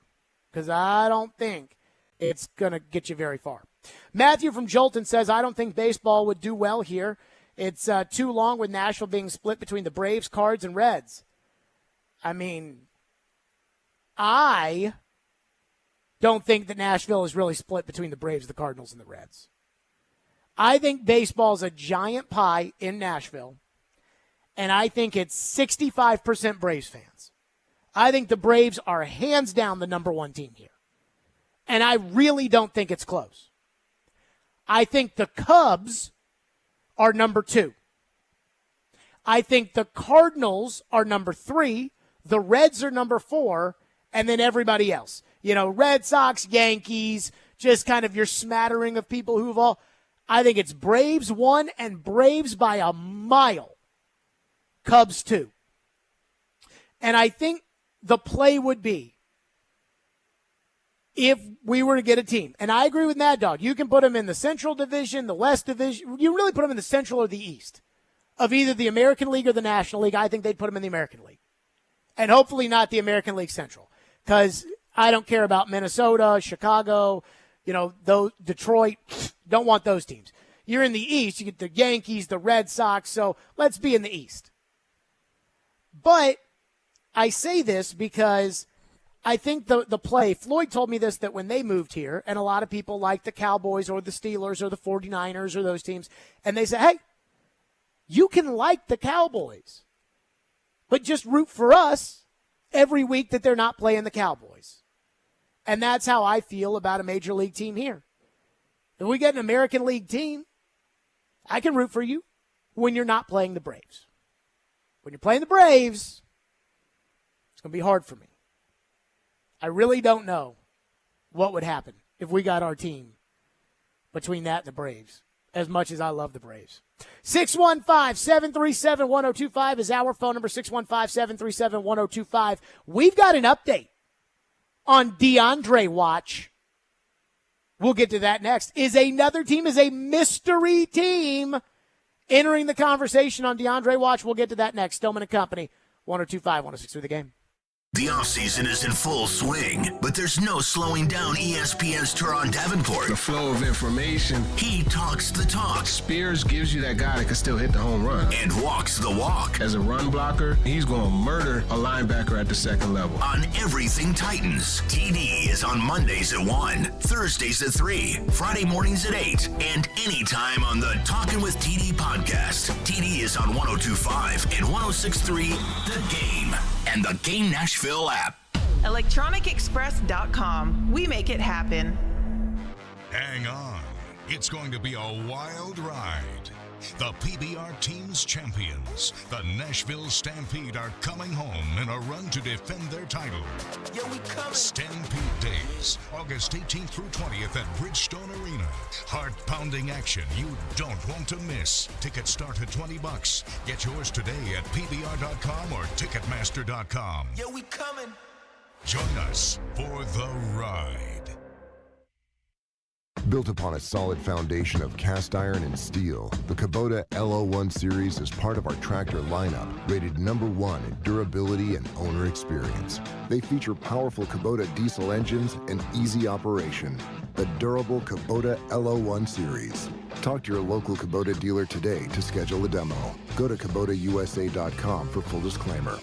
because I don't think it's going to get you very far. Matthew from Jolton says, I don't think baseball would do well here. It's too long with Nashville being split between the Braves, Cards, and Reds. I mean, I don't think that Nashville is really split between the Braves, the Cardinals, and the Reds. I think baseball is a giant pie in Nashville, and I think it's 65% Braves fans. I think the Braves are hands down the number one team here, and I really don't think it's close. I think the Cubs are number 2. I think the Cardinals are number 3. The Reds are number 4, and then everybody else. Red Sox, Yankees, just kind of your smattering of people who've all. I think it's Braves 1 and Braves by a mile. Cubs 2. And I think the play would be, if we were to get a team, and I agree with Mad Dog, you can put them in the Central Division, the West Division. You really put them in the Central or the East of either the American League or the National League. I think they'd put them in the American League. And hopefully not the American League Central, because I don't care about Minnesota, Chicago, Detroit. Don't want those teams. You're in the East. You get the Yankees, the Red Sox. So let's be in the East. But I say this because I think the play, Floyd told me this, that when they moved here, and a lot of people like the Cowboys or the Steelers or the 49ers or those teams, and they say, hey, you can like the Cowboys, but just root for us every week that they're not playing the Cowboys. And that's how I feel about a major league team here. If we get an American League team, I can root for you when you're not playing the Braves. When you're playing the Braves, it's going to be hard for me. I really don't know what would happen if we got our team between that and the Braves, as much as I love the Braves. 615-737-1025 is our phone number, 615-737-1025. We've got an update on DeAndre Watch. We'll get to that next. Is another team, is a mystery team entering the conversation on DeAndre Watch? We'll get to that next. Stillman and Company, 102.5, 106.3 The Game. The offseason is in full swing, but there's no slowing down ESPN's Teron Davenport. The flow of information. He talks the talk. Spears gives you that guy that can still hit the home run. And walks the walk. As a run blocker, he's going to murder a linebacker at the second level. On everything Titans, TD is on Mondays at 1, Thursdays at 3, Friday mornings at 8, and anytime on the Talkin' with TD podcast. TD is on 102.5 and 106.3 The Game and the Game Nashville app. ElectronicExpress.com. We make it happen. Hang on. It's going to be a wild ride. The PBR team's champions, the Nashville Stampede, are coming home in a run to defend their title. Yo, we coming. Stampede Days, August 18th through 20th at Bridgestone Arena. Heart-pounding action you don't want to miss. Tickets start at $20. Get yours today at PBR.com or Ticketmaster.com. Yo, we coming. Join us for the ride. Built upon a solid foundation of cast iron and steel, the Kubota LO1 series is part of our tractor lineup, rated #1 in durability and owner experience. They feature powerful Kubota diesel engines and easy operation. The durable Kubota LO1 series. Talk to your local Kubota dealer today to schedule a demo. Go to KubotaUSA.com for full disclaimer.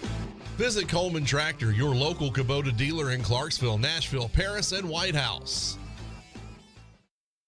Visit Coleman Tractor, your local Kubota dealer in Clarksville, Nashville, Paris, and White House.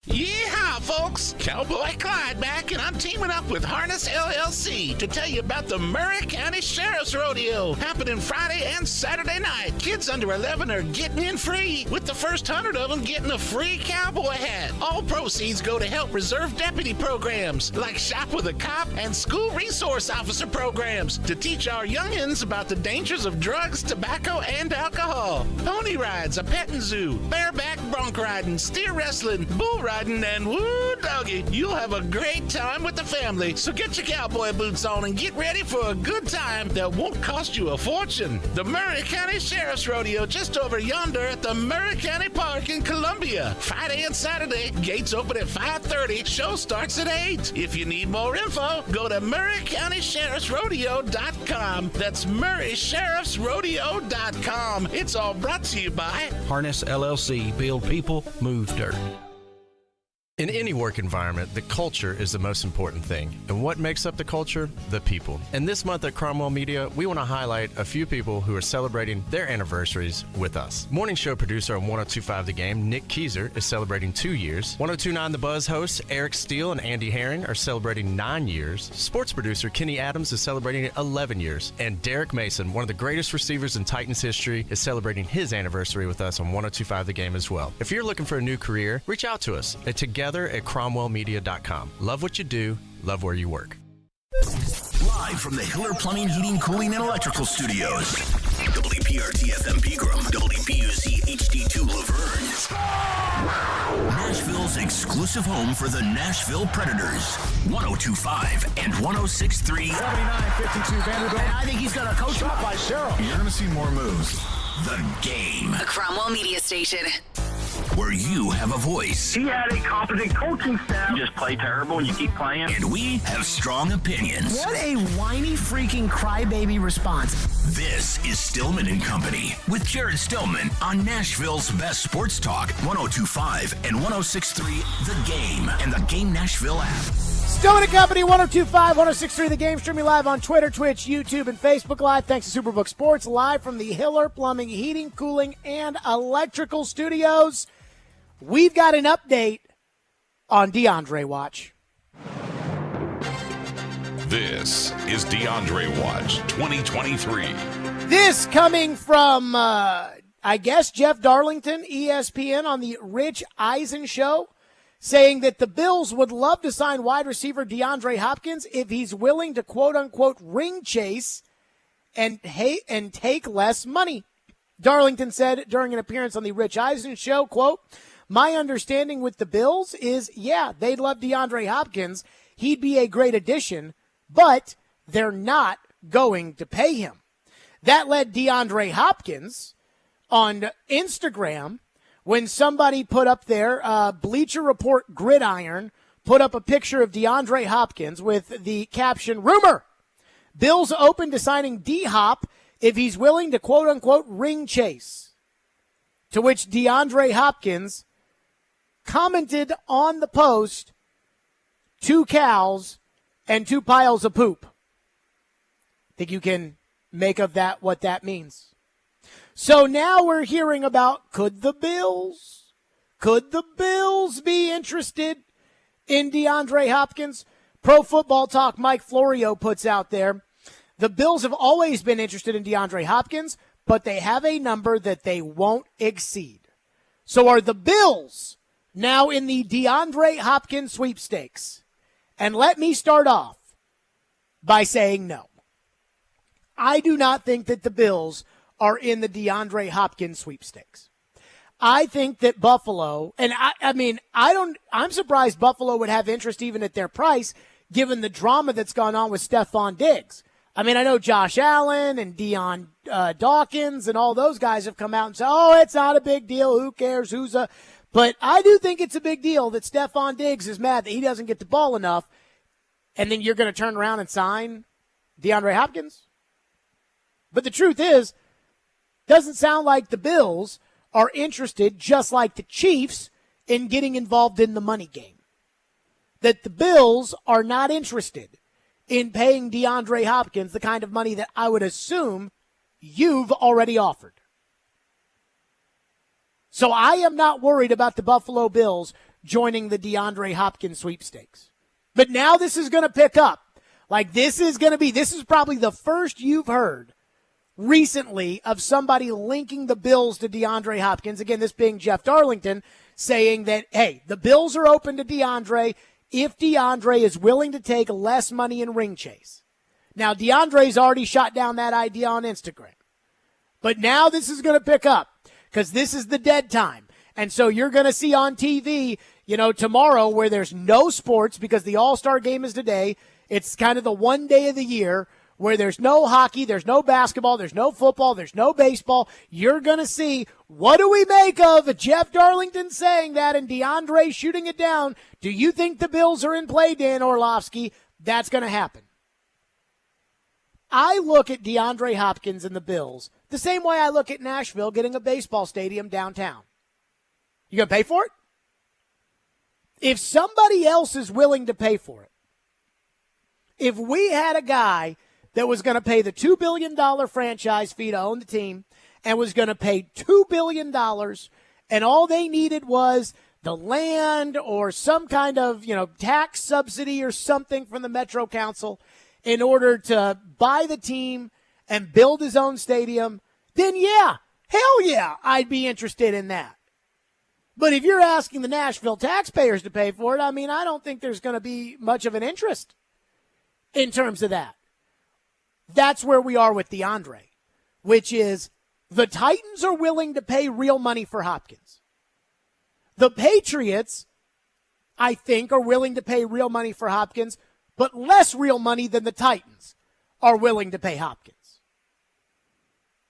Yeehaw, folks! Cowboy Clyde back, and I'm teaming up with Harness LLC to tell you about the Murray County Sheriff's Rodeo happening Friday and Saturday night. Kids under 11 are getting in free, with the first 100 of them getting a free cowboy hat. All proceeds go to help reserve deputy programs like Shop with a Cop and School Resource Officer programs to teach our youngins about the dangers of drugs, tobacco, and alcohol. Pony rides, a petting zoo, bareback bronc riding, steer wrestling, bull riding, and woo doggy, you'll have a great time with the family. So get your cowboy boots on and get ready for a good time that won't cost you a fortune. The Murray County Sheriff's Rodeo just over yonder at the Murray County Park in Columbia. Friday and Saturday, gates open at 5:30, show starts at 8. If you need more info, go to MurrayCountySheriffsRodeo.com. That's MurraySheriffsRodeo.com. It's all brought to you by Harness LLC. Build people, move dirt. In any work environment, the culture is the most important thing. And what makes up the culture? The people. And this month at Cromwell Media, we want to highlight a few people who are celebrating their anniversaries with us. Morning show producer on 102.5 The Game, Nick Keyser, is celebrating 2 years. 102.9 The Buzz hosts, Eric Steele and Andy Herring, are celebrating 9 years. Sports producer Kenny Adams is celebrating 11 years. And Derek Mason, one of the greatest receivers in Titans history, is celebrating his anniversary with us on 102.5 The Game as well. If you're looking for a new career, reach out to us at together at cromwellmedia.com. Love what you do, love where you work. Live from the Hiller Plumbing, Heating, Cooling, and Electrical Studios. WPRT FM Pegram, WPUC HD2 Laverne. Nashville's exclusive home for the Nashville Predators. 102.5 and 106.3. 79-52 Vanderbilt. And I think he's going to coach up by Cheryl. You're going to see more moves. The Game. A Cromwell Media Station. Where you have a voice. He had a competent coaching staff. You just play terrible and you keep playing. And we have strong opinions. What a whiny freaking crybaby response. This is Stillman and Company with Jared Stillman on Nashville's best sports talk, 102.5 and 106.3 The Game and the Game Nashville app. Stillman and Company, 102.5, 106.3 The Game, streaming live on Twitter, Twitch, YouTube, and Facebook Live. Thanks to Superbook Sports, live from the Hiller Plumbing, Heating, Cooling, and Electrical Studios. We've got an update on DeAndre Watch. This is DeAndre Watch 2023. This coming from, I guess, Jeff Darlington, ESPN, on the Rich Eisen show, saying that the Bills would love to sign wide receiver DeAndre Hopkins if he's willing to quote-unquote ring chase and take less money. Darlington said during an appearance on the Rich Eisen show, quote, "My understanding with the Bills is, yeah, they'd love DeAndre Hopkins. He'd be a great addition, but they're not going to pay him." That led DeAndre Hopkins on Instagram when somebody put up there, Bleacher Report Gridiron put up a picture of DeAndre Hopkins with the caption, "Rumor, Bills open to signing D-Hop if he's willing to quote-unquote ring chase." To which DeAndre Hopkins commented on the post, "2 cows and 2 piles of poop." Think you can make of that what that means. So now we're hearing about could the Bills be interested in DeAndre Hopkins? Pro Football Talk Mike Florio puts out there, the Bills have always been interested in DeAndre Hopkins, but they have a number that they won't exceed. So are the Bills now in the DeAndre Hopkins sweepstakes? And let me start off by saying no. I do not think that the Bills are in the DeAndre Hopkins sweepstakes. I think that Buffalo, and I'm surprised Buffalo would have interest even at their price, given the drama that's gone on with Stephon Diggs. I mean, I know Josh Allen and Deion Dawkins and all those guys have come out and said, oh, it's not a big deal. Who cares? But I do think it's a big deal that Stephon Diggs is mad that he doesn't get the ball enough, and then you're going to turn around and sign DeAndre Hopkins? But the truth is, doesn't sound like the Bills are interested, just like the Chiefs, in getting involved in the money game. That the Bills are not interested in paying DeAndre Hopkins the kind of money that I would assume you've already offered. So I am not worried about the Buffalo Bills joining the DeAndre Hopkins sweepstakes. But now this is going to pick up. Like this is probably the first you've heard recently of somebody linking the Bills to DeAndre Hopkins. Again, this being Jeff Darlington saying that, hey, the Bills are open to DeAndre if DeAndre is willing to take less money in ring chase. Now, DeAndre's already shot down that idea on Instagram. But now this is going to pick up because this is the dead time. And so you're going to see on TV, tomorrow where there's no sports because the All-Star game is today. It's kind of the one day of the year where there's no hockey, there's no basketball, there's no football, there's no baseball. You're going to see, what do we make of Jeff Darlington saying that and DeAndre shooting it down? Do you think the Bills are in play, Dan Orlovsky? That's going to happen. I look at DeAndre Hopkins and the Bills the same way I look at Nashville getting a baseball stadium downtown. You going to pay for it? If somebody else is willing to pay for it, if we had a guy that was going to pay the $2 billion franchise fee to own the team and was going to pay $2 billion and all they needed was the land or some kind of, tax subsidy or something from the Metro Council in order to buy the team and build his own stadium, then yeah, hell yeah, I'd be interested in that. But if you're asking the Nashville taxpayers to pay for it, I don't think there's going to be much of an interest in terms of that. That's where we are with DeAndre, which is the Titans are willing to pay real money for Hopkins. The Patriots, I think, are willing to pay real money for Hopkins, but less real money than the Titans are willing to pay Hopkins.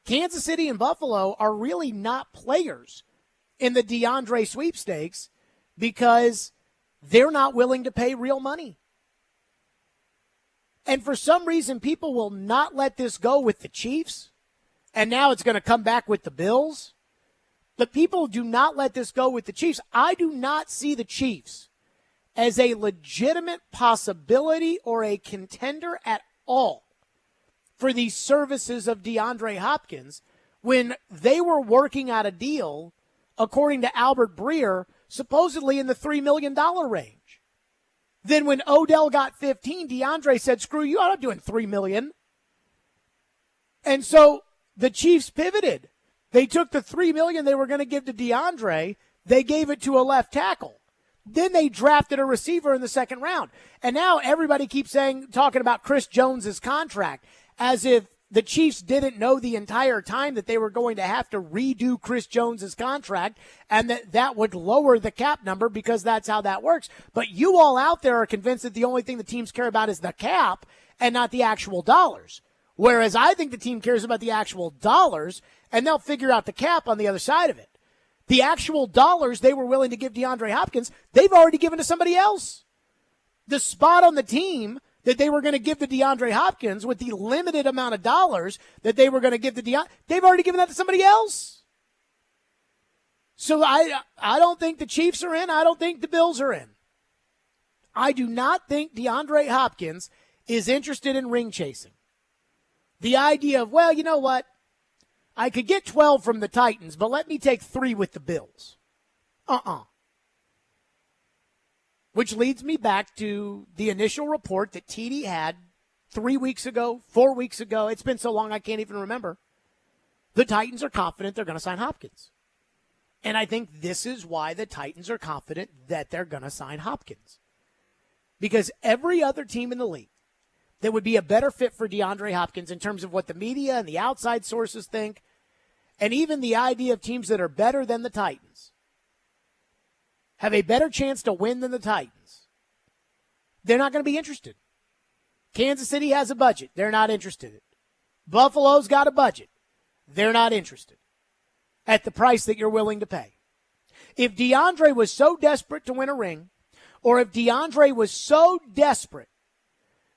Kansas City and Buffalo are really not players in the DeAndre sweepstakes because they're not willing to pay real money. And for some reason, people will not let this go with the Chiefs. And now it's going to come back with the Bills. But people do not let this go with the Chiefs. I do not see the Chiefs as a legitimate possibility or a contender at all for the services of DeAndre Hopkins when they were working out a deal, according to Albert Breer, supposedly in the $3 million range. Then when Odell got 15, DeAndre said, screw you, I'm not doing $3 million. And so the Chiefs pivoted. They took the $3 million they were going to give to DeAndre. They gave it to a left tackle. Then they drafted a receiver in the second round. And now everybody keeps talking about Chris Jones's contract as if the Chiefs didn't know the entire time that they were going to have to redo Chris Jones's contract and that would lower the cap number because that's how that works. But you all out there are convinced that the only thing the teams care about is the cap and not the actual dollars. Whereas I think the team cares about the actual dollars and they'll figure out the cap on the other side of it. The actual dollars they were willing to give DeAndre Hopkins, they've already given to somebody else. The spot on the team that they were going to give to DeAndre Hopkins with the limited amount of dollars that they were going to give to DeAndre, they've already given that to somebody else. So I don't think the Chiefs are in. I don't think the Bills are in. I do not think DeAndre Hopkins is interested in ring chasing. The idea of, well, you know what? I could get 12 from the Titans, but let me take 3 with the Bills. Which leads me back to the initial report that TD had 3 weeks ago, 4 weeks ago. It's been so long I can't even remember. The Titans are confident they're going to sign Hopkins. And I think this is why the Titans are confident that they're going to sign Hopkins. Because every other team in the league that would be a better fit for DeAndre Hopkins in terms of what the media and the outside sources think, and even the idea of teams that are better than the Titans, have a better chance to win than the Titans, they're not going to be interested. Kansas City has a budget. They're not interested. Buffalo's got a budget. They're not interested at the price that you're willing to pay. If DeAndre was so desperate to win a ring, or if DeAndre was so desperate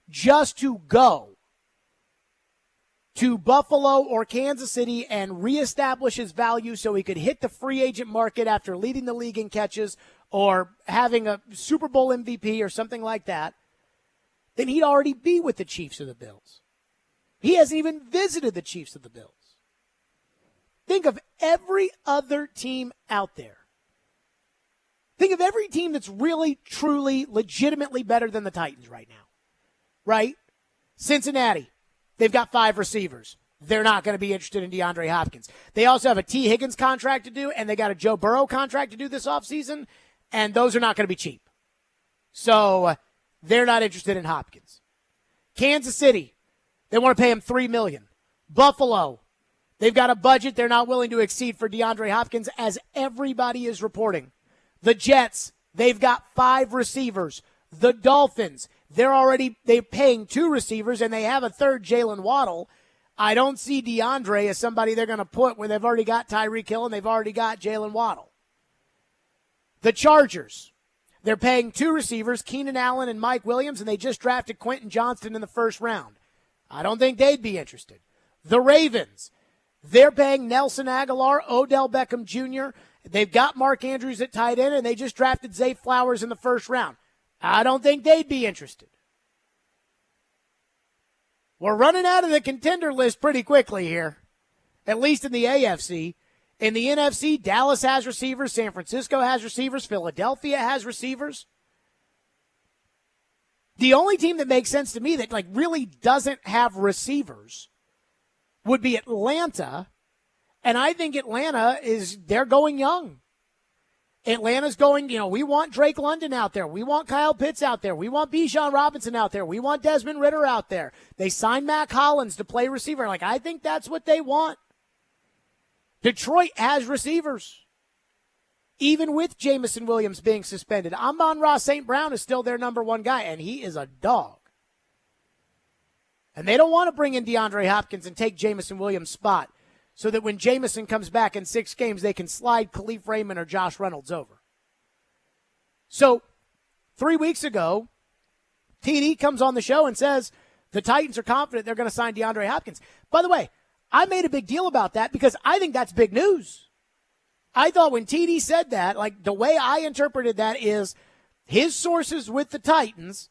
just to go to Buffalo or Kansas City and reestablish his value so he could hit the free agent market after leading the league in catches or having a Super Bowl MVP or something like that, then he'd already be with the Chiefs or the Bills. He hasn't even visited the Chiefs or the Bills. think of every other team out there. Think of every team that's really, truly, legitimately better than the Titans right now. Right? Cincinnati, they've got 5 receivers. They're not going to be interested in DeAndre Hopkins. They also have a T. Higgins contract to do, and they got a Joe Burrow contract to do this offseason, and those are not going to be cheap. So they're not interested in Hopkins. Kansas City, they want to pay him $3 million. Buffalo, they've got a budget they're not willing to exceed for DeAndre Hopkins, as everybody is reporting. The Jets, they've got 5 receivers. The Dolphins, they're paying 2 receivers, and they have a third, Jalen Waddle. I don't see DeAndre as somebody they're going to put where they've already got Tyreek Hill and they've already got Jalen Waddle. The Chargers, they're paying 2 receivers, Keenan Allen and Mike Williams, and they just drafted Quentin Johnston in the first round. I don't think they'd be interested. The Ravens, they're paying Nelson Aguilar, Odell Beckham Jr., they've got Mark Andrews at tight end, and they just drafted Zay Flowers in the first round. I don't think they'd be interested. We're running out of the contender list pretty quickly here, at least in the AFC. In the NFC, Dallas has receivers, San Francisco has receivers, Philadelphia has receivers. The only team that makes sense to me that really doesn't have receivers would be Atlanta, and I think Atlanta they're going young. Atlanta's going, we want Drake London out there. We want Kyle Pitts out there. We want Bijan Robinson out there. We want Desmond Ridder out there. They signed Mac Hollins to play receiver. I think that's what they want. Detroit has receivers, even with Jamison Williams being suspended. Amon-Ra St. Brown is still their number 1 guy, and he is a dog. And they don't want to bring in DeAndre Hopkins and take Jamison Williams' spot, so that when Jamison comes back in 6 games, they can slide Khalif Raymond or Josh Reynolds over. So 3 weeks ago, TD comes on the show and says the Titans are confident they're going to sign DeAndre Hopkins. By the way, I made a big deal about that because I think that's big news. I thought when TD said that, the way I interpreted that is his sources with the Titans,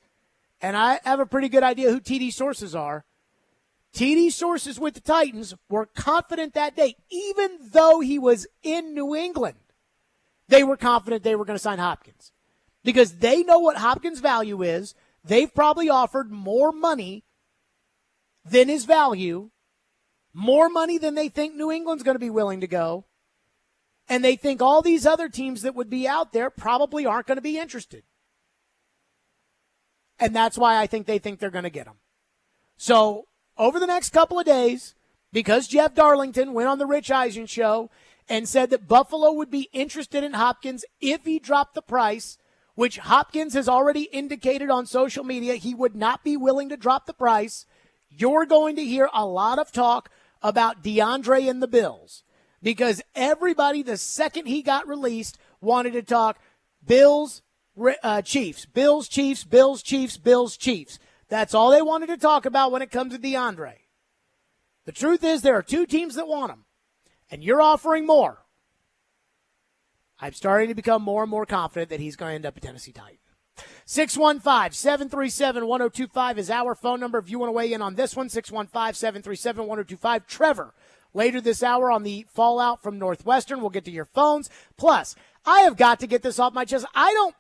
and I have a pretty good idea who TD's sources are. TD's sources with the Titans were confident that day, even though he was in New England. They were confident they were going to sign Hopkins because they know what Hopkins' value is. They've probably offered more money than his value, more money than they think New England's going to be willing to go, and they think all these other teams that would be out there probably aren't going to be interested. And that's why I think they think they're going to get him. So over the next couple of days, because Jeff Darlington went on the Rich Eisen show and said that Buffalo would be interested in Hopkins if he dropped the price, which Hopkins has already indicated on social media he would not be willing to drop the price, you're going to hear a lot of talk about DeAndre and the Bills. Because everybody, the second he got released, wanted to talk Bills, Chiefs, Bills, Chiefs, Bills, Chiefs, Bills, Chiefs. That's all they wanted to talk about when it comes to DeAndre. The truth is there are 2 teams that want him, and you're offering more. I'm starting to become more and more confident that he's going to end up a Tennessee Titan. 615-737-1025 is our phone number if you want to weigh in on this one, 615-737-1025. Trevor, later this hour on the fallout from Northwestern. We'll get to your phones. Plus, I have got to get this off my chest. I've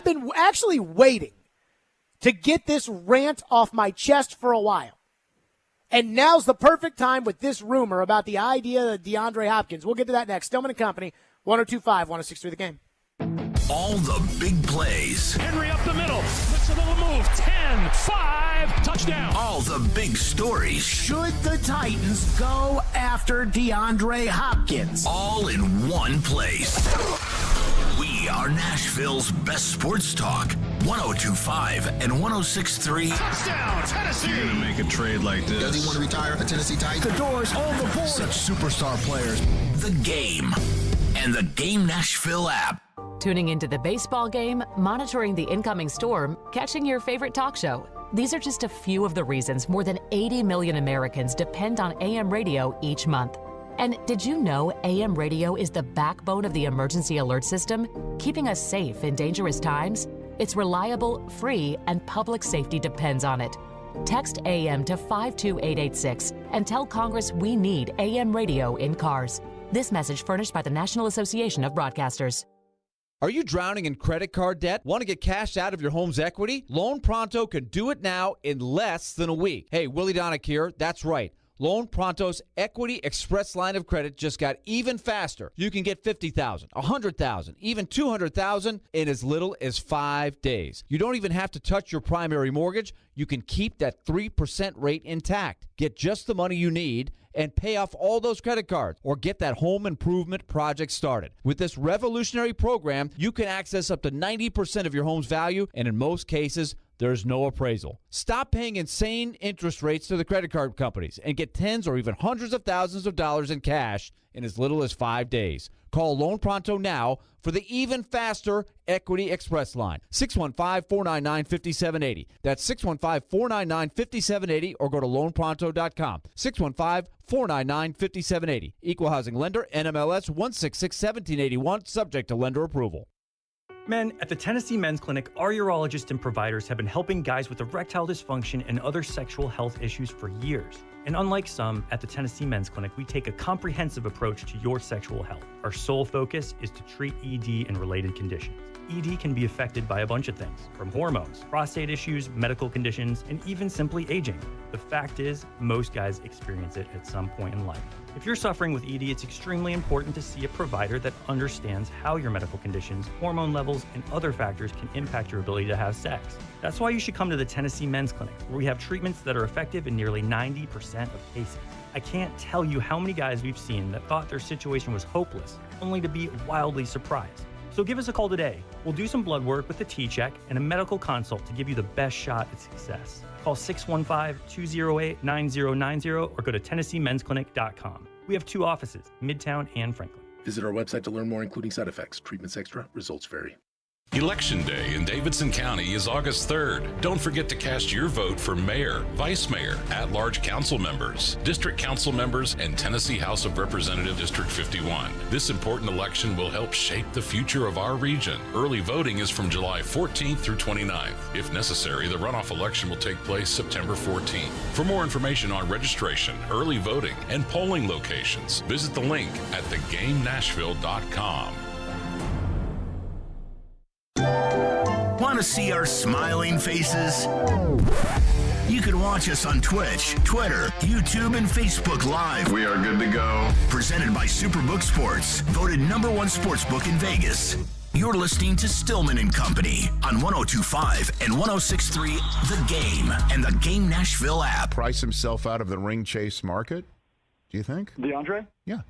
been actually waiting to get this rant off my chest for a while. And now's the perfect time with this rumor about the idea of DeAndre Hopkins. We'll get to that next. Stillman and Company, 102.5, 106.3 The Game. All the big plays. Henry up the middle. Looks a little move. 10, 5, touchdown. All the big stories. Should the Titans go after DeAndre Hopkins? All in one place. We are Nashville's best sports talk. 102.5 and 106.3. Touchdown, Tennessee. You're going to make a trade like this. Does he want to retire a Tennessee Titan? The door's on the board. Such superstar players. The Game and the Game Nashville app. Tuning into the baseball game, monitoring the incoming storm, catching your favorite talk show. These are just a few of the reasons more than 80 million Americans depend on AM radio each month. And did you know AM radio is the backbone of the emergency alert system, keeping us safe in dangerous times? It's reliable, free, and public safety depends on it. Text AM to 52886 and tell Congress we need AM radio in cars. This message furnished by the National Association of Broadcasters. Are you drowning in credit card debt? Want to get cash out of your home's equity? Loan Pronto can do it now in less than a week. Hey, Willie Donick here. That's right. Loan Pronto's Equity Express line of credit just got even faster. You can get $50,000, $100,000, even $200,000 in as little as 5 days. You don't even have to touch your primary mortgage. You can keep that 3% rate intact. Get just the money you need and pay off all those credit cards or get that home improvement project started. With this revolutionary program, you can access up to 90% of your home's value, and in most cases, there's no appraisal. Stop paying insane interest rates to the credit card companies and get tens or even hundreds of thousands of dollars in cash in as little as 5 days. Call Loan Pronto now for the even faster Equity Express line. 615-499-5780. That's 615-499-5780 or go to loanpronto.com. 615-499-5780. Equal housing lender, NMLS 166-1781, subject to lender approval. Men, at the Tennessee Men's Clinic, our urologists and providers have been helping guys with erectile dysfunction and other sexual health issues for years. And unlike some, at the Tennessee Men's Clinic, we take a comprehensive approach to your sexual health. Our sole focus is to treat ED and related conditions. ED can be affected by a bunch of things, from hormones, prostate issues, medical conditions, and even simply aging. The fact is, most guys experience it at some point in life. If you're suffering with ED, it's extremely important to see a provider that understands how your medical conditions, hormone levels, and other factors can impact your ability to have sex. That's why you should come to the Tennessee Men's Clinic, where we have treatments that are effective in nearly 90% of cases. I can't tell you how many guys we've seen that thought their situation was hopeless, only to be wildly surprised. So give us a call today. We'll do some blood work with a T-check and a medical consult to give you the best shot at success. Call 615-208-9090 or go to TennesseeMen'sClinic.com. We have 2 offices, Midtown and Franklin. Visit our website to learn more, including side effects. Treatments extra, results vary. Election Day in Davidson County is August 3rd. Don't forget to cast your vote for mayor, vice mayor, at-large council members, district council members, and Tennessee House of Representatives District 51. This important election will help shape the future of our region. Early voting is from July 14th through 29th. If necessary, the runoff election will take place September 14th. For more information on registration, early voting, and polling locations, visit the link at thegamenashville.com. Want to see our smiling faces? You can watch us on Twitch, Twitter, YouTube, and Facebook Live. We are good to go. Presented by Superbook Sports, voted #1 sportsbook in Vegas. You're listening to Stillman and Company on 102.5 and 106.3 The Game and the Game Nashville app. Price himself out of the ring chase market, do you think? DeAndre? Yeah.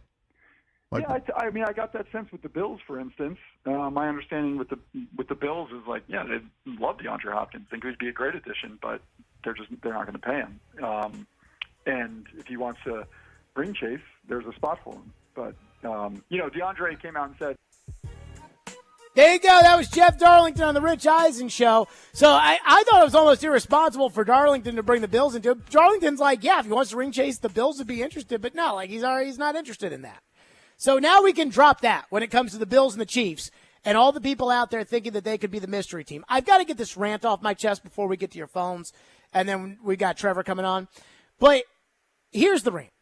I mean, I got that sense with the Bills, for instance. My understanding with the Bills is like, yeah, they love DeAndre Hopkins, think he'd be a great addition, but they're not going to pay him. And if he wants to ring chase, there's a spot for him. But DeAndre came out and said, there you go. That was Jeff Darlington on the Rich Eisen show. So I thought it was almost irresponsible for Darlington to bring the Bills into it. Darlington's like, yeah, if he wants to ring chase, the Bills would be interested, but no, like he's not interested in that. So now we can drop that when it comes to the Bills and the Chiefs and all the people out there thinking that they could be the mystery team. I've got to get this rant off my chest before we get to your phones, and then we got Trevor coming on. But here's the rant.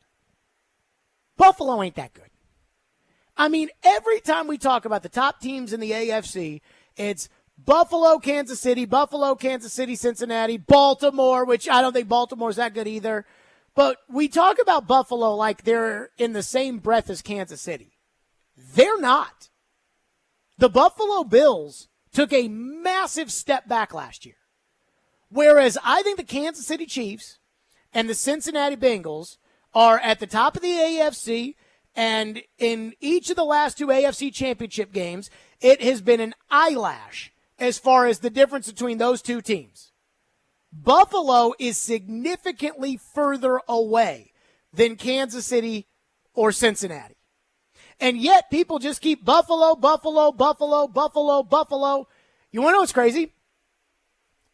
Buffalo ain't that good. I mean, every time we talk about the top teams in the AFC, it's Buffalo, Kansas City, Cincinnati, Baltimore, which I don't think Baltimore's that good either. But we talk about Buffalo like they're in the same breath as Kansas City. They're not. The Buffalo Bills took a massive step back last year. Whereas I think the Kansas City Chiefs and the Cincinnati Bengals are at the top of the AFC, and in each of the last 2 AFC championship games, it has been an eyelash as far as the difference between those 2 teams. Buffalo is significantly further away than Kansas City or Cincinnati. And yet people just keep Buffalo. You want to know what's crazy?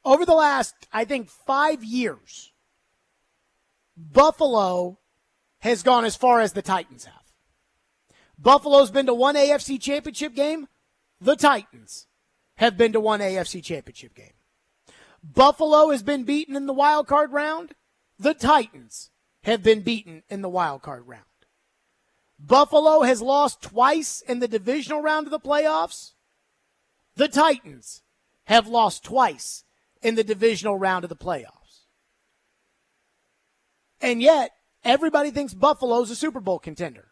Over the last, I think, 5 years, Buffalo has gone as far as the Titans have. Buffalo's been to 1 AFC championship game. The Titans have been to 1 AFC championship game. Buffalo has been beaten in the wild card round. The Titans have been beaten in the wild card round. Buffalo has lost twice in the divisional round of the playoffs. The Titans have lost twice in the divisional round of the playoffs. And yet, everybody thinks Buffalo's a Super Bowl contender.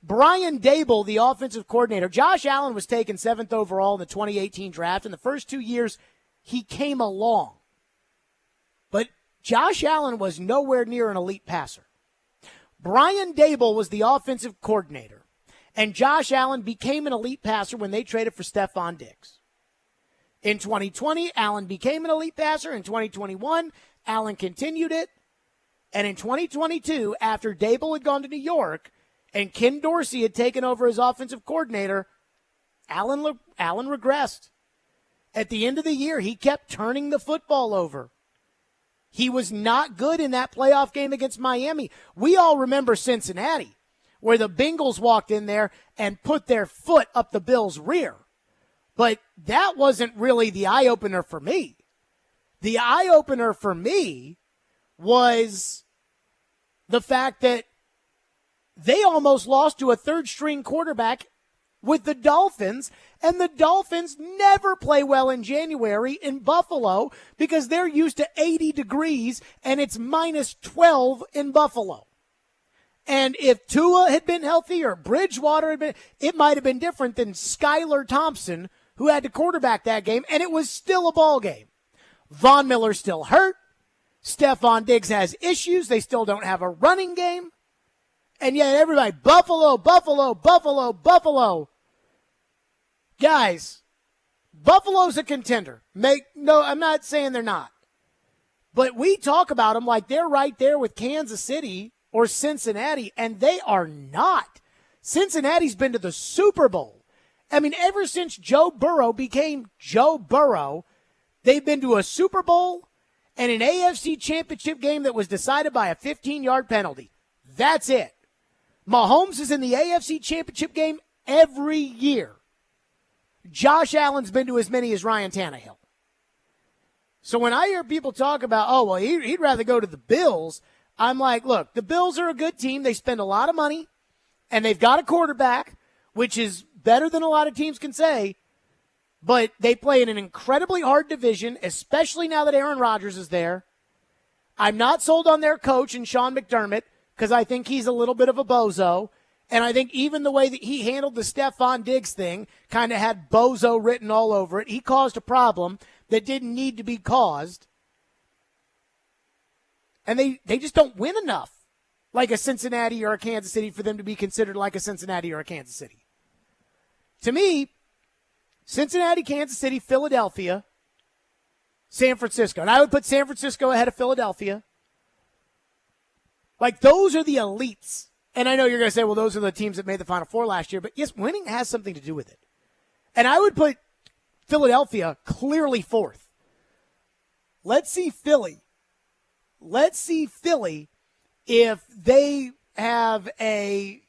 Brian Dable, the offensive coordinator, Josh Allen was taken 7th overall in the 2018 draft. In the first 2 years, he came along. But Josh Allen was nowhere near an elite passer. Brian Dable was the offensive coordinator, and Josh Allen became an elite passer when they traded for Stephon Diggs. In 2020, Allen became an elite passer. In 2021, Allen continued it. And in 2022, after Dable had gone to New York and Ken Dorsey had taken over as offensive coordinator, Allen regressed. At the end of the year, he kept turning the football over. He was not good in that playoff game against Miami. We all remember Cincinnati, where the Bengals walked in there and put their foot up the Bills' rear. But that wasn't really the eye-opener for me. The eye-opener for me was the fact that they almost lost to a third-string quarterback with the Dolphins, and the Dolphins never play well in January in Buffalo because they're used to 80 degrees and it's minus 12 in Buffalo. And if Tua had been healthy or Bridgewater had been, it might have been different than Skylar Thompson, who had to quarterback that game, and it was still a ball game. Von Miller's still hurt. Stephon Diggs has issues. They still don't have a running game. And yet everybody, Buffalo, Buffalo, Buffalo, Buffalo. Guys, Buffalo's a contender. No, I'm not saying they're not. But we talk about them like they're right there with Kansas City or Cincinnati, and they are not. Cincinnati's been to the Super Bowl. I mean, ever since Joe Burrow became Joe Burrow, they've been to a Super Bowl and an AFC championship game that was decided by a 15-yard penalty. That's it. Mahomes is in the AFC championship game every year. Josh Allen's been to as many as Ryan Tannehill. So when I hear people talk about, oh, well, he'd rather go to the Bills, I'm like, look, the Bills are a good team. They spend a lot of money, and they've got a quarterback, which is better than a lot of teams can say, but they play in an incredibly hard division, especially now that Aaron Rodgers is there. I'm not sold on their coach and Sean McDermott because I think he's a little bit of a bozo. And I think even the way that he handled the Stephon Diggs thing kind of had bozo written all over it. He caused a problem that didn't need to be caused. And they just don't win enough like a Cincinnati or a Kansas City for them to be considered like a Cincinnati or a Kansas City. To me, Cincinnati, Kansas City, Philadelphia, San Francisco. And I would put San Francisco ahead of Philadelphia. Like, those are the elites. And I know you're going to say, well, those are the teams that made the Final Four last year. But, yes, winning has something to do with it. And I would put Philadelphia clearly fourth. Let's see Philly. Let's see Philly if they have a,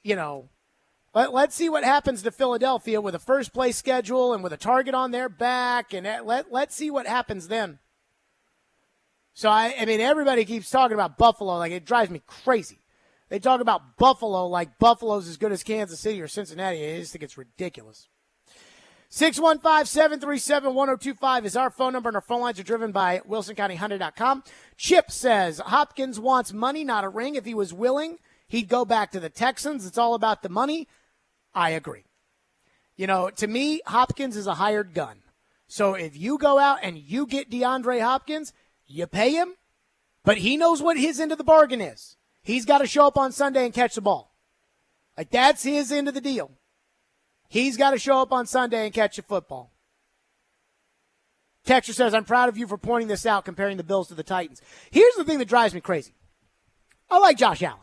let's see what happens to Philadelphia with a first-place schedule and with a target on their back. And let's see what happens then. So, I mean, everybody keeps talking about Buffalo. Like, it drives me crazy. They talk about Buffalo like Buffalo's as good as Kansas City or Cincinnati. I just think it's ridiculous. 615-737-1025 is our phone number, and our phone lines are driven by WilsonCountyHunter.com. Chip says Hopkins wants money, not a ring. If he was willing, he'd go back to the Texans. It's all about the money. I agree. To me, Hopkins is a hired gun. So if you go out and you get DeAndre Hopkins, you pay him, but he knows what his end of the bargain is. He's got to show up on Sunday and catch the ball. Like, that's his end of the deal. He's got to show up on Sunday and catch the football. Texter says, I'm proud of you for pointing this out, comparing the Bills to the Titans. Here's the thing that drives me crazy. I like Josh Allen.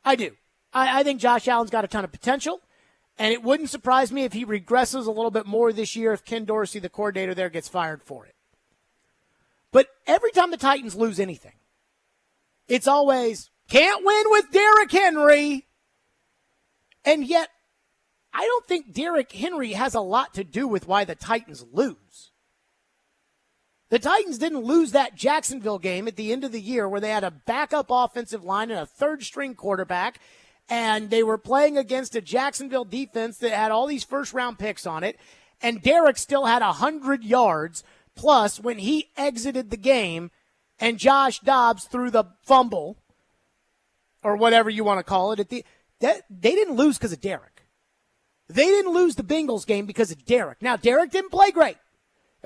I do. I think Josh Allen's got a ton of potential, and it wouldn't surprise me if he regresses a little bit more this year if Ken Dorsey, the coordinator there, gets fired for it. But every time the Titans lose anything, it's always, can't win with Derrick Henry. And yet, I don't think Derrick Henry has a lot to do with why the Titans lose. The Titans didn't lose that Jacksonville game at the end of the year where they had a backup offensive line and a third-string quarterback, and they were playing against a Jacksonville defense that had all these first-round picks on it, and Derek still had 100 yards plus when he exited the game, and Josh Dobbs threw the fumble, or whatever you want to call it. They didn't lose because of Derek. They didn't lose the Bengals game because of Derek. Now, Derek didn't play great.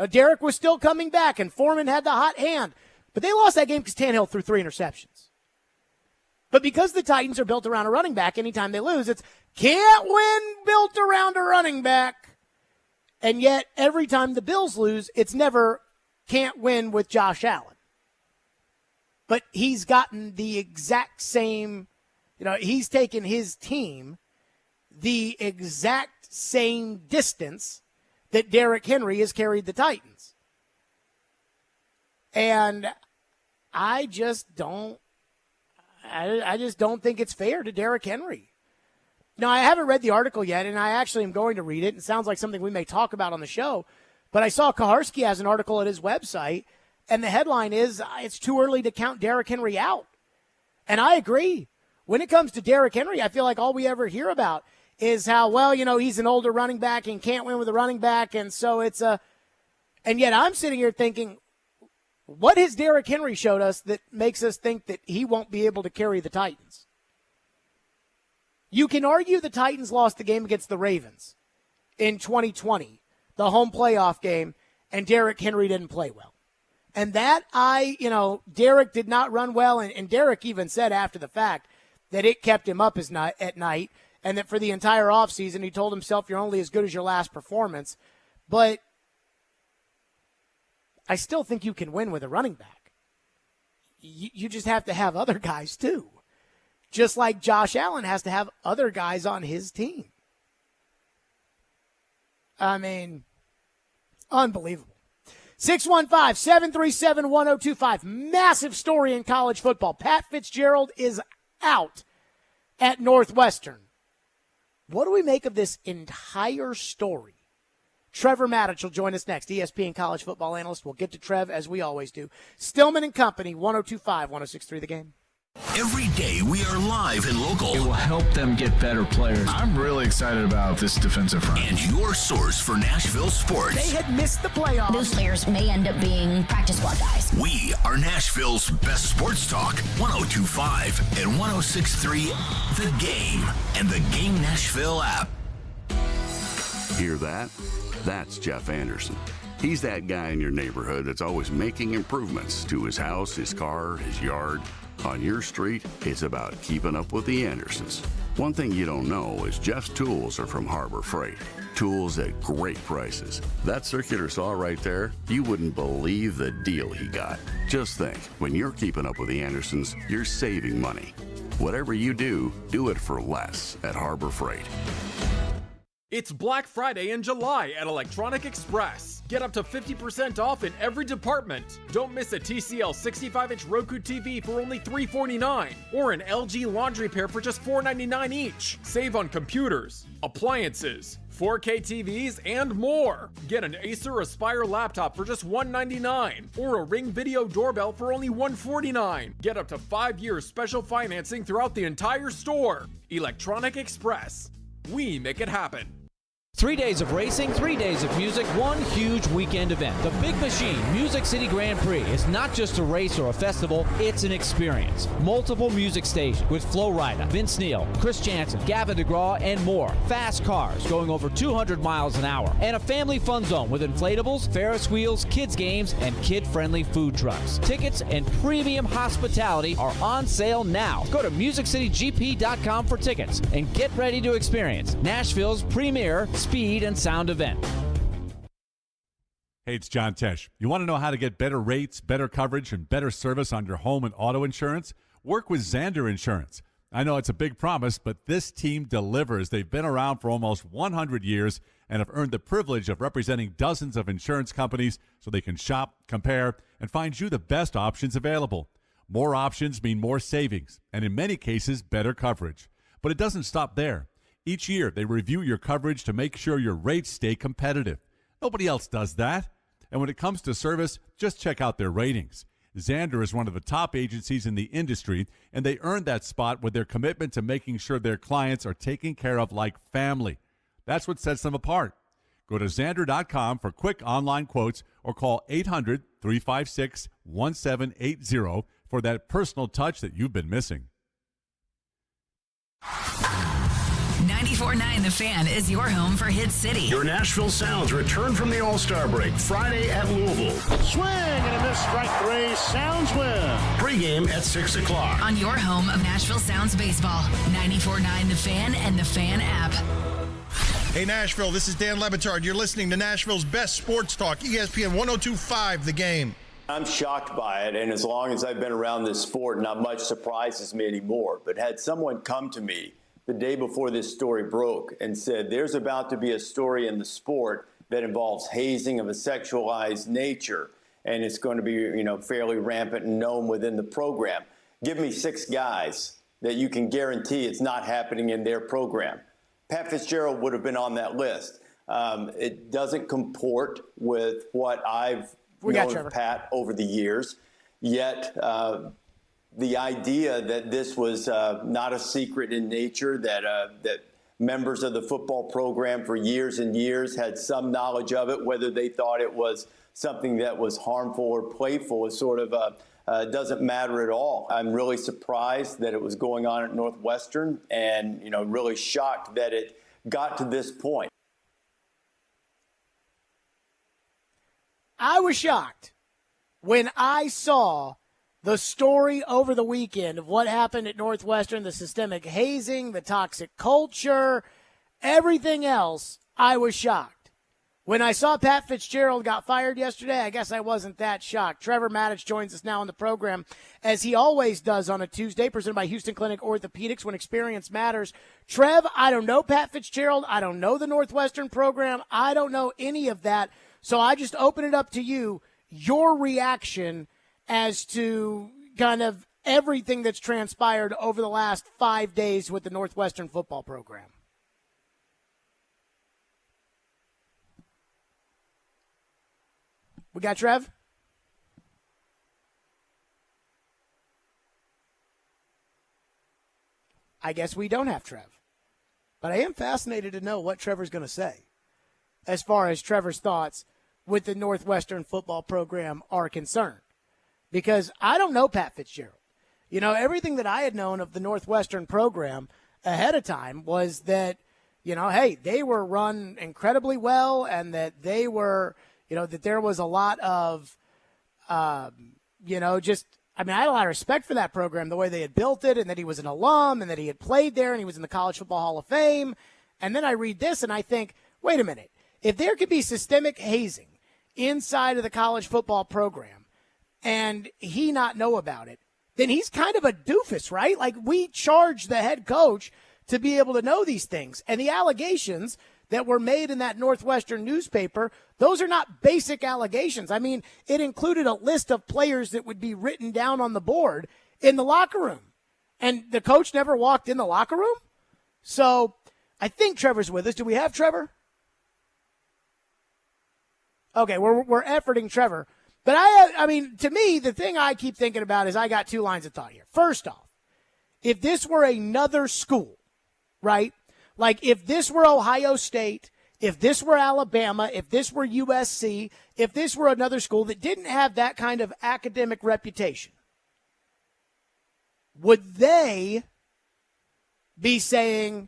Derek was still coming back, and Foreman had the hot hand. But they lost that game because Tannehill threw 3 interceptions. But because the Titans are built around a running back, anytime they lose, it's can't win built around a running back. And yet, every time the Bills lose, it's never can't win with Josh Allen. But he's gotten the exact same, he's taken his team the exact same distance that Derrick Henry has carried the Titans. And I just don't think it's fair to Derrick Henry. Now, I haven't read the article yet, and I actually am going to read it. It sounds like something we may talk about on the show. But I saw Kaharski has an article at his website, and the headline is, it's too early to count Derrick Henry out. And I agree. When it comes to Derrick Henry, I feel like all we ever hear about is how, he's an older running back and can't win with a running back, and so it's and yet I'm sitting here thinking, what has Derrick Henry showed us that makes us think that he won't be able to carry the Titans? You can argue the Titans lost the game against the Ravens in 2020, the home playoff game, and Derrick Henry didn't play well. And that Derrick did not run well, and Derrick even said after the fact that it kept him up at night, and that for the entire offseason he told himself you're only as good as your last performance. But I still think you can win with a running back. You just have to have other guys too. Just like Josh Allen has to have other guys on his team. I mean, unbelievable. 615-737-1025. Massive story in college football. Pat Fitzgerald is out at Northwestern. What do we make of this entire story? Trevor Maddich will join us next, ESPN college football analyst. We'll get to Trev as we always do. Stillman and Company, 102.5, 106.3 The Game. Every day we are live and local. It will help them get better players. I'm really excited about this defensive front. And your source for Nashville sports. They had missed the playoffs. Those players may end up being practice squad guys. We are Nashville's best sports talk. 102.5 and 106.3 The Game and the Game Nashville app. Hear that? That's Jeff Anderson. He's that guy in your neighborhood that's always making improvements to his house, his car, his yard. On your street, it's about keeping up with the Andersons. One thing you don't know is Jeff's tools are from Harbor Freight. Tools at great prices. That circular saw right there, you wouldn't believe the deal he got. Just think, when you're keeping up with the Andersons, you're saving money. Whatever you do it for less at Harbor Freight. It's Black Friday in July at Electronic Express. Get up to 50% off in every department. Don't miss a TCL 65-inch Roku TV for only $349 or an LG laundry pair for just $499 each. Save on computers, appliances, 4K TVs, and more. Get an Acer Aspire laptop for just $199 or a Ring Video doorbell for only $149. Get up to 5 years special financing throughout the entire store. Electronic Express. We make it happen. 3 days of racing, 3 days of music, one huge weekend event. The Big Machine Music City Grand Prix is not just a race or a festival, it's an experience. Multiple music stations with Flo Rida, Vince Neil, Chris Jansen, Gavin DeGraw, and more. Fast cars going over 200 miles an hour. And a family fun zone with inflatables, Ferris wheels, kids games, and kid-friendly food trucks. Tickets and premium hospitality are on sale now. Go to MusicCityGP.com for tickets and get ready to experience Nashville's premier speed and sound event. Hey, it's John Tesh. You want to know how to get better rates, better coverage, and better service on your home and auto insurance? Work with Zander Insurance. I know it's a big promise, but this team delivers. They've been around for almost 100 years and have earned the privilege of representing dozens of insurance companies so they can shop, compare, and find you the best options available. More options mean more savings, and in many cases, better coverage. But it doesn't stop there. Each year, they review your coverage to make sure your rates stay competitive. Nobody else does that. And when it comes to service, just check out their ratings. Xander is one of the top agencies in the industry, and they earned that spot with their commitment to making sure their clients are taken care of like family. That's what sets them apart. Go to Xander.com for quick online quotes or call 800-356-1780 for that personal touch that you've been missing. 94.9 The Fan is your home for Hit City. Your Nashville Sounds return from the All-Star break Friday at Louisville. Swing and a miss, strike three. Sounds win. Pregame at 6 o'clock. On your home of Nashville Sounds baseball. 94.9 The Fan and The Fan app. Hey, Nashville, this is Dan Lebitard. You're listening to Nashville's best sports talk, ESPN 102.5 The Game. I'm shocked by it, and as long as I've been around this sport, not much surprises me anymore. But had someone come to me the day before this story broke and said, there's about to be a story in the sport that involves hazing of a sexualized nature, and it's going to be, fairly rampant and known within the program. Give me 6 guys that you can guarantee it's not happening in their program. Pat Fitzgerald would have been on that list. It doesn't comport with what I've known of Pat over the years, yet the idea that this was not a secret in nature, that members of the football program for years and years had some knowledge of it, whether they thought it was something that was harmful or playful, is sort of doesn't matter at all. I'm really surprised that it was going on at Northwestern, and really shocked that it got to this point. I was shocked when I saw the story over the weekend of what happened at Northwestern, the systemic hazing, the toxic culture, everything else. I was shocked. When I saw Pat Fitzgerald got fired yesterday, I guess I wasn't that shocked. Trevor Maddich joins us now on the program, as he always does on a Tuesday, presented by Houston Clinic Orthopedics, when experience matters. Trev, I don't know Pat Fitzgerald. I don't know the Northwestern program. I don't know any of that. So I just open it up to you, your reaction as to kind of everything that's transpired over the last 5 days with the Northwestern football program. We got Trev? I guess we don't have Trev. But I am fascinated to know what Trevor's going to say as far as Trevor's thoughts with the Northwestern football program are concerned. Because I don't know Pat Fitzgerald. Everything that I had known of the Northwestern program ahead of time was that, hey, they were run incredibly well, and that they were, that there was a lot of, I had a lot of respect for that program, the way they had built it, and that he was an alum, and that he had played there, and he was in the College Football Hall of Fame. And then I read this, and I think, wait a minute. If there could be systemic hazing inside of the college football program, and he not know about it, then he's kind of a doofus, right? Like, we charge the head coach to be able to know these things. And the allegations that were made in that Northwestern newspaper, those are not basic allegations. I mean, it included a list of players that would be written down on the board in the locker room. And the coach never walked in the locker room? So I think Trevor's with us. Do we have Trevor? Okay, we're efforting Trevor. But to me, the thing I keep thinking about is I got 2 lines of thought here. First off, if this were another school, right? Like if this were Ohio State, if this were Alabama, if this were USC, if this were another school that didn't have that kind of academic reputation, would they be saying,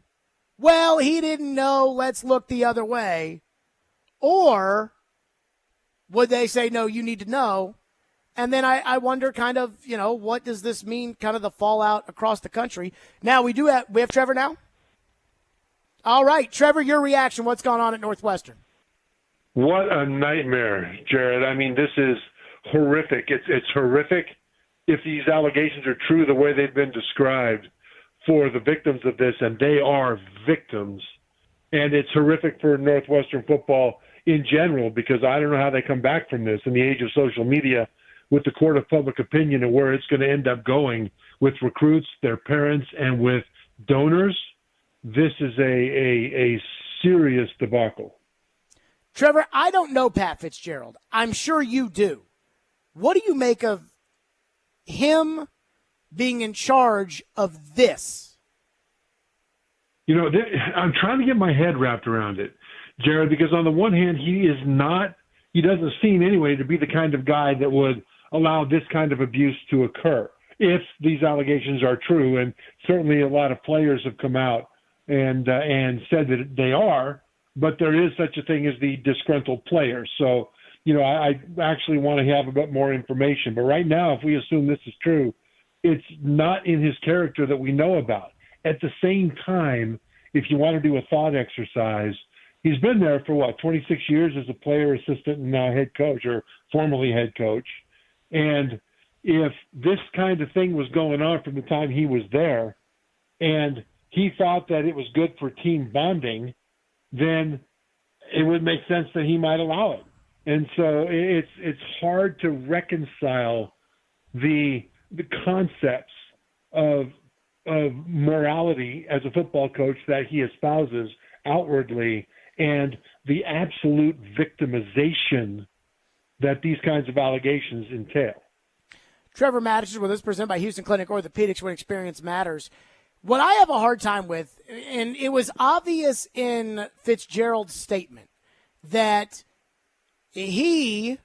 well, he didn't know, let's look the other way? Or would they say, no, you need to know? And then I wonder kind of, what does this mean, kind of the fallout across the country? Now, we have Trevor now? All right, Trevor, your reaction. What's going on at Northwestern? What a nightmare, Jared. I mean, this is horrific. It's horrific if these allegations are true the way they've been described for the victims of this, and they are victims. And it's horrific for Northwestern football in general, because I don't know how they come back from this in the age of social media with the court of public opinion and where it's going to end up going with recruits, their parents, and with donors. This is a serious debacle. Trevor, I don't know Pat Fitzgerald. I'm sure you do. What do you make of him being in charge of this? I'm trying to get my head wrapped around it, Jared, because on the one hand, he doesn't seem anyway to be the kind of guy that would allow this kind of abuse to occur if these allegations are true. And certainly a lot of players have come out and said that they are, but there is such a thing as the disgruntled player. So, I actually want to have a bit more information. But right now, if we assume this is true, it's not in his character that we know about. At the same time, if you want to do a thought exercise, he's been there for 26 years as a player, assistant, and now head coach, or formerly head coach. And if this kind of thing was going on from the time he was there, and he thought that it was good for team bonding, then it would make sense that he might allow it. And so it's hard to reconcile the concepts of morality as a football coach that he espouses outwardly and the absolute victimization that these kinds of allegations entail. Trevor Madison with us, presented by Houston Clinic Orthopedics, when experience matters. What I have a hard time with, and it was obvious in Fitzgerald's statement, that he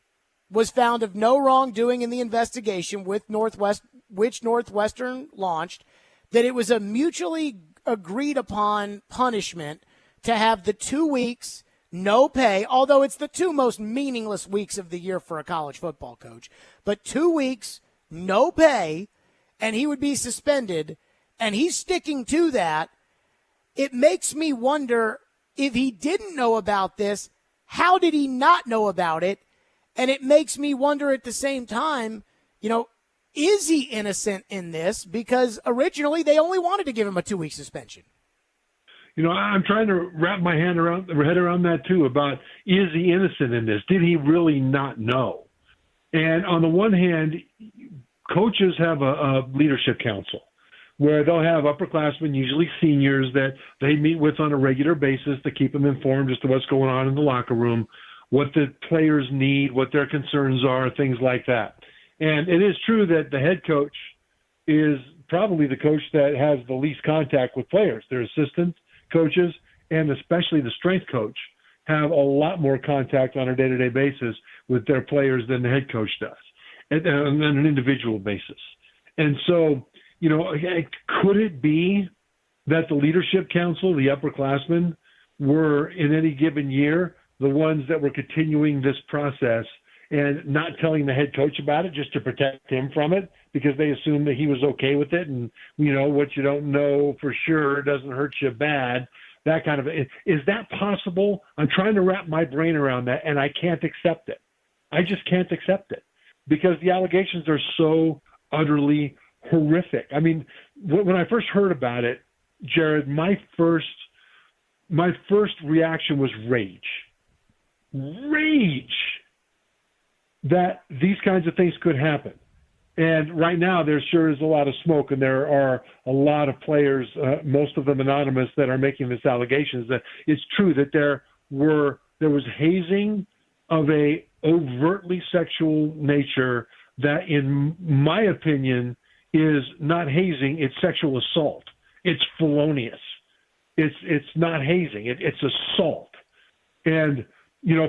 was found of no wrongdoing in the investigation which Northwestern launched, that it was a mutually agreed upon punishment to have the 2 weeks no pay, although it's the two most meaningless weeks of the year for a college football coach, but 2 weeks no pay, and he would be suspended, and he's sticking to that. It makes me wonder, if he didn't know about this, how did he not know about it? And it makes me wonder at the same time, is he innocent in this? Because originally they only wanted to give him a 2-week suspension. I'm trying to wrap my head around that too, about, is he innocent in this? Did he really not know? And on the one hand, coaches have a leadership council where they'll have upperclassmen, usually seniors, that they meet with on a regular basis to keep them informed as to what's going on in the locker room, what the players need, what their concerns are, things like that. And it is true that the head coach is probably the coach that has the least contact with players. Their assistant coaches, and especially the strength coach, have a lot more contact on a day-to-day basis with their players than the head coach does, and on an individual basis. And so, could it be that the leadership council, the upperclassmen, were in any given year the ones that were continuing this process and not telling the head coach about it just to protect him from it, because they assumed that he was okay with it? And, what you don't know for sure doesn't hurt you bad. That kind of, is that possible? I'm trying to wrap my brain around that, and I can't accept it. I just can't accept it, because the allegations are so utterly horrific. I mean, when I first heard about it, Jared, my first reaction was rage that these kinds of things could happen. And right now there sure is a lot of smoke, and there are a lot of players, most of them anonymous, that are making this allegations that it's true that there was hazing of a overtly sexual nature that, in my opinion, is not hazing, it's sexual assault. It's felonious. It's not hazing, it's assault. And,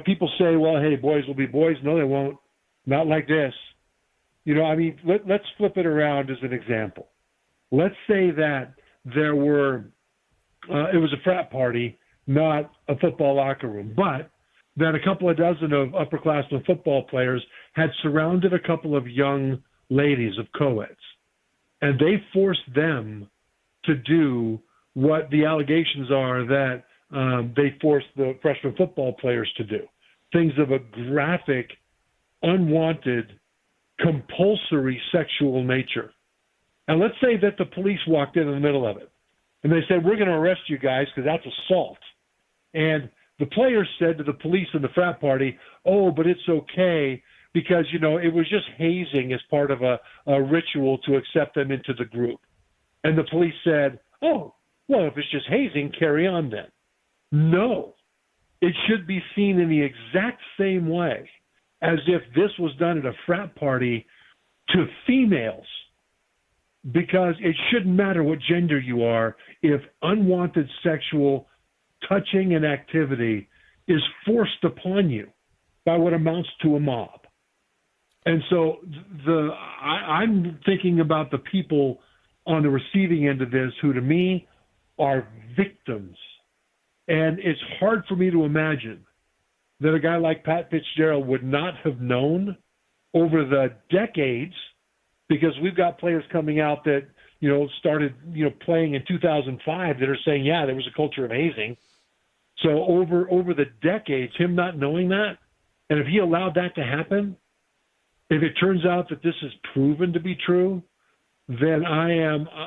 people say, well, hey, boys will be boys. No, they won't. Not like this. Let's flip it around as an example. Let's say that there were, it was a frat party, not a football locker room, but that a couple of dozen of upperclassmen football players had surrounded a couple of young ladies of co-eds, and they forced them to do what the allegations are that they forced the freshman football players to do, things of a graphic, unwanted, compulsory sexual nature. And let's say that the police walked in the middle of it, and they said, we're going to arrest you guys because that's assault. And the players said to the police in the frat party, oh, but it's okay because, it was just hazing as part of a ritual to accept them into the group. And the police said, oh, well, if it's just hazing, carry on then. No. it should be seen in the exact same way as if this was done at a frat party to females, because it shouldn't matter what gender you are if unwanted sexual touching and activity is forced upon you by what amounts to a mob. And so I'm thinking about the people on the receiving end of this who, to me, are victims. And it's hard for me to imagine that a guy like Pat Fitzgerald would not have known over the decades, because we've got players coming out that, started, playing in 2005 that are saying, yeah, there was a culture of hazing. So over the decades, him not knowing that, and if he allowed that to happen, if it turns out that this is proven to be true, then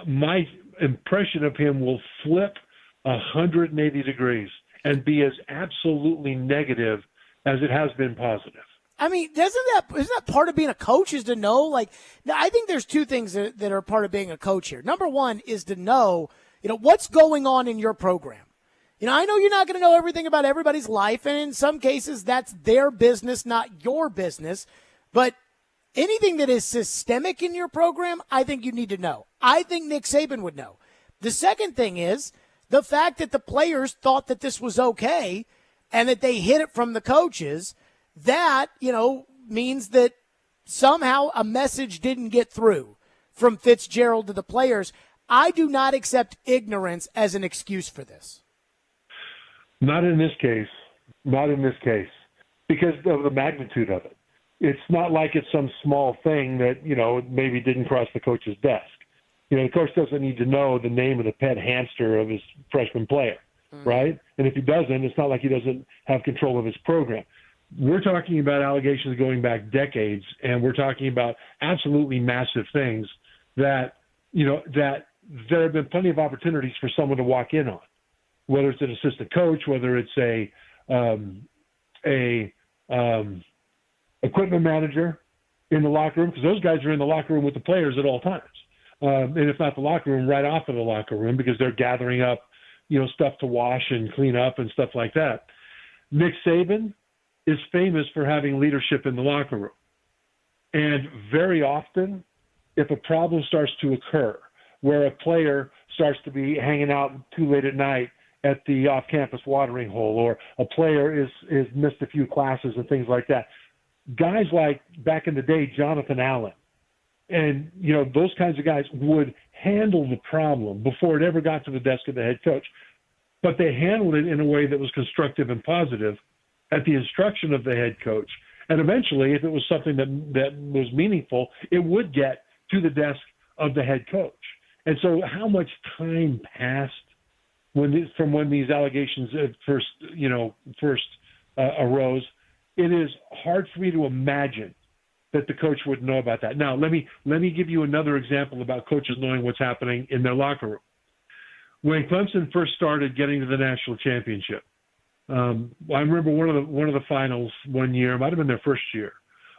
my impression of him will flip 180 degrees and be as absolutely negative as it has been positive. I mean, isn't that part of being a coach is to know? Like, I think there's two things that are part of being a coach here. Number one is to know, what's going on in your program. I know you're not going to know everything about everybody's life, and in some cases that's their business, not your business. But anything that is systemic in your program, I think you need to know. I think Nick Saban would know. The second thing is the fact that the players thought that this was okay and that they hid it from the coaches. That, means that somehow a message didn't get through from Fitzgerald to the players. I do not accept ignorance as an excuse for this. Not in this case. Not in this case. Because of the magnitude of it. It's not like it's some small thing that, maybe didn't cross the coach's desk. The coach doesn't need to know the name of the pet hamster of his freshman player, right? And if he doesn't, it's not like he doesn't have control of his program. We're talking about allegations going back decades, and we're talking about absolutely massive things that there have been plenty of opportunities for someone to walk in on, whether it's an assistant coach, whether it's a equipment manager in the locker room, because those guys are in the locker room with the players at all times. And if not the locker room, right off of the locker room, because they're gathering up, stuff to wash and clean up and stuff like that. Nick Saban is famous for having leadership in the locker room. And very often, if a problem starts to occur where a player starts to be hanging out too late at night at the off-campus watering hole, or a player is missed a few classes and things like that, guys like back in the day, Jonathan Allen, and those kinds of guys would handle the problem before it ever got to the desk of the head coach. But they handled it in a way that was constructive and positive at the instruction of the head coach. And eventually, if it was something that was meaningful, it would get to the desk of the head coach. And so how much time passed from when these allegations first arose? It is hard for me to imagine that the coach would know about that. Now, let me give you another example about coaches knowing what's happening in their locker room. When Clemson first started getting to the national championship, I remember one of the finals one year, it might have been their first year,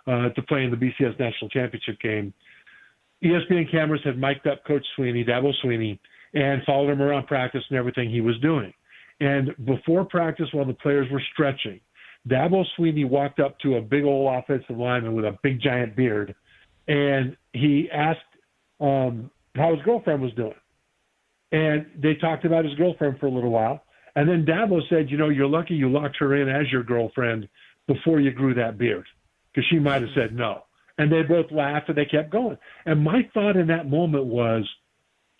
to play in the BCS national championship game. ESPN cameras had mic'd up Coach Sweeney, Dabo Sweeney, and followed him around practice and everything he was doing. And before practice, while the players were stretching, Dabo Sweeney walked up to a big old offensive lineman with a big giant beard, and he asked how his girlfriend was doing. And they talked about his girlfriend for a little while. And then Dabo said, you're lucky you locked her in as your girlfriend before you grew that beard, because she might have said no. And they both laughed, and they kept going. And my thought in that moment was,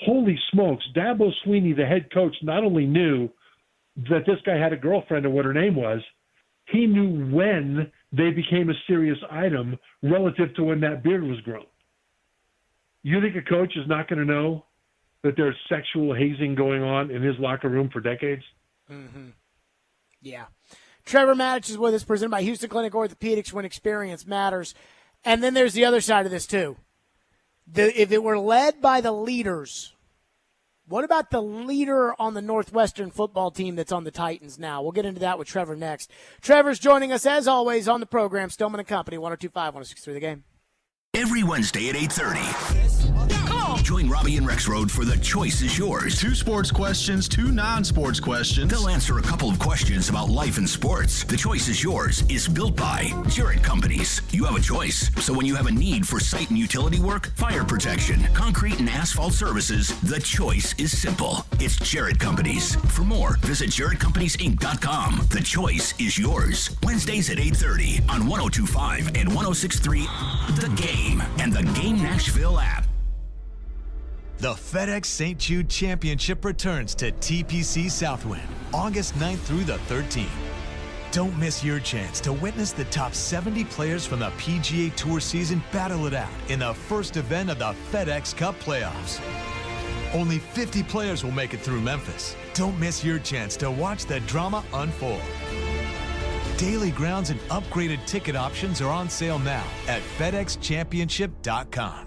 holy smokes, Dabo Sweeney, the head coach, not only knew that this guy had a girlfriend and what her name was, he knew when they became a serious item relative to when that beard was grown. You think a coach is not going to know that there's sexual hazing going on in his locker room for decades? Mm-hmm. Yeah. Trevor Matich is with us, presented by Houston Clinic Orthopedics, when experience matters. And then there's the other side of this, too. If it were led by the leaders, what about the leader on the Northwestern football team that's on the Titans now? We'll get into that with Trevor next. Trevor's joining us, as always, on the program. Stillman & Company, 102.5, 106.3 The Game. Every Wednesday at 8:30. Call Join Robbie and Rexroad for The Choice is Yours. 2 sports questions, 2 non-sports questions. They'll answer a couple of questions about life and sports. The Choice is Yours is built by Jarrett Companies. You have a choice. So when you have a need for site and utility work, fire protection, concrete and asphalt services, the choice is simple. It's Jarrett Companies. For more, visit JarrettCompaniesInc.com. The choice is yours. Wednesdays at 8:30 on 102.5 and 106.3 The Game and the Game Nashville app. The FedEx St. Jude Championship returns to TPC Southwind, August 9th through the 13th. Don't miss your chance to witness the top 70 players from the PGA Tour season battle it out in the first event of the FedEx Cup playoffs. Only 50 players will make it through Memphis. Don't miss your chance to watch the drama unfold. Daily grounds and upgraded ticket options are on sale now at FedExChampionship.com.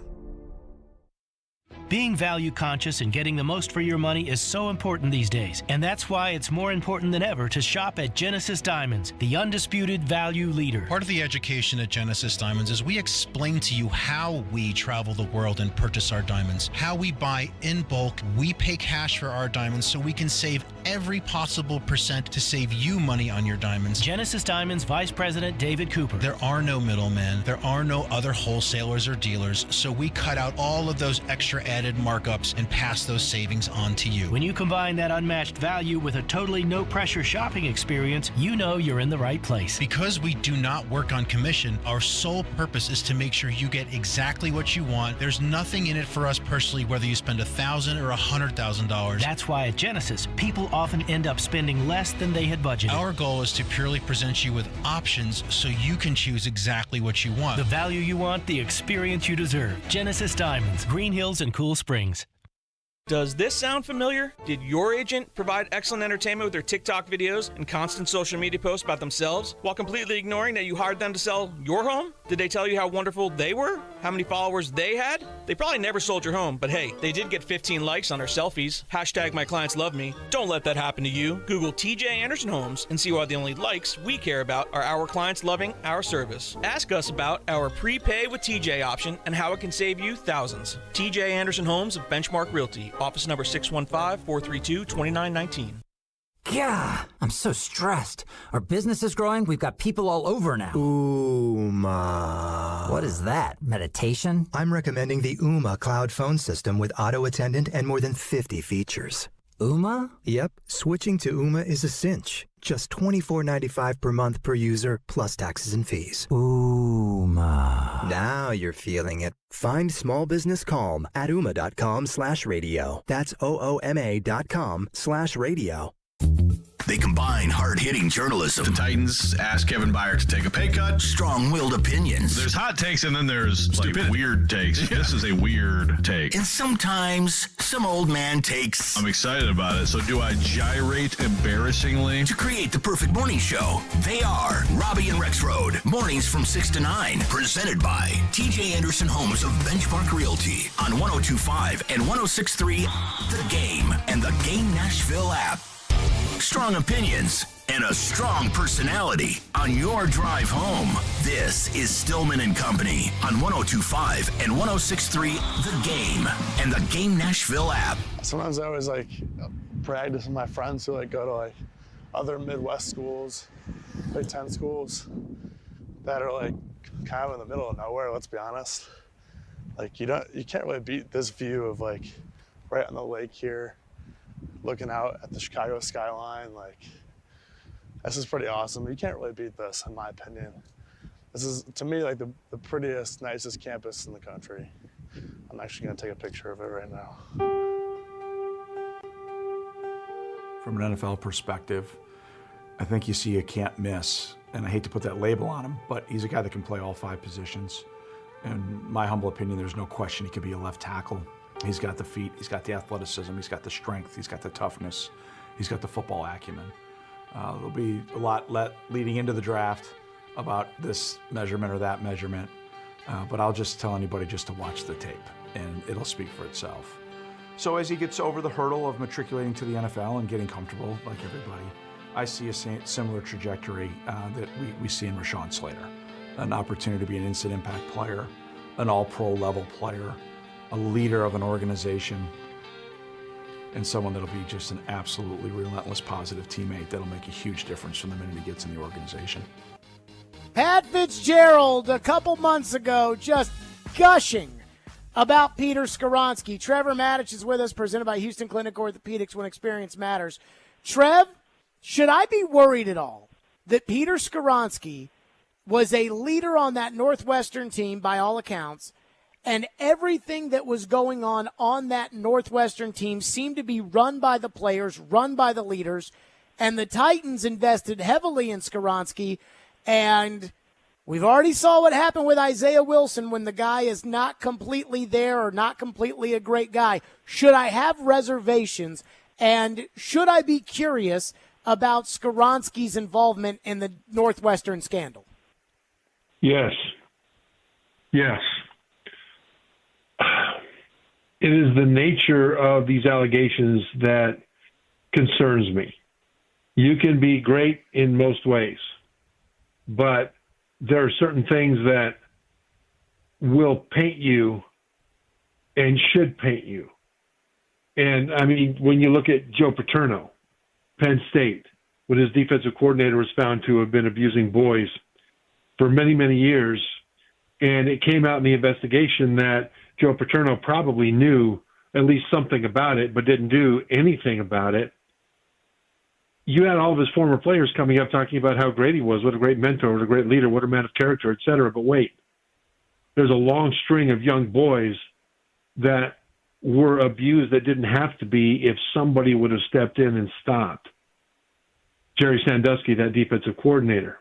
Being value conscious and getting the most for your money is so important these days, and that's why it's more important than ever to shop at Genesis Diamonds, the undisputed value leader. Part of the education at Genesis Diamonds is we explain to you how we travel the world and purchase our diamonds, how we buy in bulk, we pay cash for our diamonds so we can save every possible percent to save you money on your diamonds. Genesis Diamonds Vice President David Cooper. There are no middlemen, there are no other wholesalers or dealers, so we cut out all of those extra added markups and pass those savings on to you. When you combine that unmatched value with a totally no-pressure shopping experience, you know you're in the right place. Because we do not work on commission, our sole purpose is to make sure you get exactly what you want. There's nothing in it for us personally, whether you spend $1,000 or $100,000. That's why at Genesis, people often end up spending less than they had budgeted. Our goal is to purely present you with options so you can choose exactly what you want. The value you want, the experience you deserve. Genesis Diamonds, Green Hills and Cool Springs. Does this sound familiar? Did your agent provide excellent entertainment with their TikTok videos and constant social media posts about themselves while completely ignoring that you hired them to sell your home? Did they tell you how wonderful they were? How many followers they had? They probably never sold your home, but hey, they did get 15 likes on their selfies. Hashtag my clients love me. Don't let that happen to you. Google TJ Anderson Homes and see why the only likes we care about are our clients loving our service. Ask us about our prepay with TJ option and how it can save you thousands. TJ Anderson Homes of Benchmark Realty. Office number 615-432-2919. Yeah, I'm so stressed. Our business is growing. We've got people all over now. Ooma. What is that? Meditation? I'm recommending the Ooma cloud phone system with auto attendant and more than 50 features. Ooma? Yep, switching to Ooma is a cinch. Just $24.95 per month per user, plus taxes and fees. Ooma. Now you're feeling it. Find small business calm at ooma.com/radio. That's OOMA.com/radio. They combine hard-hitting journalism. The Titans asked Kevin Byard to take a pay cut. Strong-willed opinions. There's hot takes and then there's like weird takes. Yeah. This is a weird take. And sometimes some old man takes. I'm excited about it. So do I gyrate embarrassingly? To create the perfect morning show, they are Robbie and Rexroad. Mornings from 6 to 9. Presented by TJ Anderson Homes of Benchmark Realty on 102.5 and 106.3 The Game and the Game Nashville app. Strong opinions and a strong personality on your drive home. This is Stillman and Company on 102.5 and 106.3 The Game and the Game Nashville app. Sometimes I always practice with my friends who go to other Midwest schools, Big Ten schools that are kind of in the middle of nowhere. Let's be honest. You can't really beat this view of right on the lake here, looking out at the Chicago skyline. This is pretty awesome. You can't really beat this, in my opinion. This is, to me, the prettiest, nicest campus in the country. I'm actually going to take a picture of it right now. From an NFL perspective, I think you see a can't miss. And I hate to put that label on him, but he's a guy that can play all 5 positions. In my humble opinion, there's no question he could be a left tackle. He's got the feet, he's got the athleticism, he's got the strength, he's got the toughness, he's got the football acumen. There'll be a lot leading into the draft about this measurement or that measurement, but I'll just tell anybody just to watch the tape, and it'll speak for itself. So as he gets over the hurdle of matriculating to the NFL and getting comfortable like everybody, I see a similar trajectory that we see in Rashawn Slater. An opportunity to be an instant impact player, an all-pro level player, a leader of an organization, and someone that'll be just an absolutely relentless positive teammate that'll make a huge difference from the minute he gets in the organization. Pat Fitzgerald, a couple months ago, just gushing about Peter Skoronski. Trevor Maddich is with us, presented by Houston Clinic Orthopedics, when experience matters. Trev, should I be worried at all that Peter Skoronski was a leader on that Northwestern team by all accounts, and everything that was going on that Northwestern team seemed to be run by the players, run by the leaders, and the Titans invested heavily in Skoronski, and we've already saw what happened with Isaiah Wilson when the guy is not completely there or not completely a great guy. Should I have reservations, and should I be curious about Skoronski's involvement in the Northwestern scandal? Yes. It is the nature of these allegations that concerns me. You can be great in most ways, but there are certain things that will paint you and should paint you. And, I mean, when you look at Joe Paterno, Penn State, when his defensive coordinator was found to have been abusing boys for many, many years, and it came out in the investigation that Joe Paterno probably knew at least something about it, but didn't do anything about it. You had all of his former players coming up talking about how great he was, what a great mentor, what a great leader, what a man of character, et cetera. But wait, there's a long string of young boys that were abused that didn't have to be if somebody would have stepped in and stopped. Jerry Sandusky, that defensive coordinator.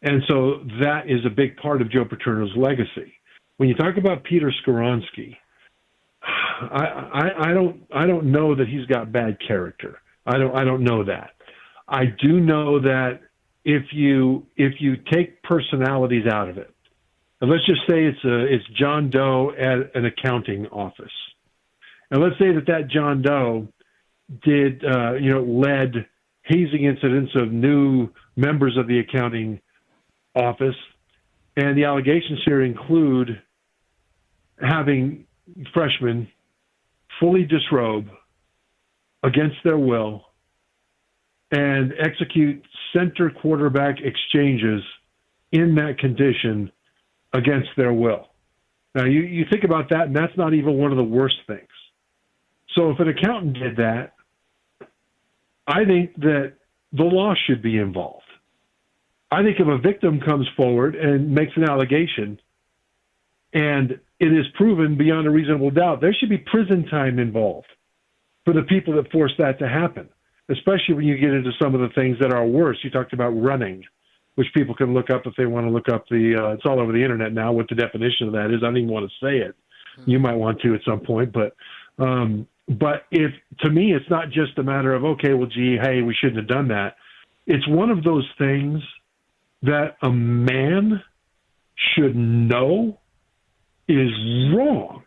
And so that is a big part of Joe Paterno's legacy. When you talk about Peter Skoronski, I don't know that he's got bad character. I don't know that. I do know that if you take personalities out of it, and let's just say it's John Doe at an accounting office, and let's say that John Doe led hazing incidents of new members of the accounting office, and the allegations here include having freshmen fully disrobe against their will and execute center quarterback exchanges in that condition against their will. Now, you think about that, and that's not even one of the worst things. So if an accountant did that, I think that the law should be involved. I think if a victim comes forward and makes an allegation and it is proven beyond a reasonable doubt, there should be prison time involved for the people that forced that to happen, especially when you get into some of the things that are worse. You talked about running, which people can look up if they want to look up it's all over the internet now what the definition of that is. I don't even want to say it. You might want to at some point, but if, to me, it's not just a matter of, okay, well, gee, hey, we shouldn't have done that. It's one of those things that a man should know is wrong.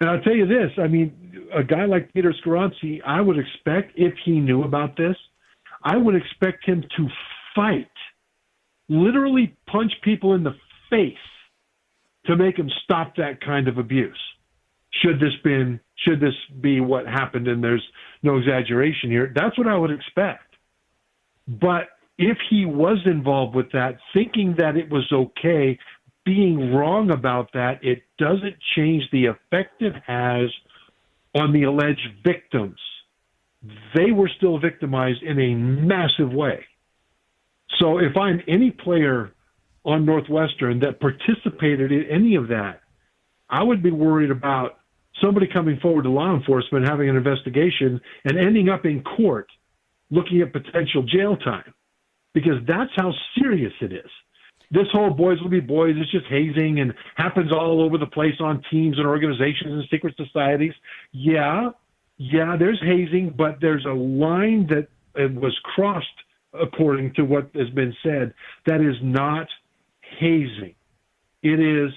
And I'll tell you this, I mean, a guy like Peter Skoronski, I would expect, if he knew about this, I would expect him to fight, literally punch people in the face to make him stop that kind of abuse. Should this be what happened, and there's no exaggeration here, that's what I would expect. But if he was involved with that, thinking that it was okay, being wrong about that, it doesn't change the effect it has on the alleged victims. They were still victimized in a massive way. So if I'm any player on Northwestern that participated in any of that, I would be worried about somebody coming forward to law enforcement, having an investigation, and ending up in court looking at potential jail time, because that's how serious it is. This whole boys will be boys, it's just hazing and happens all over the place on teams and organizations and secret societies. Yeah, there's hazing, but there's a line that was crossed, according to what has been said. That is not hazing. It is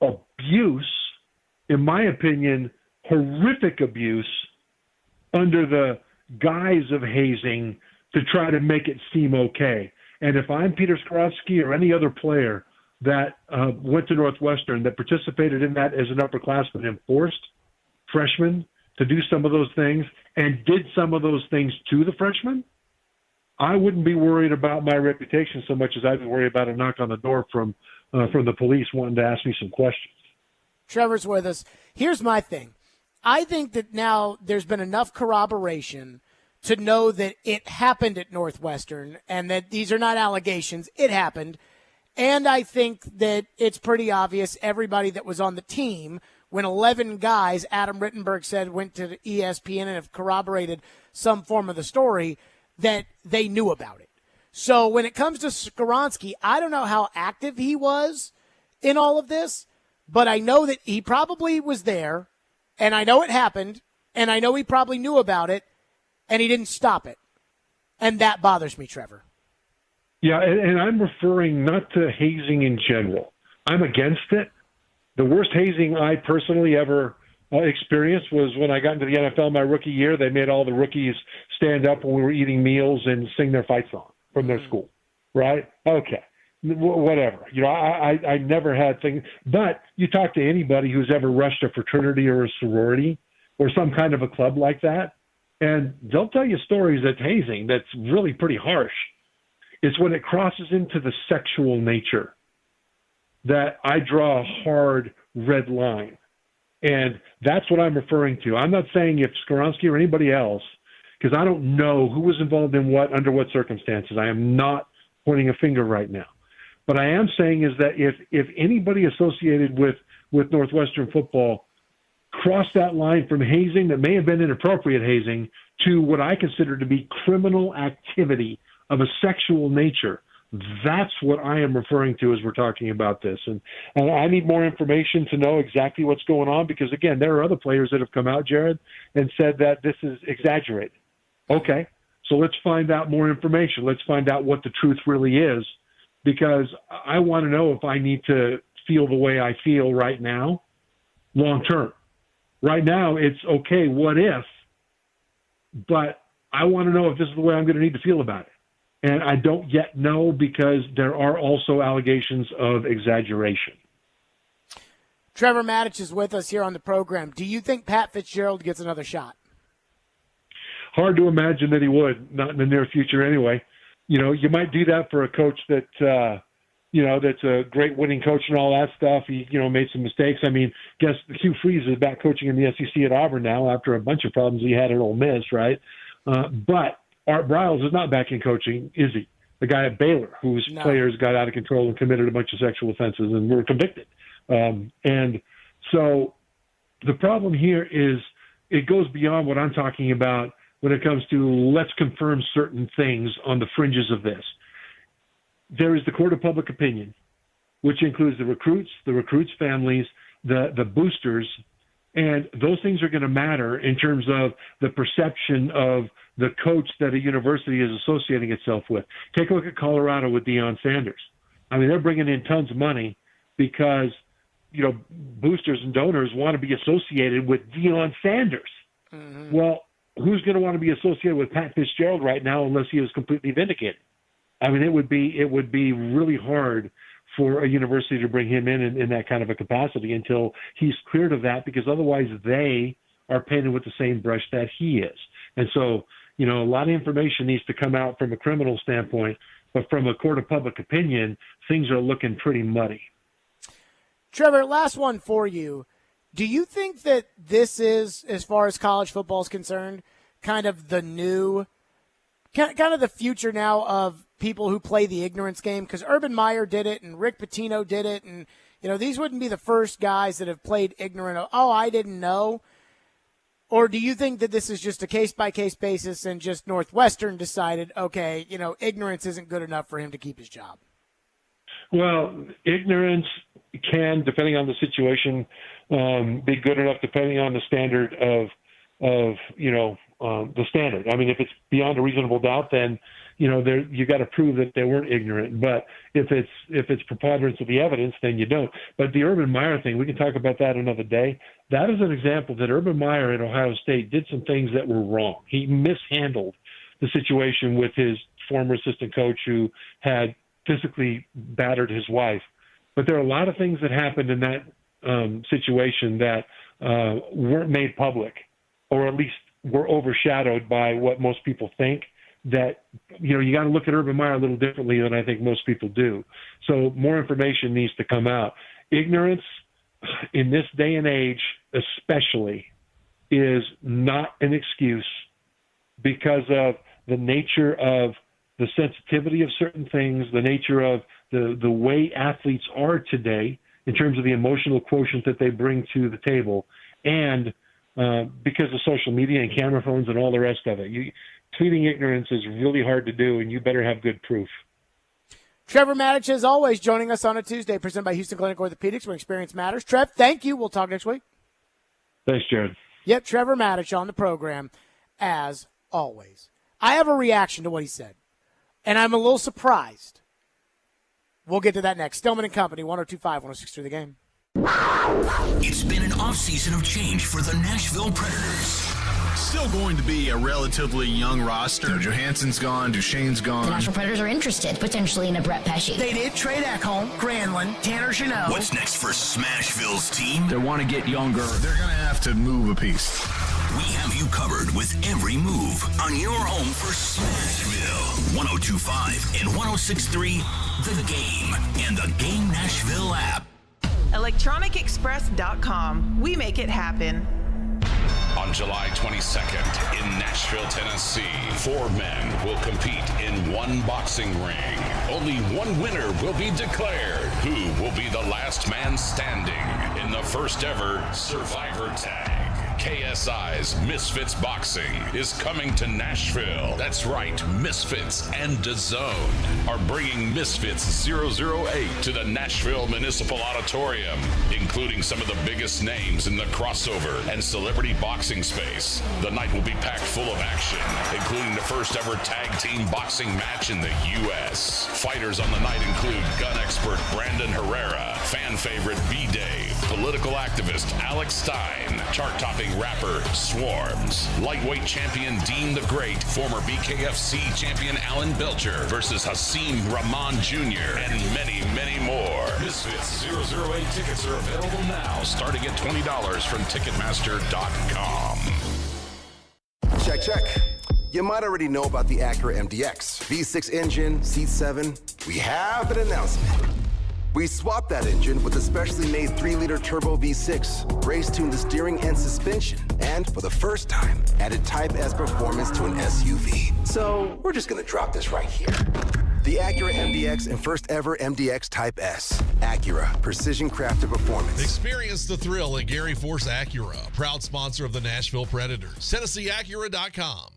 abuse, in my opinion, horrific abuse under the guise of hazing to try to make it seem okay. And if I'm Peter Skoronski or any other player, that went to Northwestern that participated in that as an upperclassman and forced freshmen to do some of those things and did some of those things to the freshmen, I wouldn't be worried about my reputation so much as I'd be worried about a knock on the door from the police wanting to ask me some questions. Trevor's with us. Here's my thing. I think that now there's been enough corroboration to know that it happened at Northwestern and that these are not allegations. It happened. And I think that it's pretty obvious everybody that was on the team, when 11 guys, Adam Rittenberg said, went to ESPN and have corroborated some form of the story, that they knew about it. So when it comes to Skoronski, I don't know how active he was in all of this, but I know that he probably was there, and I know it happened, and I know he probably knew about it, and he didn't stop it. And that bothers me, Trevor. Yeah, and I'm referring not to hazing in general. I'm against it. The worst hazing I personally ever experienced was when I got into the NFL my rookie year. They made all the rookies stand up when we were eating meals and sing their fight song from their school, right? Okay, whatever. You know, I never had things. But you talk to anybody who's ever rushed a fraternity or a sorority or some kind of a club like that, and they'll tell you stories of hazing that's really pretty harsh. It's when it crosses into the sexual nature that I draw a hard red line. And that's what I'm referring to. I'm not saying if Skoronski or anybody else, because I don't know who was involved in what, under what circumstances. I am not pointing a finger right now. But I am saying is that if anybody associated with Northwestern football crossed that line from hazing that may have been inappropriate hazing to what I consider to be criminal activity of a sexual nature, that's what I am referring to as we're talking about this. And I need more information to know exactly what's going on because, again, there are other players that have come out, Jared, and said that this is exaggerated. Okay, so let's find out more information. Let's find out what the truth really is because I want to know if I need to feel the way I feel right now long term. Right now, it's okay, what if, but I want to know if this is the way I'm going to need to feel about it. And I don't yet know because there are also allegations of exaggeration. Trevor Matich is with us here on the program. Do you think Pat Fitzgerald gets another shot? Hard to imagine that he would, not in the near future anyway. You know, you might do that for a coach that, that's a great winning coach and all that stuff. He, made some mistakes. I mean, guess Hugh Freeze is back coaching in the SEC at Auburn now after a bunch of problems he had at Ole Miss, right? But Art Briles is not back in coaching, is he? The guy at Baylor, whose players got out of control and committed a bunch of sexual offenses and were convicted. And so the problem here is it goes beyond what I'm talking about when it comes to let's confirm certain things on the fringes of this. There is the court of public opinion, which includes the recruits' families, the boosters, and those things are going to matter in terms of the perception of the coach that a university is associating itself with. Take a look at Colorado with Deion Sanders. I mean, they're bringing in tons of money because, boosters and donors want to be associated with Deion Sanders. Mm-hmm. Well, who's going to want to be associated with Pat Fitzgerald right now unless he is completely vindicated? I mean, it would be really hard for a university to bring him in that kind of a capacity until he's cleared of that, because otherwise they are painted with the same brush that he is. And so, a lot of information needs to come out from a criminal standpoint, but from a court of public opinion, things are looking pretty muddy. Trevor, last one for you. Do you think that this is, as far as college football is concerned, kind of the new, kind of the future now of people who play the ignorance game? Because Urban Meyer did it and Rick Pitino did it. And, these wouldn't be the first guys that have played ignorant. Oh, I didn't know. Or do you think that this is just a case-by-case basis and just Northwestern decided, okay, ignorance isn't good enough for him to keep his job? Well, ignorance can, depending on the situation, be good enough depending on the standard of the standard. I mean, if it's beyond a reasonable doubt, then you got to prove that they weren't ignorant. But if it's preponderance of the evidence, then you don't. But the Urban Meyer thing, we can talk about that another day. That is an example that Urban Meyer at Ohio State did some things that were wrong. He mishandled the situation with his former assistant coach who had physically battered his wife. But there are a lot of things that happened in that situation that weren't made public, or at least were overshadowed by what most people think. That, you got to look at Urban Meyer a little differently than I think most people do. So more information needs to come out. Ignorance in this day and age especially is not an excuse, because of the nature of the sensitivity of certain things, the nature of the way athletes are today in terms of the emotional quotient that they bring to the table, and because of social media and camera phones and all the rest of it. Pleading ignorance is really hard to do, and you better have good proof. Trevor Maddich, as always, joining us on a Tuesday, presented by Houston Clinic Orthopedics, where experience matters. Trev, thank you. We'll talk next week. Thanks, Jared. Yep, Trevor Maddich on the program, as always. I have a reaction to what he said, and I'm a little surprised. We'll get to that next. Stillman and Company, 102.5, 106.3 The Game. It's been an offseason of change for the Nashville Predators. Still going to be a relatively young roster. Johansson's gone, Duchesne's gone. The Nashville Predators are interested, potentially, in a Brett Pesce. They did trade Ekholm, Granlund, Tanner Jeannot. What's next for Smashville's team? They want to get younger. They're going to have to move a piece. We have you covered with every move on your home for Smashville. 102.5 and 106.3 The Game and the Game Nashville app. ElectronicExpress.com. We make it happen. On July 22nd in Nashville, Tennessee, 4 men will compete in one boxing ring. Only one winner will be declared. Who will be the last man standing in the first ever Survivor Tag? KSI's Misfits Boxing is coming to Nashville. That's right, Misfits and DAZN are bringing Misfits 008 to the Nashville Municipal Auditorium, including some of the biggest names in the crossover and celebrity boxing space. The night will be packed full of action, including the first ever tag team boxing match in the U.S. Fighters on the night include gun expert Brandon Herrera, fan favorite B-Day, political activist Alex Stein, chart-topping rapper Swarms, lightweight champion Dean the Great, former BKFC champion Alan Belcher versus Hasim Rahman Jr., and many, many more. Misfits 008 tickets are available now, starting at $20 from Ticketmaster.com. Check. You might already know about the Acura MDX. V6 engine, seat 7. We have an announcement. We swapped that engine with a specially made 3-liter turbo V6, race-tuned the steering and suspension, and for the first time, added Type S performance to an SUV. So we're just gonna drop this right here. The Acura MDX and first ever MDX Type S. Acura, precision crafted performance. Experience the thrill at Gary Force Acura, proud sponsor of the Nashville Predators. TennesseeAcura.com.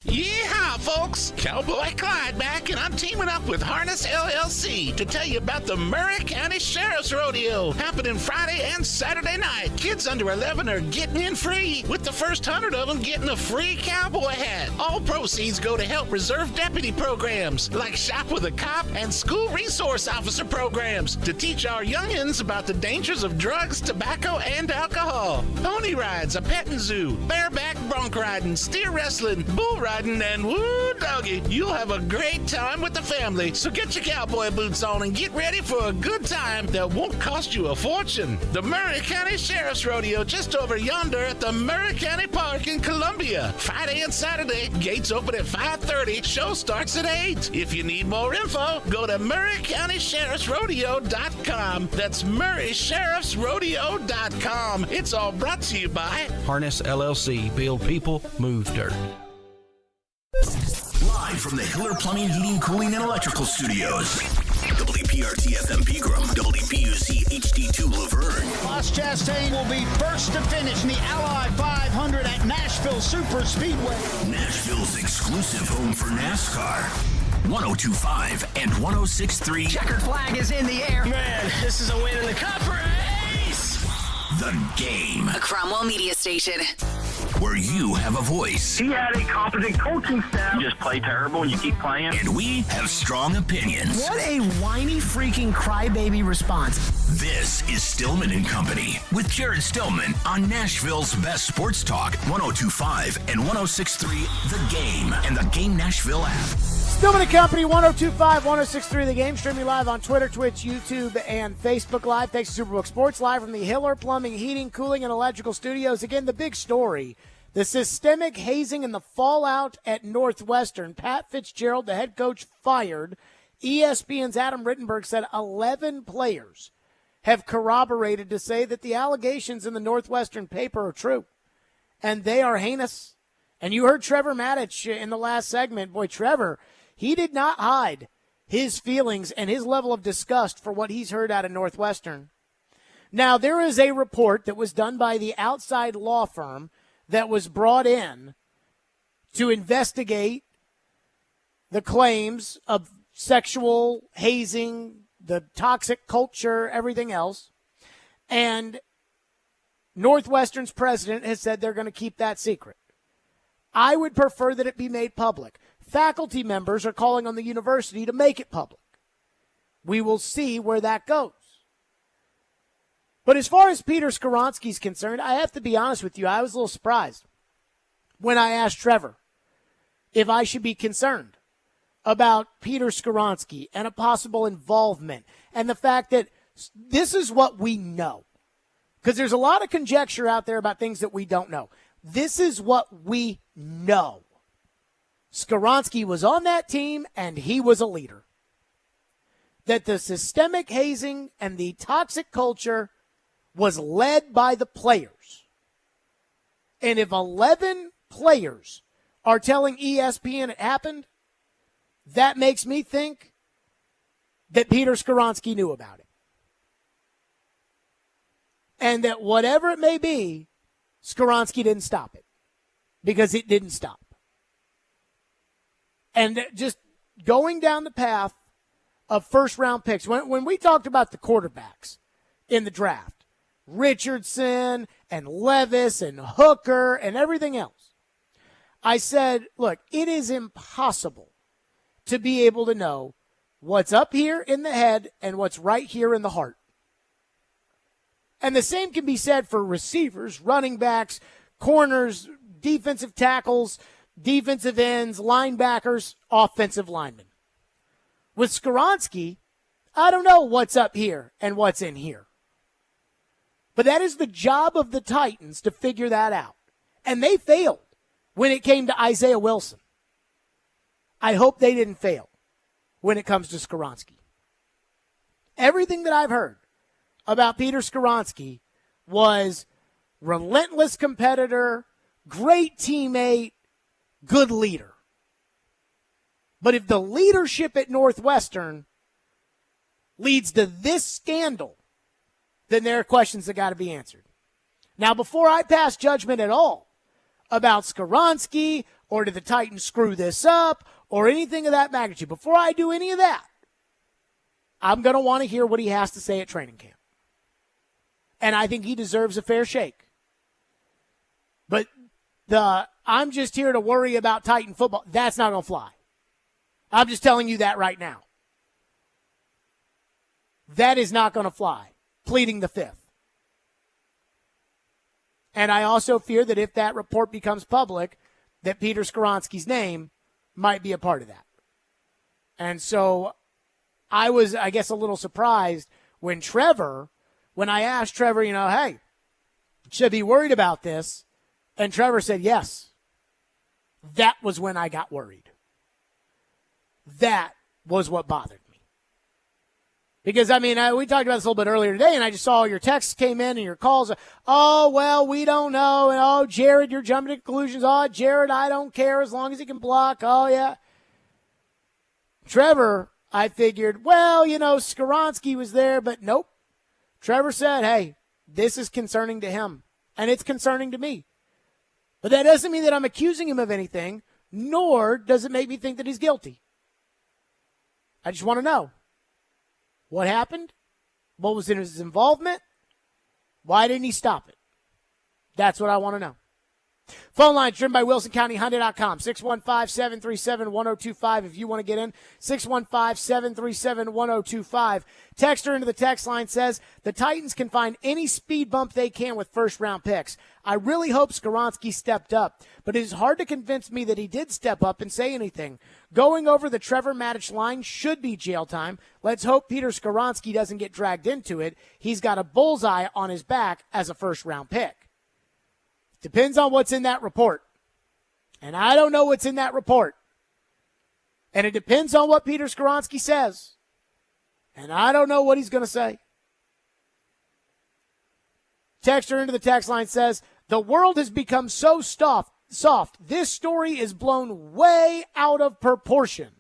Yeehaw, folks! Cowboy Clyde back, and I'm teaming up with Harness LLC to tell you about the Murray County Sheriff's Rodeo, happening Friday and Saturday night. Kids under 11 are getting in free, with the first 100 of them getting a free cowboy hat. All proceeds go to help reserve deputy programs, like Shop with a Cop and School Resource Officer programs, to teach our youngins about the dangers of drugs, tobacco, and alcohol. Pony rides, a petting zoo, bareback bronc riding, steer wrestling, bull riding, and woo doggy, you'll have a great time with the family. So get your cowboy boots on and get ready for a good time that won't cost you a fortune. The Murray County Sheriff's Rodeo, just over yonder at the Murray County Park in Columbia. Friday and Saturday, gates open at 5:30, show starts at 8. If you need more info, go to MurrayCountySheriffsRodeo.com. That's MurraySheriffsRodeo.com. It's all brought to you by Harness LLC. Build people, move dirt. Live from the Hiller Plumbing, Heating, Cooling, and Electrical Studios. WPRT FM Pegram, WPUC HD2 Laverne. Ross Chastain will be first to finish in the Ally 500 at Nashville Super Speedway. Nashville's exclusive home for NASCAR. 102.5 and 106.3. Checkered flag is in the air. Man, this is a win in the cup race. The Game. A Cromwell media station. Where you have a voice. He had a competent coaching staff. You just play terrible and you keep playing. And we have strong opinions. What a whiny freaking crybaby response. This is Stillman and Company with Jared Stillman on Nashville's best sports talk, 102.5 and 106.3 The Game and the Game Nashville app. Stillman and Company, 102.5, 106.3 The Game. Streaming live on Twitter, Twitch, YouTube, and Facebook Live. Thanks to Superbook Sports, live from the Hiller Plumbing, Heating, Cooling, and Electrical Studios. Again, the big story, the systemic hazing and the fallout at Northwestern. Pat Fitzgerald, the head coach, fired. ESPN's Adam Rittenberg said 11 players have corroborated to say that the allegations in the Northwestern paper are true, and they are heinous. And you heard Trevor Maddich in the last segment. Boy, Trevor, he did not hide his feelings and his level of disgust for what he's heard out of Northwestern. Now, there is a report that was done by the outside law firm that was brought in to investigate the claims of sexual hazing, the toxic culture, everything else. And Northwestern's president has said they're going to keep that secret. I would prefer that it be made public. Faculty members are calling on the university to make it public. We will see where that goes. But as far as Peter Skoronski's concerned, I have to be honest with you, I was a little surprised when I asked Trevor if I should be concerned about Peter Skoronski and a possible involvement and the fact that this is what we know. Because there's a lot of conjecture out there about things that we don't know. This is what we know. Skoronski was on that team, and he was a leader. That the systemic hazing and the toxic culture was led by the players. And if 11 players are telling ESPN it happened, that makes me think that Peter Skoronski knew about it. And that whatever it may be, Skoronski didn't stop it. Because it didn't stop. And just going down the path of first-round picks, when we talked about the quarterbacks in the draft, Richardson and Levis and Hooker and everything else, I said, look, it is impossible to be able to know what's up here in the head and what's right here in the heart. And the same can be said for receivers, running backs, corners, defensive tackles, defensive ends, linebackers, offensive linemen. With Skoronski, I don't know what's up here and what's in here. But that is the job of the Titans to figure that out. And they failed when it came to Isaiah Wilson. I hope they didn't fail when it comes to Skoronski. Everything that I've heard about Peter Skoronski was relentless competitor, great teammate, good leader. But if the leadership at Northwestern leads to this scandal, then there are questions that got to be answered. Now, before I pass judgment at all about Skoronski or did the Titans screw this up or anything of that magnitude, before I do any of that, I'm going to want to hear what he has to say at training camp. And I think he deserves a fair shake. But I'm just here to worry about Titan football, that's not going to fly. I'm just telling you that right now. That is not going to fly. Pleading the fifth. And I also fear that if that report becomes public, that Peter Skoronski's name might be a part of that. And so I was, I guess, a little surprised when I asked Trevor, hey, should I be worried about this? And Trevor said, yes. That was when I got worried. That was what bothered me. Because, we talked about this a little bit earlier today, and I just saw your texts came in and your calls. Oh, well, we don't know. And, oh, Jared, you're jumping to conclusions. Oh, Jared, I don't care as long as he can block. Oh, yeah. Trevor, I figured, well, Skoronski was there, but nope. Trevor said, hey, this is concerning to him, and it's concerning to me. But that doesn't mean that I'm accusing him of anything, nor does it make me think that he's guilty. I just want to know what happened, what was in his involvement, why didn't he stop it? That's what I want to know. Phone line driven by WilsonCountyHyundai.com, 615-737-1025 if you want to get in, 615-737-1025. Texter into the text line says, the Titans can find any speed bump they can with first-round picks. I really hope Skoronski stepped up, but it is hard to convince me that he did step up and say anything. Going over the Trevor Maddich line should be jail time. Let's hope Peter Skoronski doesn't get dragged into it. He's got a bullseye on his back as a first-round pick. Depends on what's in that report. And I don't know what's in that report. And it depends on what Peter Skoronski says. And I don't know what he's going to say. Texter into the text line says, the world has become so soft. This story is blown way out of proportion.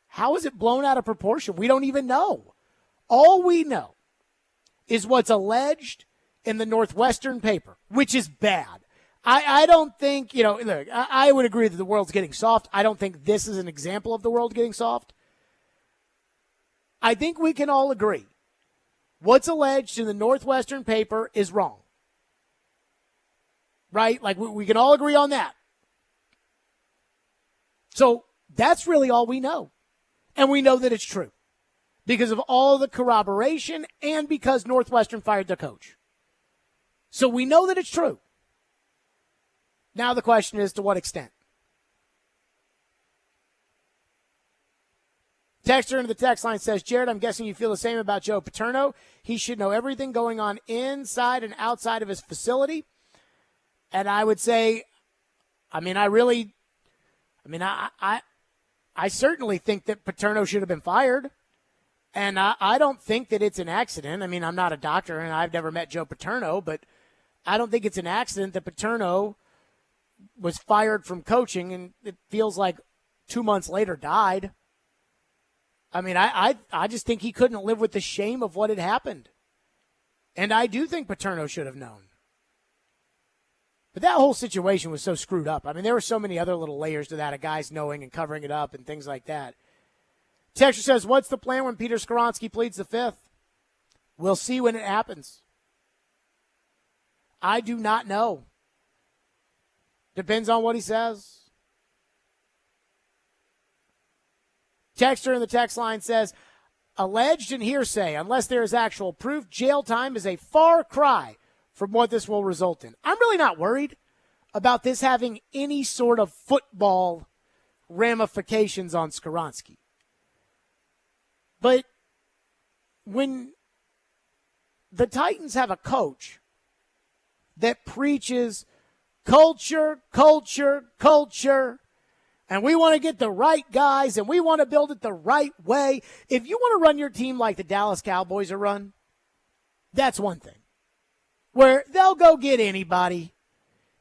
How is it blown out of proportion? We don't even know. All we know is what's alleged in the Northwestern paper, which is bad. I don't think, look, I would agree that the world's getting soft. I don't think this is an example of the world getting soft. I think we can all agree what's alleged in the Northwestern paper is wrong. Right? Like, we can all agree on that. So that's really all we know. And we know that it's true because of all the corroboration and because Northwestern fired the coach. So we know that it's true. Now the question is, to what extent? Texter into the text line says, Jared, I'm guessing you feel the same about Joe Paterno. He should know everything going on inside and outside of his facility. And I would say, I certainly think that Paterno should have been fired. And I don't think that it's an accident. I mean, I'm not a doctor and I've never met Joe Paterno, but I don't think it's an accident that Paterno was fired from coaching and it feels like 2 months later died. I mean, I just think he couldn't live with the shame of what had happened. And I do think Paterno should have known. But that whole situation was so screwed up. I mean, there were so many other little layers to that, of guys knowing and covering it up and things like that. Texter says, what's the plan when Peter Skoronski pleads the fifth? We'll see when it happens. I do not know. Depends on what he says. Texter in the text line says, alleged and hearsay, unless there is actual proof, jail time is a far cry from what this will result in. I'm really not worried about this having any sort of football ramifications on Skoronski. But when the Titans have a coach that preaches culture, and we want to get the right guys, and we want to build it the right way. If you want to run your team like the Dallas Cowboys are run, that's one thing. Where they'll go get anybody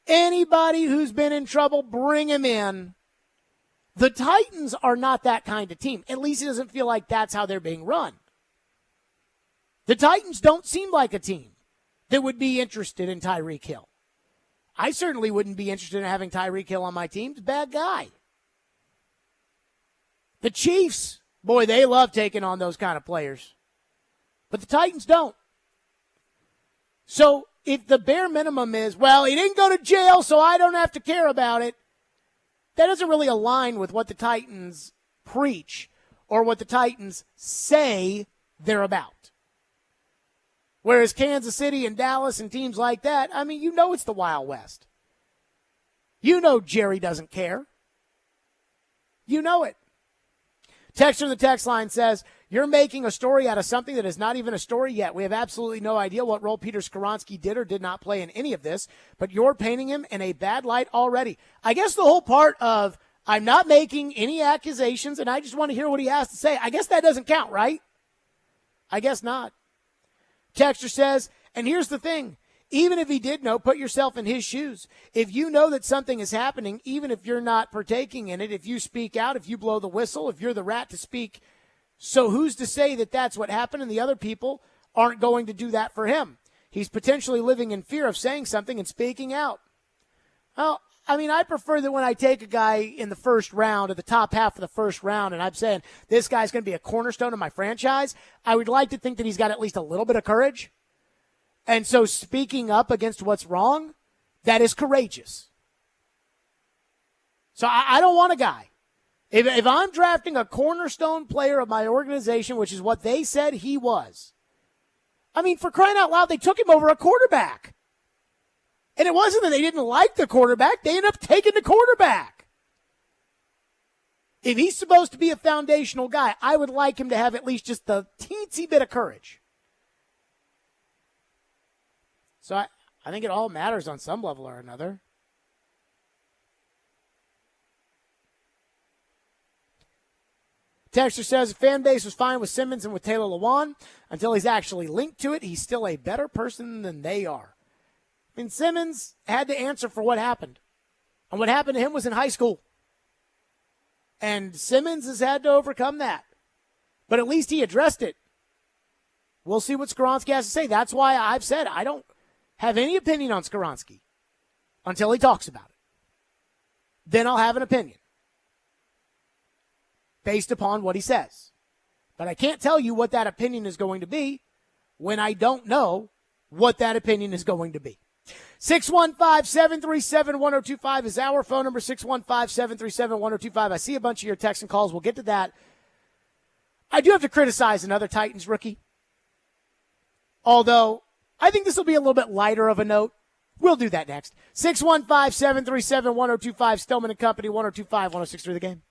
who's been in trouble, bring him in. The Titans are not that kind of team. At least it doesn't feel like that's how they're being run. The Titans don't seem like a team that would be interested in Tyreek Hill. I certainly wouldn't be interested in having Tyreek Hill on my team. He's a bad guy. The Chiefs, boy, they love taking on those kind of players. But the Titans don't. So if the bare minimum is, well, he didn't go to jail, so I don't have to care about it, that doesn't really align with what the Titans preach or what the Titans say they're about. Whereas Kansas City and Dallas and teams like that, I mean, you know it's the Wild West. You know Jerry doesn't care. You know it. Texter in the text line says, you're making a story out of something that is not even a story yet. We have absolutely no idea what role Peter Skoronski did or did not play in any of this, but you're painting him in a bad light already. I guess the whole part of I'm not making any accusations and I just want to hear what he has to say, I guess that doesn't count, right? I guess not. Texter says, and here's the thing, even if he did know, put yourself in his shoes. If you know that something is happening, even if you're not partaking in it, if you speak out, if you blow the whistle, if you're the rat to speak, so who's to say that that's what happened and the other people aren't going to do that for him? He's potentially living in fear of saying something and speaking out. Well, I mean, I prefer that when I take a guy in the first round, or the top half of the first round, and I'm saying this guy's going to be a cornerstone of my franchise, I would like to think that he's got at least a little bit of courage. And so speaking up against what's wrong that is courageous. So I don't want a guy. If I'm drafting a cornerstone player of my organization, which is what they said he was, I mean, for crying out loud, they took him over a quarterback. And it wasn't that they didn't like the quarterback. They ended up taking the quarterback. If he's supposed to be a foundational guy, I would like him to have at least just the teensy bit of courage. So I think it all matters on some level or another. Texter says the fan base was fine with Simmons and with Taylor Lewan until he's actually linked to it. He's still a better person than they are. I mean, Simmons had to answer for what happened. And what happened to him was in high school. And Simmons has had to overcome that. But at least he addressed it. We'll see what Skoronski has to say. That's why I've said I don't have any opinion on Skoronski until he talks about it. Then I'll have an opinion based upon what he says. But I can't tell you what that opinion is going to be when I don't know what that opinion is going to be. 615-737-1025 is our phone number, 615-737-1025. I see a bunch of your texts and calls. We'll get to that. I do have to criticize another Titans rookie, although I think this will be a little bit lighter of a note. We'll do that next. 615-737-1025, Stillman and Company, 102.5-106.3 The Game.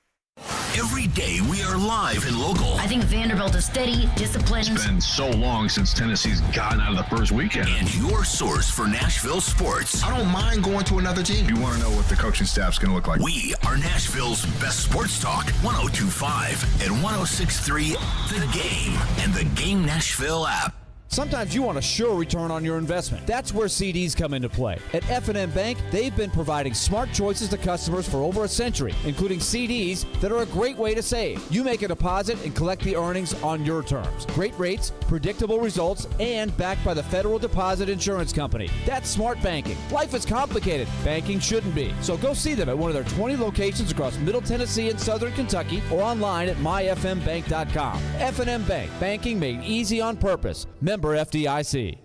Every day we are live and local. I think Vanderbilt is steady, disciplined. It's been so long since Tennessee's gotten out of the first weekend. And your source for Nashville sports. I don't mind going to another team. You want to know what the coaching staff's going to look like? We are Nashville's best sports talk. 102.5 and 106.3 The Game and the Game Nashville app. Sometimes you want a sure return on your investment. That's where CDs come into play. At F&M Bank, they've been providing smart choices to customers for over a century, including CDs that are a great way to save. You make a deposit and collect the earnings on your terms. Great rates, predictable results, and backed by the Federal Deposit Insurance Company. That's smart banking. Life is complicated. Banking shouldn't be. So go see them at one of their 20 locations across Middle Tennessee and Southern Kentucky or online at myfmbank.com. F&M Bank. Banking made easy on purpose. Member FDIC.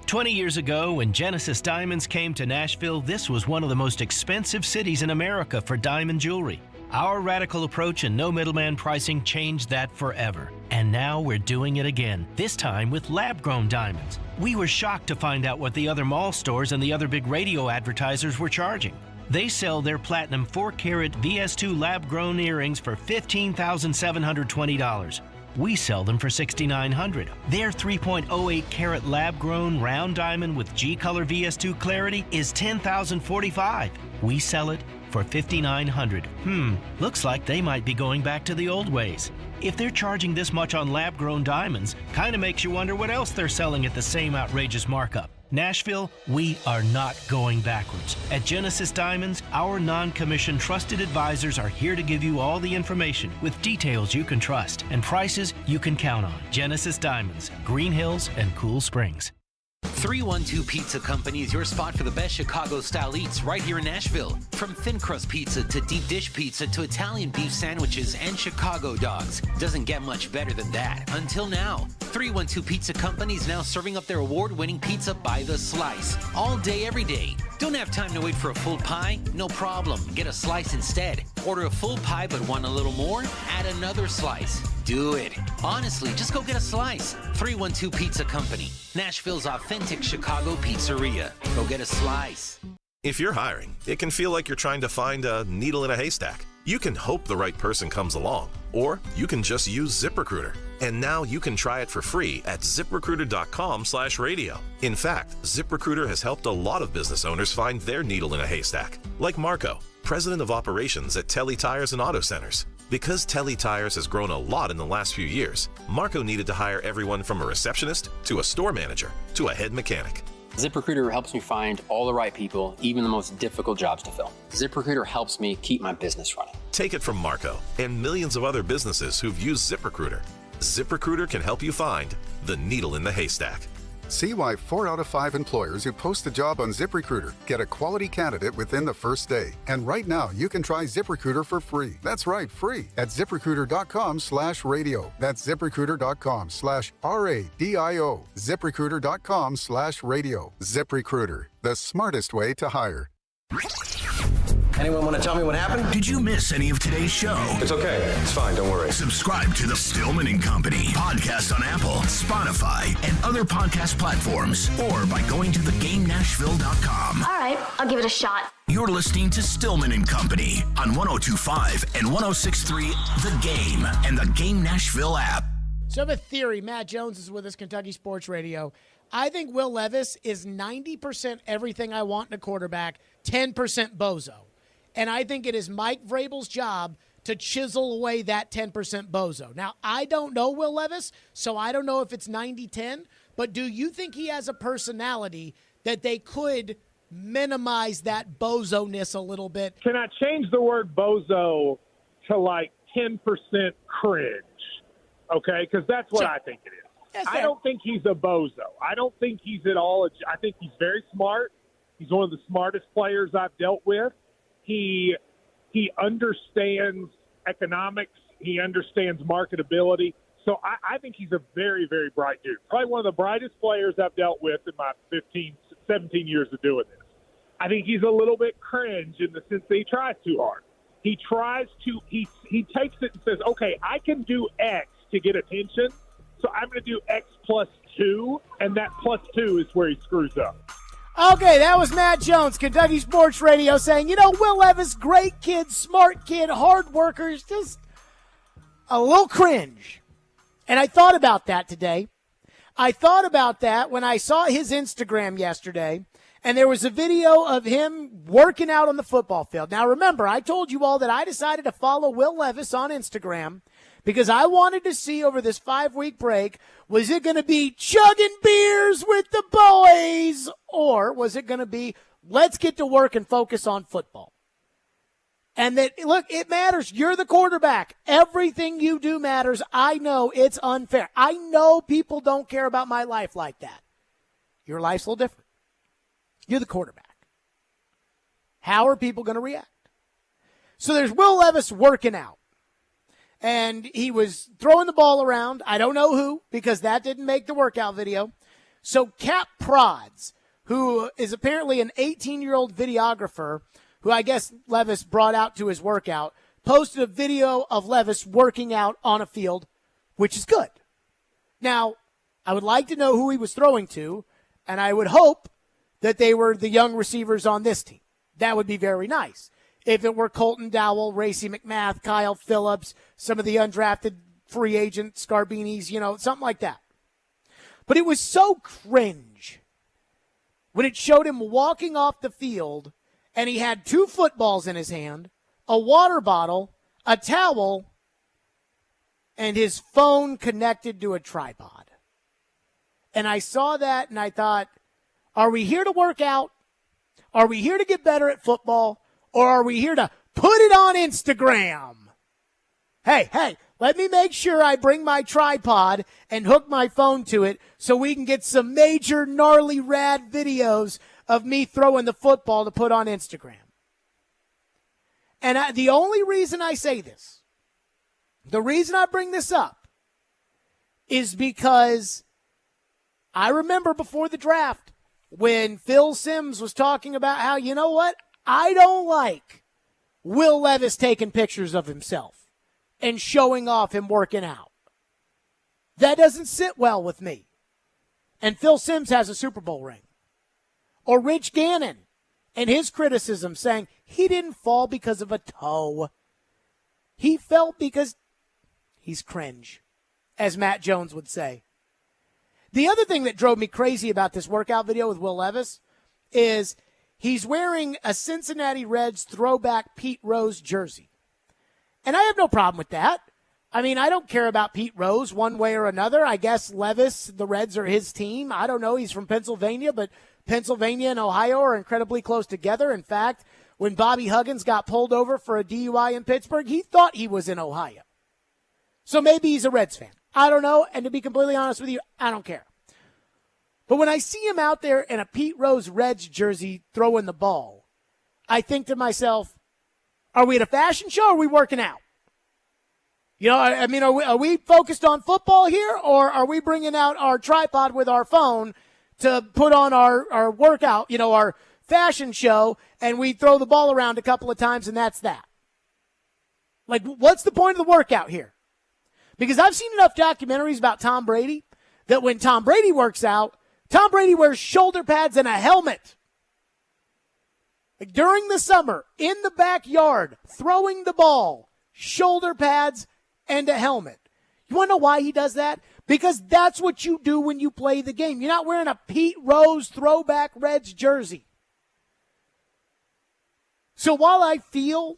20 years ago, when Genesis Diamonds came to Nashville, this was one of the most expensive cities in America for diamond jewelry. Our radical approach and no middleman pricing changed that forever. And now we're doing it again, this time with lab-grown diamonds. We were shocked to find out what the other mall stores and the other big radio advertisers were charging. They sell their platinum 4-carat VS2 lab-grown earrings for $15,720. We sell them for $6,900. Their 3.08 carat lab-grown round diamond with G-Color VS2 clarity is $10,045. We sell it for $5,900. Looks like they might be going back to the old ways. If they're charging this much on lab-grown diamonds, kind of makes you wonder what else they're selling at the same outrageous markup. Nashville, we are not going backwards. At Genesis Diamonds, our non-commissioned trusted advisors are here to give you all the information with details you can trust and prices you can count on. Genesis Diamonds, Green Hills and Cool Springs. 312 Pizza Company is your spot for the best Chicago-style eats right here in Nashville. From thin crust pizza to deep dish pizza to Italian beef sandwiches and Chicago dogs. Doesn't get much better than that. Until now. 312 Pizza Company is now serving up their award-winning pizza by the slice. All day, every day. Don't have time to wait for a full pie? No problem. Get a slice instead. Order a full pie but want a little more? Add another slice. Do it. Honestly, just go get a slice. 312 Pizza Company. Nashville's authentic Chicago pizzeria. Go get a slice. If you're hiring, it can feel like you're trying to find a needle in a haystack. You can hope the right person comes along, or you can just use ZipRecruiter. And now you can try it for free at ZipRecruiter.com/radio. In fact, ZipRecruiter has helped a lot of business owners find their needle in a haystack, like Marco, president of operations at Telly Tires and Auto Centers. Because Telly Tires has grown a lot in the last few years, Marco needed to hire everyone from a receptionist to a store manager to a head mechanic. ZipRecruiter helps me find all the right people, even the most difficult jobs to fill. ZipRecruiter helps me keep my business running. Take it from Marco and millions of other businesses who've used ZipRecruiter. ZipRecruiter can help you find the needle in the haystack. See why 4 out of 5 employers who post a job on ZipRecruiter get a quality candidate within the first day. And right now, you can try ZipRecruiter for free. That's right, free at ZipRecruiter.com/radio. That's ZipRecruiter.com/RADIO. ZipRecruiter.com/radio. ZipRecruiter, the smartest way to hire. Anyone want to tell me what happened? Did you miss any of today's show? It's okay. It's fine. Don't worry. Subscribe to the Stillman and Company podcast on Apple, Spotify, and other podcast platforms, or by going to thegamenashville.com. All right, I'll give it a shot. You're listening to Stillman and Company on 102.5 and 106.3 The Game and the Game Nashville app. So I have a theory. Matt Jones is with us, Kentucky Sports Radio. I think Will Levis is 90% everything I want in a quarterback, 10% bozo. And I think it is Mike Vrabel's job to chisel away that 10% bozo. Now, I don't know Will Levis, so I don't know if it's 90-10, but do you think he has a personality that they could minimize that bozo-ness a little bit? Can I change the word bozo to like 10% cringe? Okay, because that's what I think it is. I don't think he's a bozo. I don't think he's at all. I think he's very smart. He's one of the smartest players I've dealt with. He understands economics. He understands marketability. So I think he's a very, very bright dude. Probably one of the brightest players I've dealt with in my 15, 17 years of doing this. I think he's a little bit cringe in the sense that he tries too hard. He tries to he takes it and says, okay, I can do X to get attention, so I'm going to do X plus 2, and that plus 2 is where he screws up. Okay, that was Matt Jones, Kentucky Sports Radio, saying, Will Levis, great kid, smart kid, hard worker, is just a little cringe. And I thought about that today. I thought about that when I saw his Instagram yesterday, and there was a video of him working out on the football field. Now, remember, I told you all that I decided to follow Will Levis on Instagram because I wanted to see over this 5-week break, was it going to be chugging beers with the boys, or was it going to be let's get to work and focus on football? And that, look, it matters. You're the quarterback. Everything you do matters. I know it's unfair. I know people don't care about my life like that. Your life's a little different. You're the quarterback. How are people going to react? So there's Will Levis working out. And he was throwing the ball around. I don't know who, because that didn't make the workout video. So Cap Prods, who is apparently an 18-year-old videographer, who I guess Levis brought out to his workout, posted a video of Levis working out on a field, which is good. Now, I would like to know who he was throwing to, and I would hope that they were the young receivers on this team. That would be very nice. If it were Colton Dowell, Racy McMath, Kyle Phillips, some of the undrafted free agent Scarbinis, something like that. But it was so cringe when it showed him walking off the field and he had 2 footballs in his hand, a water bottle, a towel, and his phone connected to a tripod. And I saw that and I thought, are we here to work out? Are we here to get better at football? Or are we here to put it on Instagram? Hey, let me make sure I bring my tripod and hook my phone to it so we can get some major gnarly rad videos of me throwing the football to put on Instagram. And the only reason I say this, the reason I bring this up is because I remember before the draft when Phil Simms was talking about how, you know what? I don't like Will Levis taking pictures of himself and showing off him working out. That doesn't sit well with me. And Phil Simms has a Super Bowl ring. Or Rich Gannon and his criticism saying he didn't fall because of a toe. He fell because he's cringe, as Matt Jones would say. The other thing that drove me crazy about this workout video with Will Levis is he's wearing a Cincinnati Reds throwback Pete Rose jersey. And I have no problem with that. I mean, I don't care about Pete Rose one way or another. I guess Levis, the Reds are his team. I don't know. He's from Pennsylvania, but Pennsylvania and Ohio are incredibly close together. In fact, when Bobby Huggins got pulled over for a DUI in Pittsburgh, he thought he was in Ohio. So maybe he's a Reds fan. I don't know. And to be completely honest with you, I don't care. But when I see him out there in a Pete Rose Reds jersey throwing the ball, I think to myself, are we at a fashion show or are we working out? You know, I mean, are we focused on football here, or are we bringing out our tripod with our phone to put on our workout, you know, our fashion show, and we throw the ball around a couple of times and that's that? Like, what's the point of the workout here? Because I've seen enough documentaries about Tom Brady that when Tom Brady works out, Tom Brady wears shoulder pads and a helmet. Like during the summer, in the backyard, throwing the ball, shoulder pads and a helmet. You want to know why he does that? Because that's what you do when you play the game. You're not wearing a Pete Rose throwback Reds jersey. So while I feel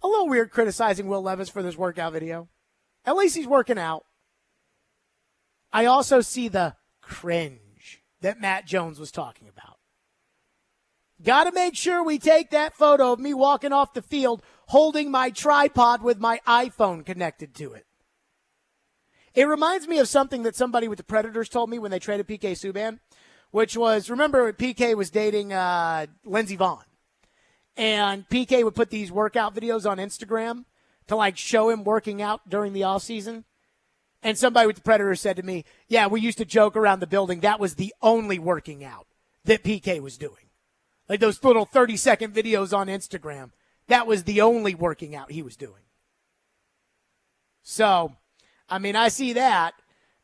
a little weird criticizing Will Levis for this workout video, at least he's working out, I also see the cringe that Matt Jones was talking about. Got to make sure we take that photo of me walking off the field holding my tripod with my iPhone connected to it. It reminds me of something that somebody with the Predators told me when they traded PK Subban, which was, remember PK was dating Lindsey Vonn. And PK would put these workout videos on Instagram to like show him working out during the offseason. And somebody with the Predators said to me, yeah, we used to joke around the building that was the only working out that PK was doing. Like those little 30-second videos on Instagram, that was the only working out he was doing. So, I mean, I see that,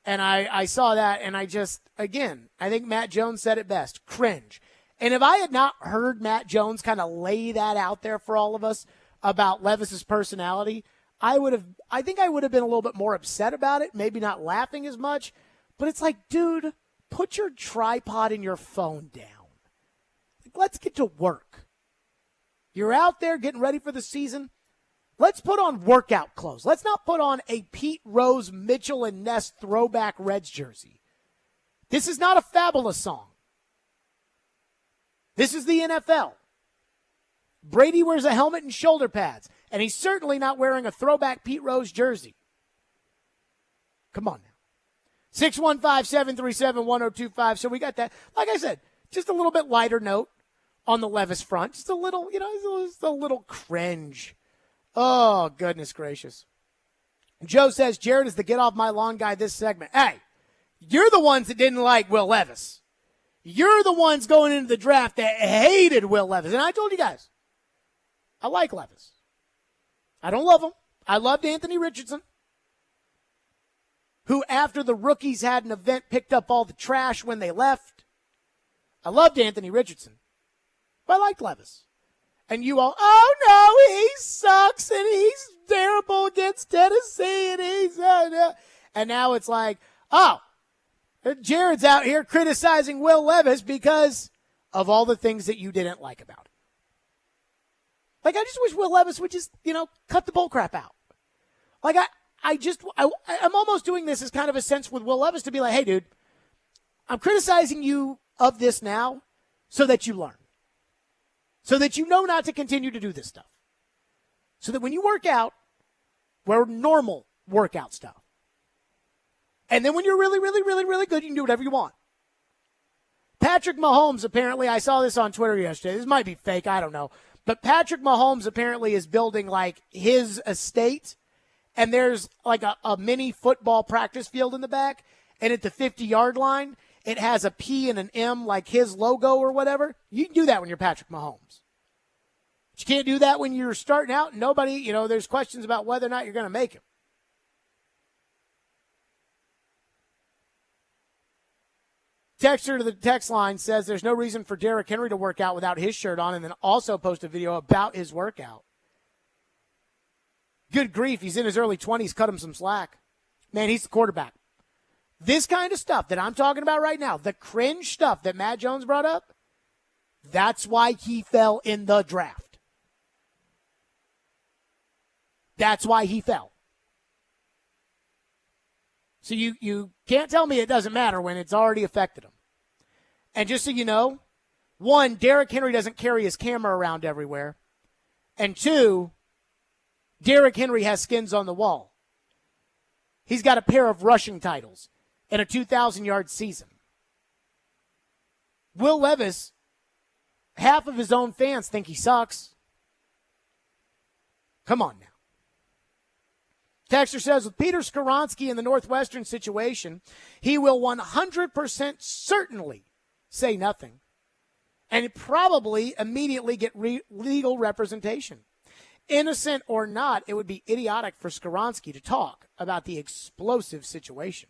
and I saw that, and I just, again, I think Matt Jones said it best, cringe. And if I had not heard Matt Jones kind of lay that out there for all of us about Levis's personality, I think I would have been a little bit more upset about it, maybe not laughing as much. But it's like, dude, put your tripod and your phone down. Like, let's get to work. You're out there getting ready for the season. Let's put on workout clothes. Let's not put on a Pete Rose, Mitchell, and Ness throwback Reds jersey. This is not a Fabulous song. This is the NFL. Brady wears a helmet and shoulder pads, and he's certainly not wearing a throwback Pete Rose jersey. Come on now. 615-737-1025. So we got that. Like I said, just a little bit lighter note on the Levis front. Just a little, just a little cringe. Oh, goodness gracious. Joe says, Jared is the get off my lawn guy this segment. Hey, you're the ones that didn't like Will Levis. You're the ones going into the draft that hated Will Levis. And I told you guys, I like Levis. I don't love him. I loved Anthony Richardson, who after the rookies had an event picked up all the trash when they left. I loved Anthony Richardson, but I liked Levis. And you all, oh no, he sucks and he's terrible against Tennessee and he's, and now it's like, oh, Jared's out here criticizing Will Levis because of all the things that you didn't like about him. Like, I just wish Will Levis would just, cut the bull crap out. Like, I'm almost doing this as kind of a sense with Will Levis to be like, hey, dude, I'm criticizing you of this now so that you learn. So that you know not to continue to do this stuff. So that when you work out, wear normal workout stuff. And then when you're really, really, really, really good, you can do whatever you want. Patrick Mahomes, apparently, I saw this on Twitter yesterday. This might be fake, I don't know. But Patrick Mahomes apparently is building, like, his estate. And there's, like, a mini football practice field in the back. And at the 50-yard line, it has a P and an M, like his logo or whatever. You can do that when you're Patrick Mahomes. But you can't do that when you're starting out and nobody, there's questions about whether or not you're going to make it. Texter to the text line says there's no reason for Derrick Henry to work out without his shirt on and then also post a video about his workout. Good grief, he's in his early 20s, cut him some slack. Man, he's the quarterback. This kind of stuff that I'm talking about right now, the cringe stuff that Matt Jones brought up, that's why he fell in the draft. That's why he fell. So you can't tell me it doesn't matter when it's already affected him. And just so you know, one, Derrick Henry doesn't carry his camera around everywhere. And two, Derrick Henry has skins on the wall. He's got a pair of rushing titles in a 2,000-yard season. Will Levis, half of his own fans think he sucks. Come on now. Texter says, with Peter Skoronski in the Northwestern situation, he will 100% certainly say nothing and probably immediately get legal representation. Innocent or not, it would be idiotic for Skoronski to talk about the explosive situation.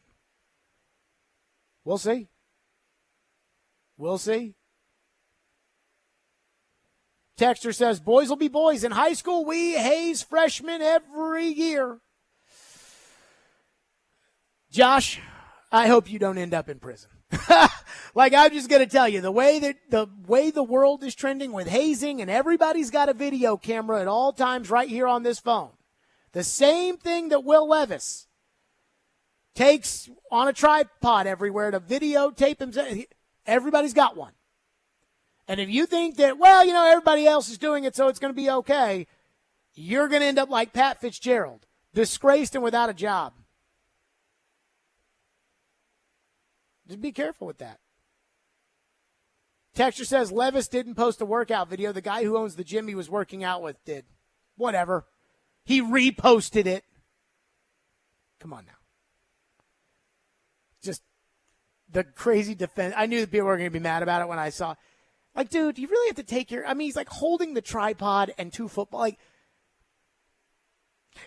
We'll see. We'll see. Texter says, boys will be boys. In high school, we haze freshmen every year. Josh, I hope you don't end up in prison. Like, I'm just going to tell you, the way the world is trending with hazing, and everybody's got a video camera at all times right here on this phone. The same thing that Will Levis takes on a tripod everywhere to videotape himself. Everybody's got one. And if you think that, well, everybody else is doing it, so it's going to be okay, you're going to end up like Pat Fitzgerald, disgraced and without a job. Just be careful with that. Texture says Levis didn't post a workout video. The guy who owns the gym he was working out with did. Whatever. He reposted it. Come on now. Just the crazy defense. I knew that people were going to be mad about it when I saw. Like, dude, you really have to take your. I mean, he's like holding the tripod and two football. Like,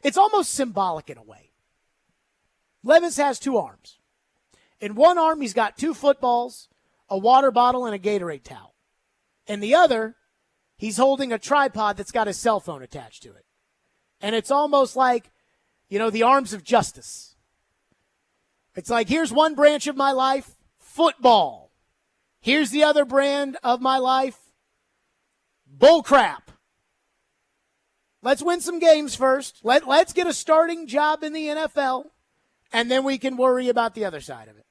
it's almost symbolic in a way. Levis has two arms. In one arm, he's got two footballs, a water bottle, and a Gatorade towel. In the other, he's holding a tripod that's got his cell phone attached to it. And it's almost like, the arms of justice. It's like, here's one branch of my life, football. Here's the other brand of my life, bullcrap. Let's win some games first. Let's get a starting job in the NFL, and then we can worry about the other side of it.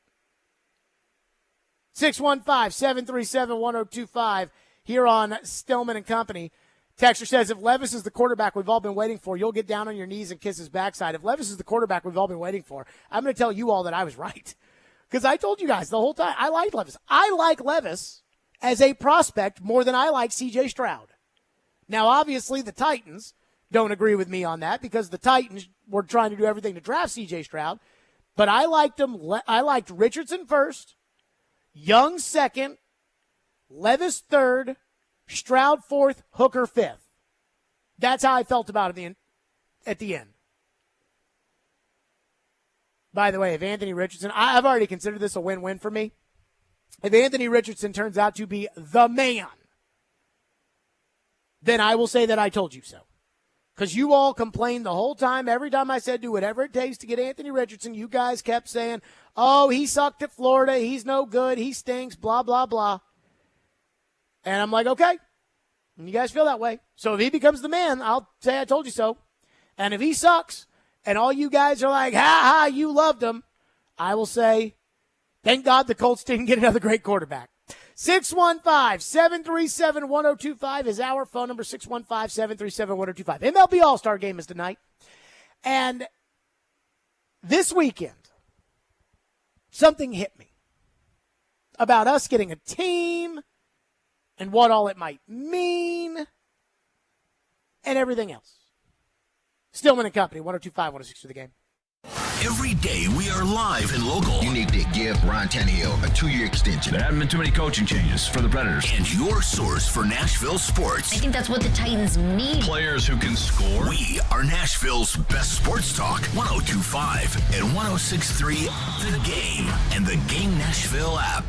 615-737-1025 here on Stillman and Company. Texter says, if Levis is the quarterback we've all been waiting for, you'll get down on your knees and kiss his backside. If Levis is the quarterback we've all been waiting for, I'm going to tell you all that I was right. Because I told you guys the whole time, I like Levis. I like Levis as a prospect more than I like C.J. Stroud. Now, obviously, the Titans don't agree with me on that because the Titans were trying to do everything to draft C.J. Stroud. But I liked him. I liked Richardson first, Young second, Levis third, Stroud fourth, Hooker fifth. That's how I felt about it at the end. By the way, if Anthony Richardson, I've already considered this a win-win for me. If Anthony Richardson turns out to be the man, then I will say that I told you so. Because you all complained the whole time. Every time I said do whatever it takes to get Anthony Richardson, you guys kept saying, oh, he sucked at Florida. He's no good. He stinks, blah, blah, blah. And I'm like, okay. And you guys feel that way. So if he becomes the man, I'll say I told you so. And if he sucks and all you guys are like, ha, you loved him, I will say, thank God the Colts didn't get another great quarterback. 615-737-1025 is our phone number, 615-737-1025. MLB All-Star Game is tonight. And this weekend, something hit me about us getting a team and what all it might mean and everything else. Stillman and Company, 102.5, 106 for the game. Every day we are live and local. You need to give Ryan Tannehill a 2-year extension. There haven't been too many coaching changes for the Predators. And your source for Nashville sports. I think that's what the Titans need. Players who can score. We are Nashville's best sports talk. 102.5 and 106.3 The Game and the Game Nashville app.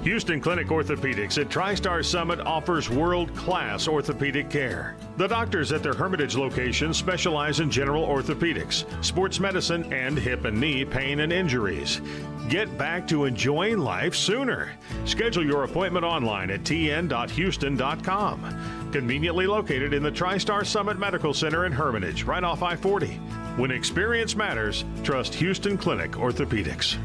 Houston Clinic Orthopedics at TriStar Summit offers world-class orthopedic care. The doctors at their Hermitage location specialize in general orthopedics, sports medicine, and hip and knee pain and injuries. Get back to enjoying life sooner. Schedule your appointment online at tn.houston.com. Conveniently located in the TriStar Summit Medical Center in Hermitage, right off I-40. When experience matters, trust Houston Clinic Orthopedics.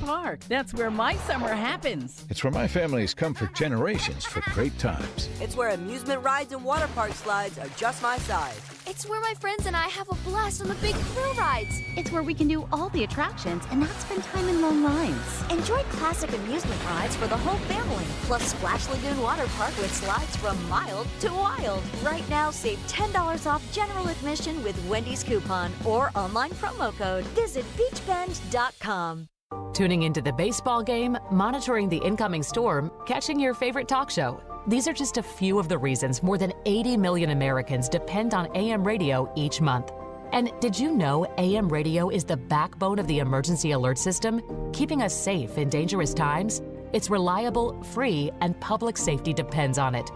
Park. Park. That's where my summer happens. It's where my family's come for generations for great times. It's where amusement rides and water park slides are just my size. It's where my friends and I have a blast on the big thrill rides. It's where we can do all the attractions and not spend time in long lines. Enjoy classic amusement rides for the whole family. Plus Splash Lagoon Water Park with slides from mild to wild. Right now, save $10 off general admission with Wendy's coupon or online promo code. Visit beachbend.com. Tuning into the baseball game, monitoring the incoming storm, catching your favorite talk show. These are just a few of the reasons more than 80 million Americans depend on AM radio each month. And did you know AM radio is the backbone of the emergency alert system, keeping us safe in dangerous times? It's reliable, free, and public safety depends on it.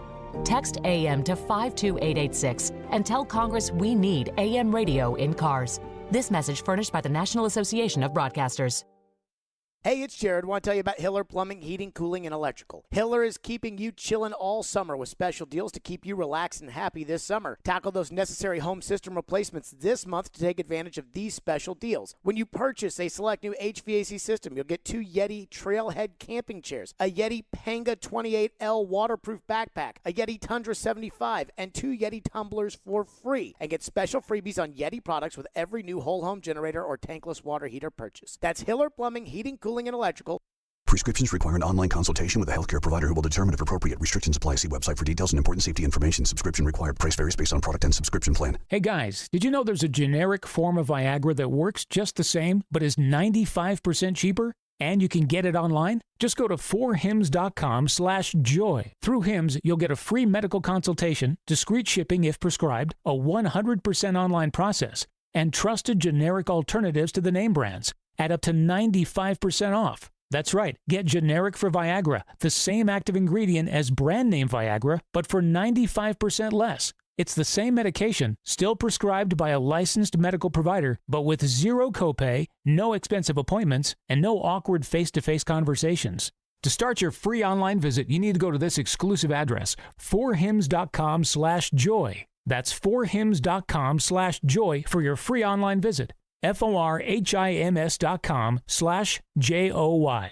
Text AM to 52886 and tell Congress we need AM radio in cars. This message furnished by the National Association of Broadcasters. Hey, it's Jared. Want to tell you about Hiller Plumbing, Heating, Cooling, and Electrical. Hiller is keeping you chillin' all summer with special deals to keep you relaxed and happy this summer. Tackle those necessary home system replacements this month to take advantage of these special deals. When you purchase a select new HVAC system, you'll get 2 Yeti Trailhead camping chairs, a Yeti Panga 28L waterproof backpack, a Yeti Tundra 75, and 2 Yeti tumblers for free. And get special freebies on Yeti products with every new whole home generator or tankless water heater purchase. That's Hiller Plumbing, Heating, Cooling, and Electrical. Prescriptions require an online consultation with a healthcare provider who will determine if appropriate. Restrictions apply. See website for details and important safety information. Subscription required. Price varies based on product and subscription plan. Hey guys, did you know there's a generic form of Viagra that works just the same, but is 95% cheaper? And you can get it online? Just go to 4hims.com/joy. Through Hims, you'll get a free medical consultation, discreet shipping if prescribed, a 100% online process, and trusted generic alternatives to the name brands at up to 95% off. That's right, get generic for Viagra, the same active ingredient as brand name Viagra, but for 95% less. It's the same medication, still prescribed by a licensed medical provider, but with zero copay, no expensive appointments, and no awkward face-to-face conversations. To start your free online visit, you need to go to this exclusive address, 4hims.com/joy. That's 4hims.com/joy for your free online visit. FORHIMS.com/JOY.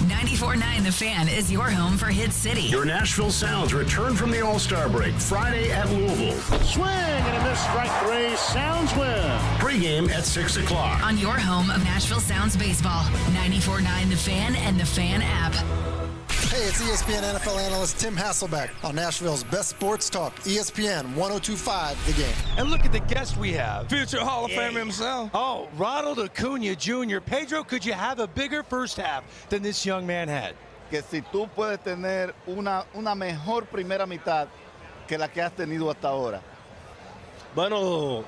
94.9 The Fan is your home for Hit City. Your Nashville Sounds return from the All-Star break Friday at Louisville. Swing and a miss, strike 3, Sounds win. Pregame at 6 o'clock. On your home of Nashville Sounds baseball. 94.9 The Fan and the Fan app. Hey, it's ESPN NFL analyst Tim Hasselbeck on Nashville's best sports talk, ESPN 102.5 The Game. And look at the guest we have. Future Hall of Famer himself. Oh, Ronald Acuna Jr. Pedro, could you have a bigger first half than this young man had? Que si tú puedes tener una mejor primera mitad que la que has tenido hasta ahora. Bueno,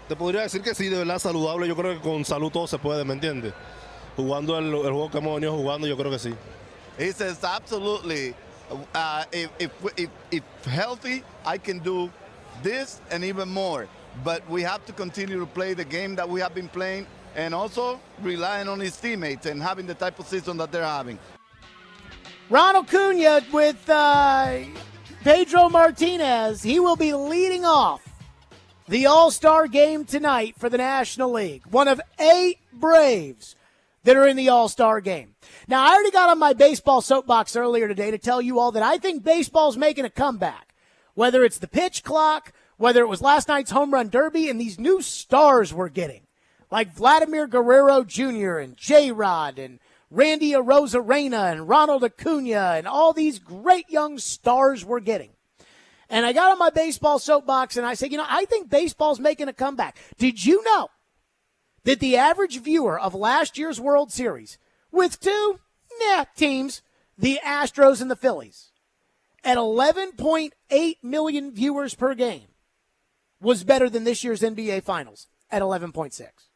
te podría decir que sí, de verdad saludable. Yo creo que con salud todo se puede, ¿me entiendes? Jugando el juego que hemos venido jugando, yo creo que sí. He says, absolutely. If healthy, I can do this and even more. But we have to continue to play the game that we have been playing and also relying on his teammates and having the type of season that they're having. Ronald Acuna with Pedro Martinez. He will be leading off the All-Star game tonight for the National League. One of 8 Braves that are in the All-Star game. Now, I already got on my baseball soapbox earlier today to tell you all that I think baseball's making a comeback. Whether it's the pitch clock, whether it was last night's home run derby, and these new stars we're getting, like Vladimir Guerrero Jr. and J-Rod and Randy Arozarena and Ronald Acuna and all these great young stars we're getting. And I got on my baseball soapbox and I said, I think baseball's making a comeback. Did you know that the average viewer of last year's World Series, with 2 teams, the Astros and the Phillies, at 11.8 million viewers per game, was better than this year's NBA Finals at 11.6.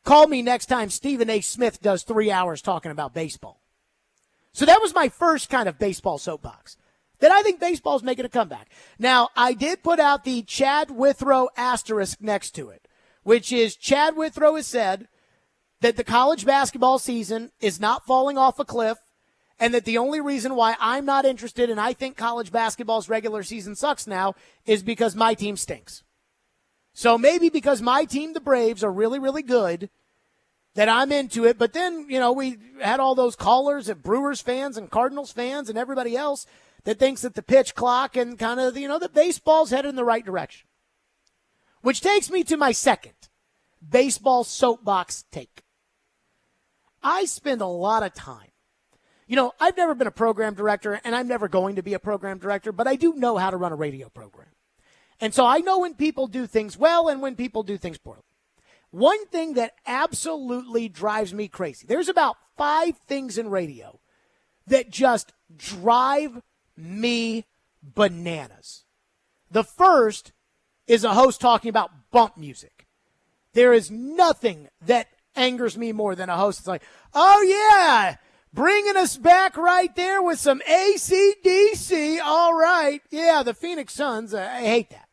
Call me next time Stephen A. Smith does 3 hours talking about baseball. So that was my first kind of baseball soapbox, that I think baseball's making a comeback. Now, I did put out the Chad Withrow asterisk next to it, which is Chad Withrow has said that the college basketball season is not falling off a cliff, and that the only reason why I'm not interested and I think college basketball's regular season sucks now is because my team stinks. So maybe because my team, the Braves, are really, really good, that I'm into it. But then, we had all those callers at Brewers fans and Cardinals fans and everybody else that thinks that the pitch clock and kind of, the baseball's headed in the right direction. Which takes me to my second baseball soapbox take. I spend a lot of time. I've never been a program director, and I'm never going to be a program director, but I do know how to run a radio program. And so I know when people do things well and when people do things poorly. One thing that absolutely drives me crazy, there's about 5 things in radio that just drive me bananas. The first is a host talking about bump music. There is nothing that angers me more than a host that's like, oh yeah, bringing us back right there with some AC/DC. All right. Yeah, the Phoenix Suns. I hate that.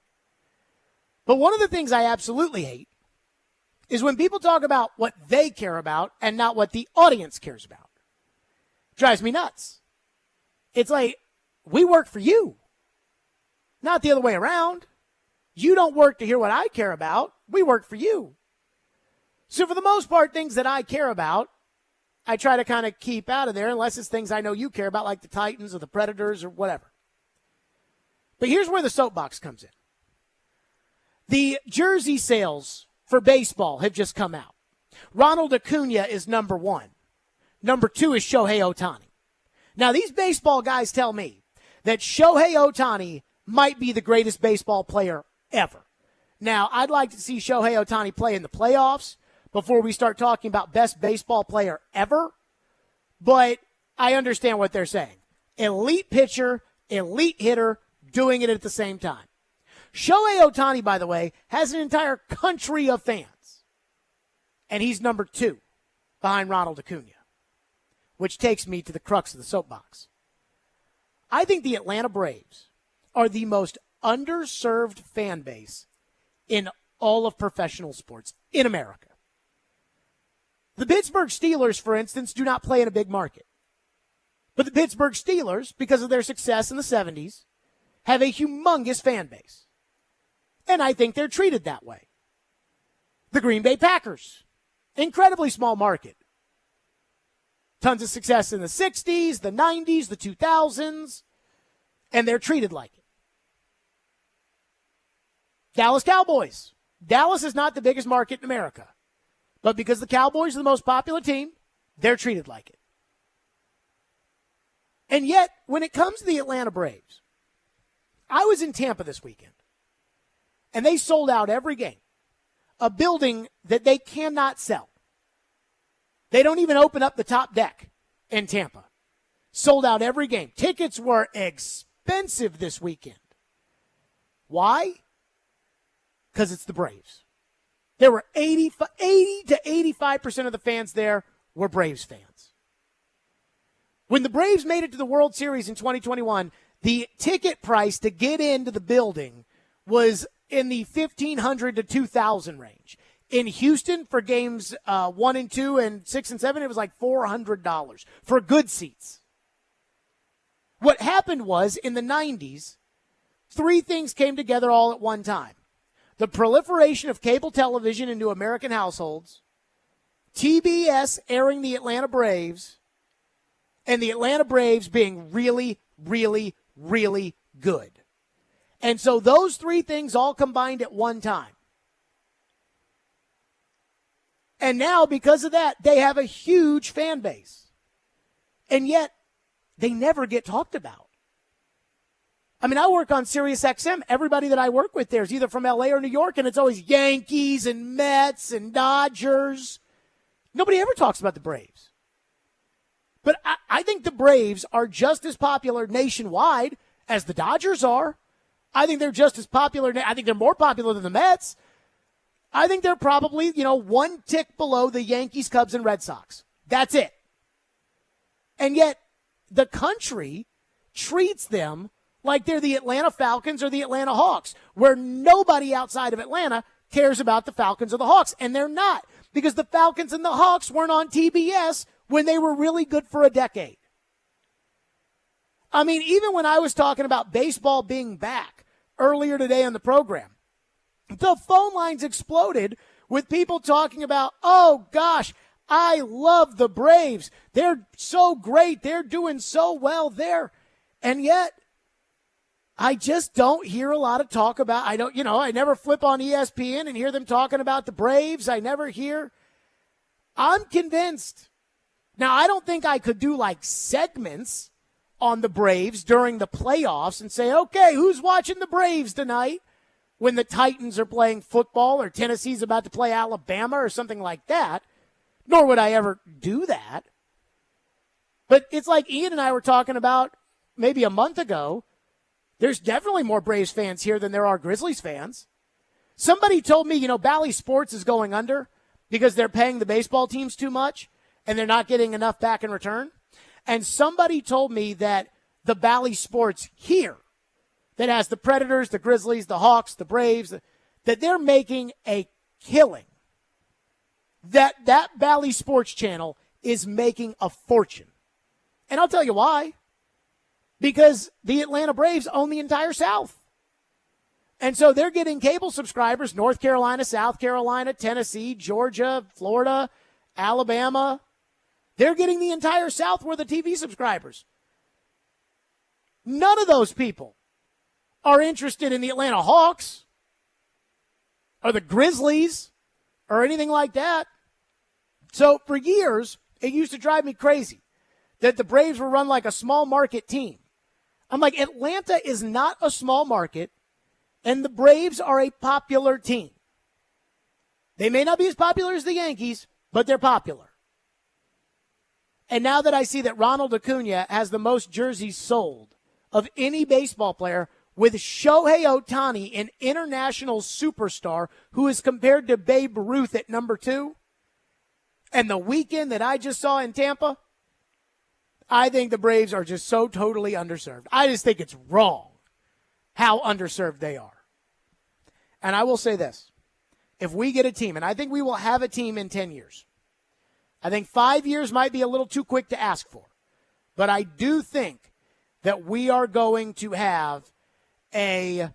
But one of the things I absolutely hate is when people talk about what they care about and not what the audience cares about. It drives me nuts. It's like, we work for you, not the other way around. You don't work to hear what I care about. We work for you. So for the most part, things that I care about, I try to kind of keep out of there unless it's things I know you care about, like the Titans or the Predators or whatever. But here's where the soapbox comes in. The jersey sales for baseball have just come out. Ronald Acuna is number 1. Number 2 is Shohei Ohtani. Now, these baseball guys tell me that Shohei Ohtani might be the greatest baseball player ever. Now, I'd like to see Shohei Ohtani play in the playoffs before we start talking about best baseball player ever. But I understand what they're saying. Elite pitcher, elite hitter, doing it at the same time. Shohei Ohtani, by the way, has an entire country of fans. And he's number 2 behind Ronald Acuna, which takes me to the crux of the soapbox. I think the Atlanta Braves are the most underserved fan base in all of professional sports in America. The Pittsburgh Steelers, for instance, do not play in a big market. But the Pittsburgh Steelers, because of their success in the 70s, have a humongous fan base. And I think they're treated that way. The Green Bay Packers, incredibly small market. Tons of success in the 60s, the 90s, the 2000s, and they're treated like it. Dallas Cowboys. Dallas is not the biggest market in America. But because the Cowboys are the most popular team, they're treated like it. And yet, when it comes to the Atlanta Braves, I was in Tampa this weekend, and they sold out every game. A building that they cannot sell. They don't even open up the top deck in Tampa. Sold out every game. Tickets were expensive this weekend. Why? Because it's the Braves. There were 80 to 85% of the fans there were Braves fans. When the Braves made it to the World Series in 2021, the ticket price to get into the building was in the $1,500 to $2,000 range. In Houston, for games 1 and 2 and 6 and 7, it was like $400 for good seats. What happened was, in the 90s, 3 things came together all at one time. The proliferation of cable television into American households, TBS airing the Atlanta Braves, and the Atlanta Braves being really, really, really good. And so those 3 things all combined at one time. And now, because of that, they have a huge fan base. And yet, they never get talked about. I mean, I work on Sirius XM. Everybody that I work with there is either from LA or New York, and it's always Yankees and Mets and Dodgers. Nobody ever talks about the Braves. But I think the Braves are just as popular nationwide as the Dodgers are. I think they're just as popular. I think they're more popular than the Mets. I think they're probably, 1 tick below the Yankees, Cubs, and Red Sox. That's it. And yet, the country treats them like they're the Atlanta Falcons or the Atlanta Hawks, where nobody outside of Atlanta cares about the Falcons or the Hawks. And they're not, because the Falcons and the Hawks weren't on TBS when they were really good for a decade. I mean, even when I was talking about baseball being back earlier today on the program, the phone lines exploded with people talking about, oh gosh, I love the Braves. They're so great. They're doing so well there. And yet, I just don't hear a lot of talk about, I never flip on ESPN and hear them talking about the Braves. I never hear. I'm convinced. Now, I don't think I could do like segments on the Braves during the playoffs and say, okay, who's watching the Braves tonight when the Titans are playing football or Tennessee's about to play Alabama or something like that. Nor would I ever do that. But it's like Ian and I were talking about maybe a month ago. There's definitely more Braves fans here than there are Grizzlies fans. Somebody told me, Bally Sports is going under because they're paying the baseball teams too much and they're not getting enough back in return. And somebody told me that the Bally Sports here, that has the Predators, the Grizzlies, the Hawks, the Braves, that they're making a killing. That Bally Sports channel is making a fortune. And I'll tell you why. Because the Atlanta Braves own the entire South. And so they're getting cable subscribers, North Carolina, South Carolina, Tennessee, Georgia, Florida, Alabama. They're getting the entire South where the TV subscribers. None of those people are interested in the Atlanta Hawks or the Grizzlies or anything like that. So for years, it used to drive me crazy that the Braves were run like a small market team. I'm like, Atlanta is not a small market, and the Braves are a popular team. They may not be as popular as the Yankees, but they're popular. And now that I see that Ronald Acuna has the most jerseys sold of any baseball player, with Shohei Ohtani, an international superstar who is compared to Babe Ruth at number 2, and the weekend that I just saw in Tampa, I think the Braves are just so totally underserved. I just think it's wrong how underserved they are. And I will say this. If we get a team, and I think we will have a team in 10 years. I think 5 years might be a little too quick to ask for. But I do think that we are going to have a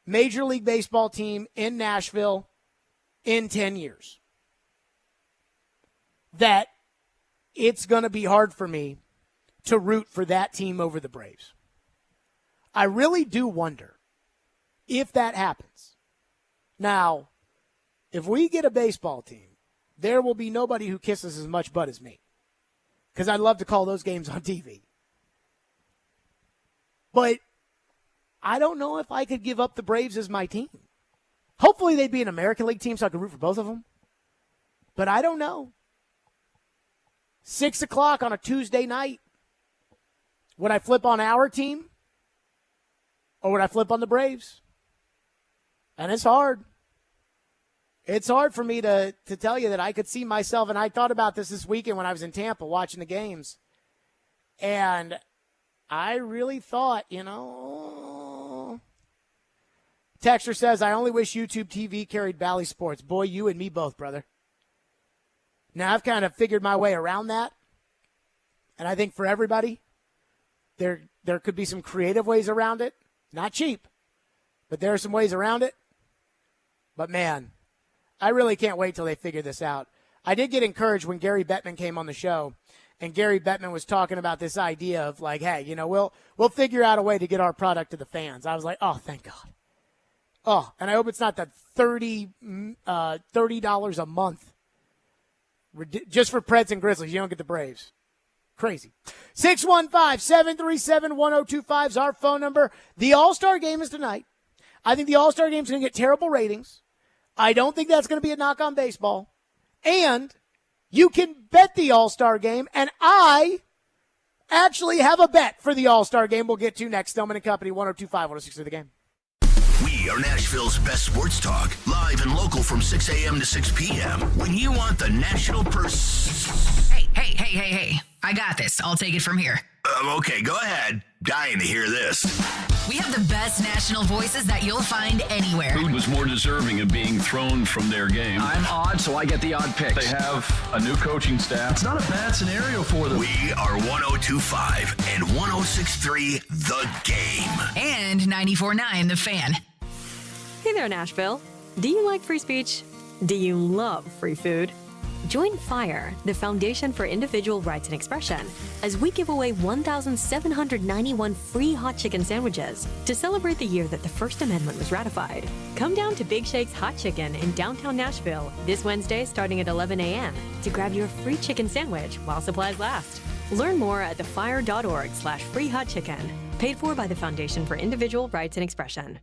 Major League Baseball team in Nashville in 10 years. That it's going to be hard for me to root for that team over the Braves. I really do wonder if that happens. Now, if we get a baseball team, there will be nobody who kisses as much butt as me, because I'd love to call those games on TV. But I don't know if I could give up the Braves as my team. Hopefully they'd be an American League team so I could root for both of them. But I don't know. 6 o'clock on a Tuesday night. Would I flip on our team? Or would I flip on the Braves? And it's hard. It's hard for me to tell you that I could see myself, and I thought about this weekend when I was in Tampa watching the games. And I really thought, Texter says, I only wish YouTube TV carried Bally Sports. Boy, you and me both, brother. Now, I've kind of figured my way around that. And I think for everybody, there could be some creative ways around it. Not cheap, but there are some ways around it. But, man, I really can't wait till they figure this out. I did get encouraged when Gary Bettman came on the show, and Gary Bettman was talking about this idea of like, hey, we'll figure out a way to get our product to the fans. I was like, oh, thank God. Oh, and I hope it's not that $30 a month just for Preds and Grizzlies. You don't get the Braves. Crazy. 615-737-1025 is our phone number. The All-Star game is tonight. I think the All-Star game is going to get terrible ratings. I don't think that's going to be a knock on baseball. And you can bet the All-Star game, and I actually have a bet for the All-Star game we'll get to next. Stillman and Company, 102.5, 106.3 The Game. We are Nashville's best sports talk, live and local from 6 a.m. to 6 p.m. When you want the national Hey. I got this. I'll take it from here. Okay, go ahead. Dying to hear this. We have the best national voices that you'll find anywhere. Who was more deserving of being thrown from their game? I'm odd, so I get the odd picks. They have a new coaching staff. It's not a bad scenario for them. We are 102.5 and 106.3 The Game. And 94.9 The Fan. Hey there, Nashville. Do you like free speech? Do you love free food? Join FIRE, the Foundation for Individual Rights and Expression, as we give away 1,791 free hot chicken sandwiches to celebrate the year that the First Amendment was ratified. Come down to Big Shake's Hot Chicken in downtown Nashville this Wednesday starting at 11 a.m. to grab your free chicken sandwich while supplies last. Learn more at thefire.org/free hot chicken. Paid for by the Foundation for Individual Rights and Expression.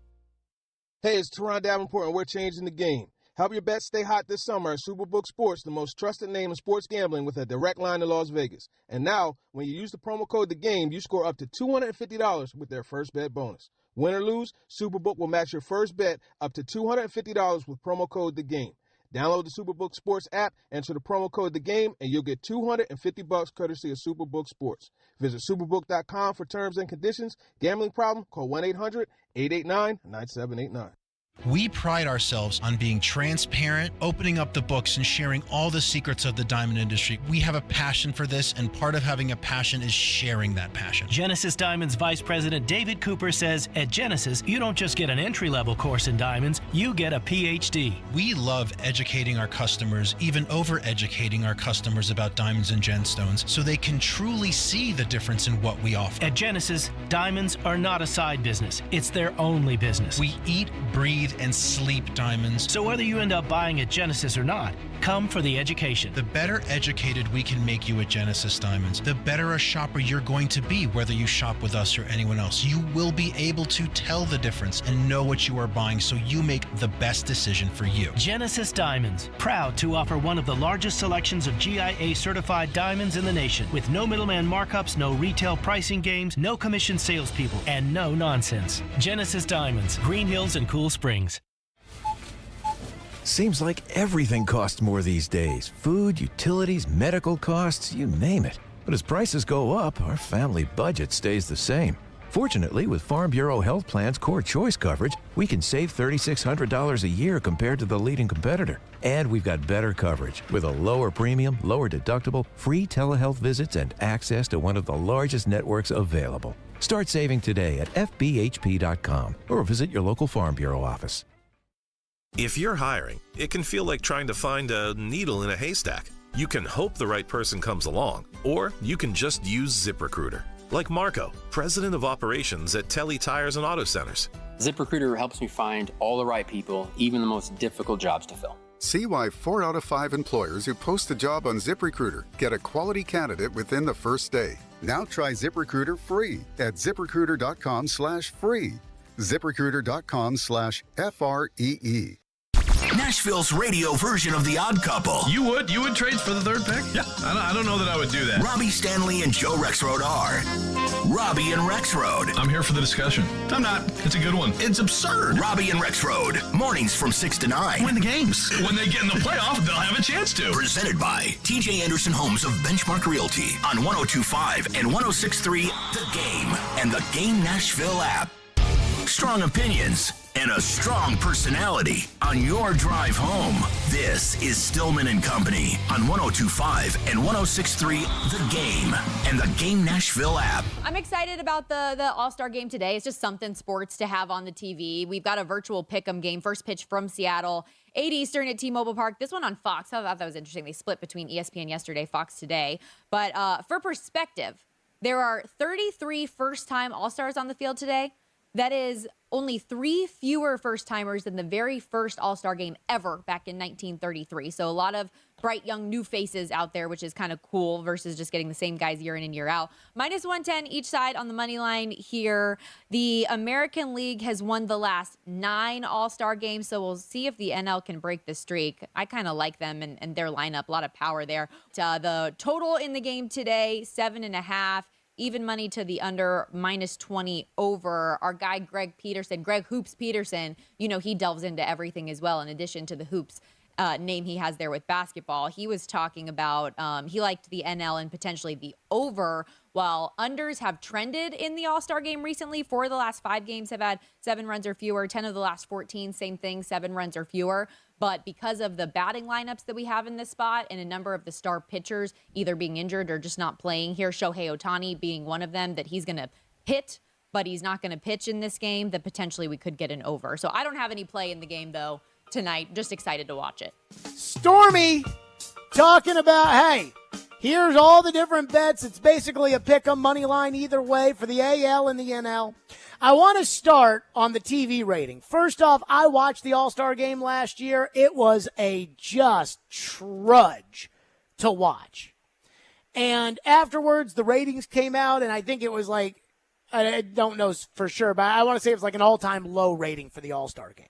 Hey, it's Teron Davenport, and we're changing the game. Help your bets stay hot this summer at Superbook Sports, the most trusted name in sports gambling with a direct line to Las Vegas. And now, when you use the promo code THEGAME, you score up to $250 with their first bet bonus. Win or lose, Superbook will match your first bet up to $250 with promo code THEGAME. Download the Superbook Sports app, enter the promo code THEGAME, and you'll get $250 courtesy of Superbook Sports. Visit superbook.com for terms and conditions. Gambling problem? Call 1-800-889-9789. We pride ourselves on being transparent, opening up the books, and sharing all the secrets of the diamond industry. We have a passion for this, and part of having a passion is sharing that passion. Genesis Diamonds Vice President David Cooper says, at Genesis, you don't just get an entry-level course in diamonds, you get a PhD. We love educating our customers, even over-educating our customers about diamonds and gemstones, so they can truly see the difference in what we offer. At Genesis, diamonds are not a side business. It's their only business. We eat, breathe, and sleep diamonds. So whether you end up buying at Genesis or not, come for the education. The better educated we can make you at Genesis Diamonds, the better a shopper you're going to be, whether you shop with us or anyone else. You will be able to tell the difference and know what you are buying, so you make the best decision for you. Genesis Diamonds, proud to offer one of the largest selections of GIA certified diamonds in the nation, with no middleman markups, no retail pricing games, no commission salespeople, and no nonsense. Genesis Diamonds, Green Hills and Cool Springs. Seems like everything costs more these days. Food, utilities, medical costs, you name it. But as prices go up, our family budget stays the same. Fortunately, with Farm Bureau Health Plan's Core Choice coverage, we can save $3,600 a year compared to the leading competitor. And we've got better coverage with a lower premium, lower deductible, free telehealth visits, and access to one of the largest networks available. Start saving today at FBHP.com or visit your local Farm Bureau office. If you're hiring, it can feel like trying to find a needle in a haystack. You can hope the right person comes along, or you can just use ZipRecruiter. Like Marco, president of operations at Telly Tires and Auto Centers. ZipRecruiter helps me find all the right people, even the most difficult jobs to fill. See why 4 out of 5 employers who post a job on ZipRecruiter get a quality candidate within the first day. Now try ZipRecruiter free at ZipRecruiter.com/free. ZipRecruiter.com/FREE. Nashville's radio version of The Odd Couple. You would trade for the third pick? Yeah, I don't know that I would do that. Robbie Stanley and Joe Rexrode are Robbie and Rexrode. I'm here for the discussion. I'm not. It's a good one. It's absurd. Robbie and Rexrode. Mornings from 6 to 9. Win the games. When they get in the playoff, they'll have a chance to. Presented by TJ Anderson Homes of Benchmark Realty on 102.5 and 106.3 The Game and the Game Nashville app. Strong opinions and a strong personality on your drive home. This is Stillman and Company on 102.5 and 106.3 The Game and the Game Nashville app. I'm excited about the All-Star game today. It's just something sports to have on the TV. We've got a virtual pick'em game, first pitch from Seattle, 8 Eastern at T-Mobile Park. This one on Fox. I thought that was interesting. They split between ESPN yesterday, Fox today. But for perspective, there are 33 first-time All-Stars on the field today. That is only 3 fewer first-timers than the very first All-Star game ever back in 1933. So a lot of bright, young, new faces out there, which is kind of cool versus just getting the same guys year in and year out. -110 each side on the money line here. The American League has won the last 9 All-Star games, so we'll see if the NL can break the streak. I kind of like them and their lineup. A lot of power there. The total in the game today, 7.5. Even money to the under, -20 over. Our guy, Greg Hoops Peterson, you know, he delves into everything as well, in addition to the hoops name he has there with basketball. He was talking about he liked the NL and potentially the over, while unders have trended in the All-Star game recently. 4 of the last 5 games have had 7 runs or fewer. 10 of the last 14, same thing, 7 runs or fewer. But because of the batting lineups that we have in this spot and a number of the star pitchers either being injured or just not playing here, Shohei Ohtani being one of them, that he's going to hit, but he's not going to pitch in this game, that potentially we could get an over. So I don't have any play in the game, though, tonight. Just excited to watch it. Stormy talking about, hey, here's all the different bets. It's basically a pick-em money line either way for the AL and the NL. I want to start on the TV rating. First off, I watched the All-Star game last year. It was a just trudge to watch. And afterwards, the ratings came out, and I think it was like, I don't know for sure, but I want to say it was like an all-time low rating for the All-Star game.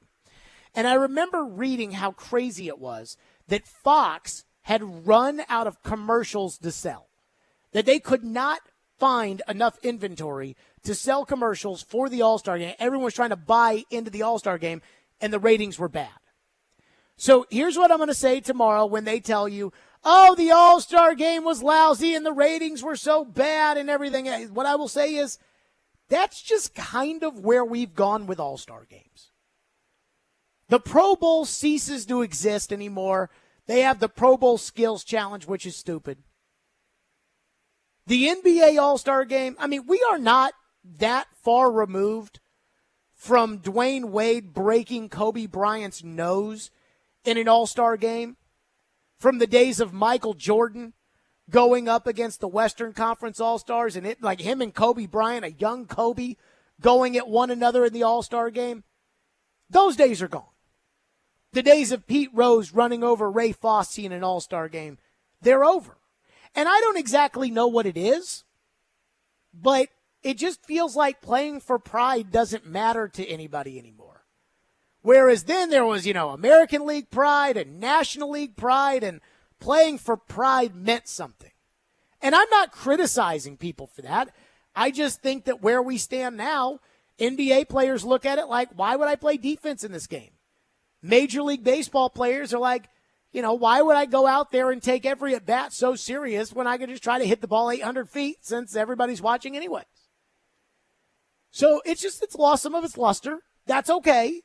And I remember reading how crazy it was that Fox had run out of commercials to sell, that they could not find enough inventory to sell commercials for the All-Star game. Everyone was trying to buy into the All-Star game, and the ratings were bad. So here's what I'm going to say tomorrow when they tell you, oh, the All-Star game was lousy and the ratings were so bad and everything. What I will say is that's just kind of where we've gone with All-Star games. The Pro Bowl ceases to exist anymore. They have the Pro Bowl Skills Challenge, which is stupid. The NBA All-Star Game, I mean, we are not that far removed from Dwayne Wade breaking Kobe Bryant's nose in an All-Star game, from the days of Michael Jordan going up against the Western Conference All-Stars, and it like him and Kobe Bryant, a young Kobe, going at one another in the All-Star game. Those days are gone. The days of Pete Rose running over Ray Fosse in an All-Star game, they're over. And I don't exactly know what it is, but it just feels like playing for pride doesn't matter to anybody anymore. Whereas then there was, American League pride and National League pride, and playing for pride meant something. And I'm not criticizing people for that. I just think that where we stand now, NBA players look at it like, why would I play defense in this game? Major League Baseball players are like, why would I go out there and take every at-bat so serious when I could just try to hit the ball 800 feet since everybody's watching anyways? So it's lost some of its luster. That's okay.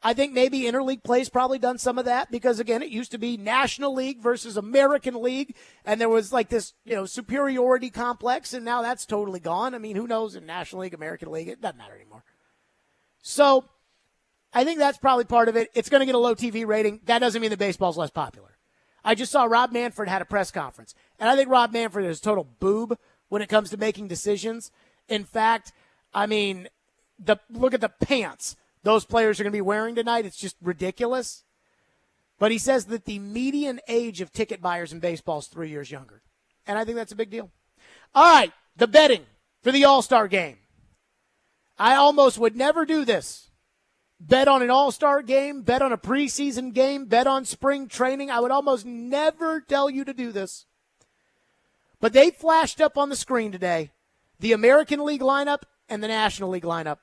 I think maybe interleague play's probably done some of that because, again, it used to be National League versus American League, and there was like this, superiority complex, and now that's totally gone. I mean, who knows in National League, American League? It doesn't matter anymore. So I think that's probably part of it. It's going to get a low TV rating. That doesn't mean the baseball's less popular. I just saw Rob Manfred had a press conference, and I think Rob Manfred is a total boob when it comes to making decisions. In fact, I mean, look at the pants those players are going to be wearing tonight. It's just ridiculous. But he says that the median age of ticket buyers in baseball is 3 years younger, and I think that's a big deal. All right, the betting for the All-Star game. I almost would never do this. Bet on an All-Star game, bet on a preseason game, bet on spring training. I would almost never tell you to do this. But they flashed up on the screen today the American League lineup and the National League lineup.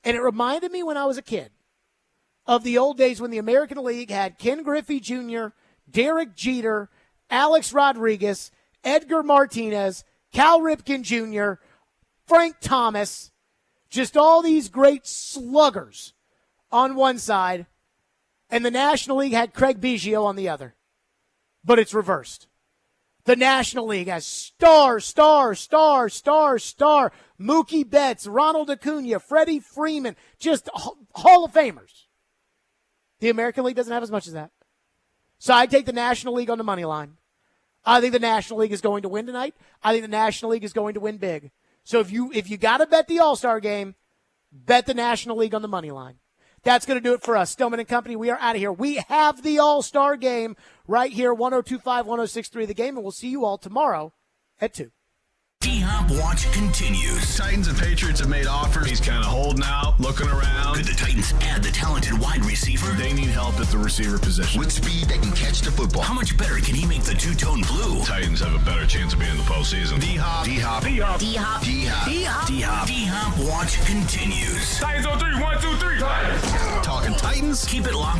And it reminded me when I was a kid of the old days when the American League had Ken Griffey Jr., Derek Jeter, Alex Rodriguez, Edgar Martinez, Cal Ripken Jr., Frank Thomas, just all these great sluggers on one side, and the National League had Craig Biggio on the other. But it's reversed. The National League has star, Mookie Betts, Ronald Acuna, Freddie Freeman, just Hall of Famers. The American League doesn't have as much as that. So I take the National League on the money line. I think the National League is going to win tonight. I think the National League is going to win big. So if you got to bet the All-Star game, bet the National League on the money line. That's going to do it for us. Stillman & Company, we are out of here. We have the All-Star game right here, 102.5, 106.3 The Game, and we'll see you all tomorrow at 2. D-Hop Watch continues. Titans and Patriots have made offers. He's kind of holding out, looking around. Could the Titans add the talented wide receiver? They need help at the receiver position. With speed that can catch the football. How much better can he make the two-tone blue? Titans have a better chance of being in the postseason. D-Hop. D-Hop. D-Hop. D-Hop. D-Hop. D-Hop. D-Hop. D-Hop Watch continues. Titans on 3, 1, 2, 3. Talking Titans. Keep it locked.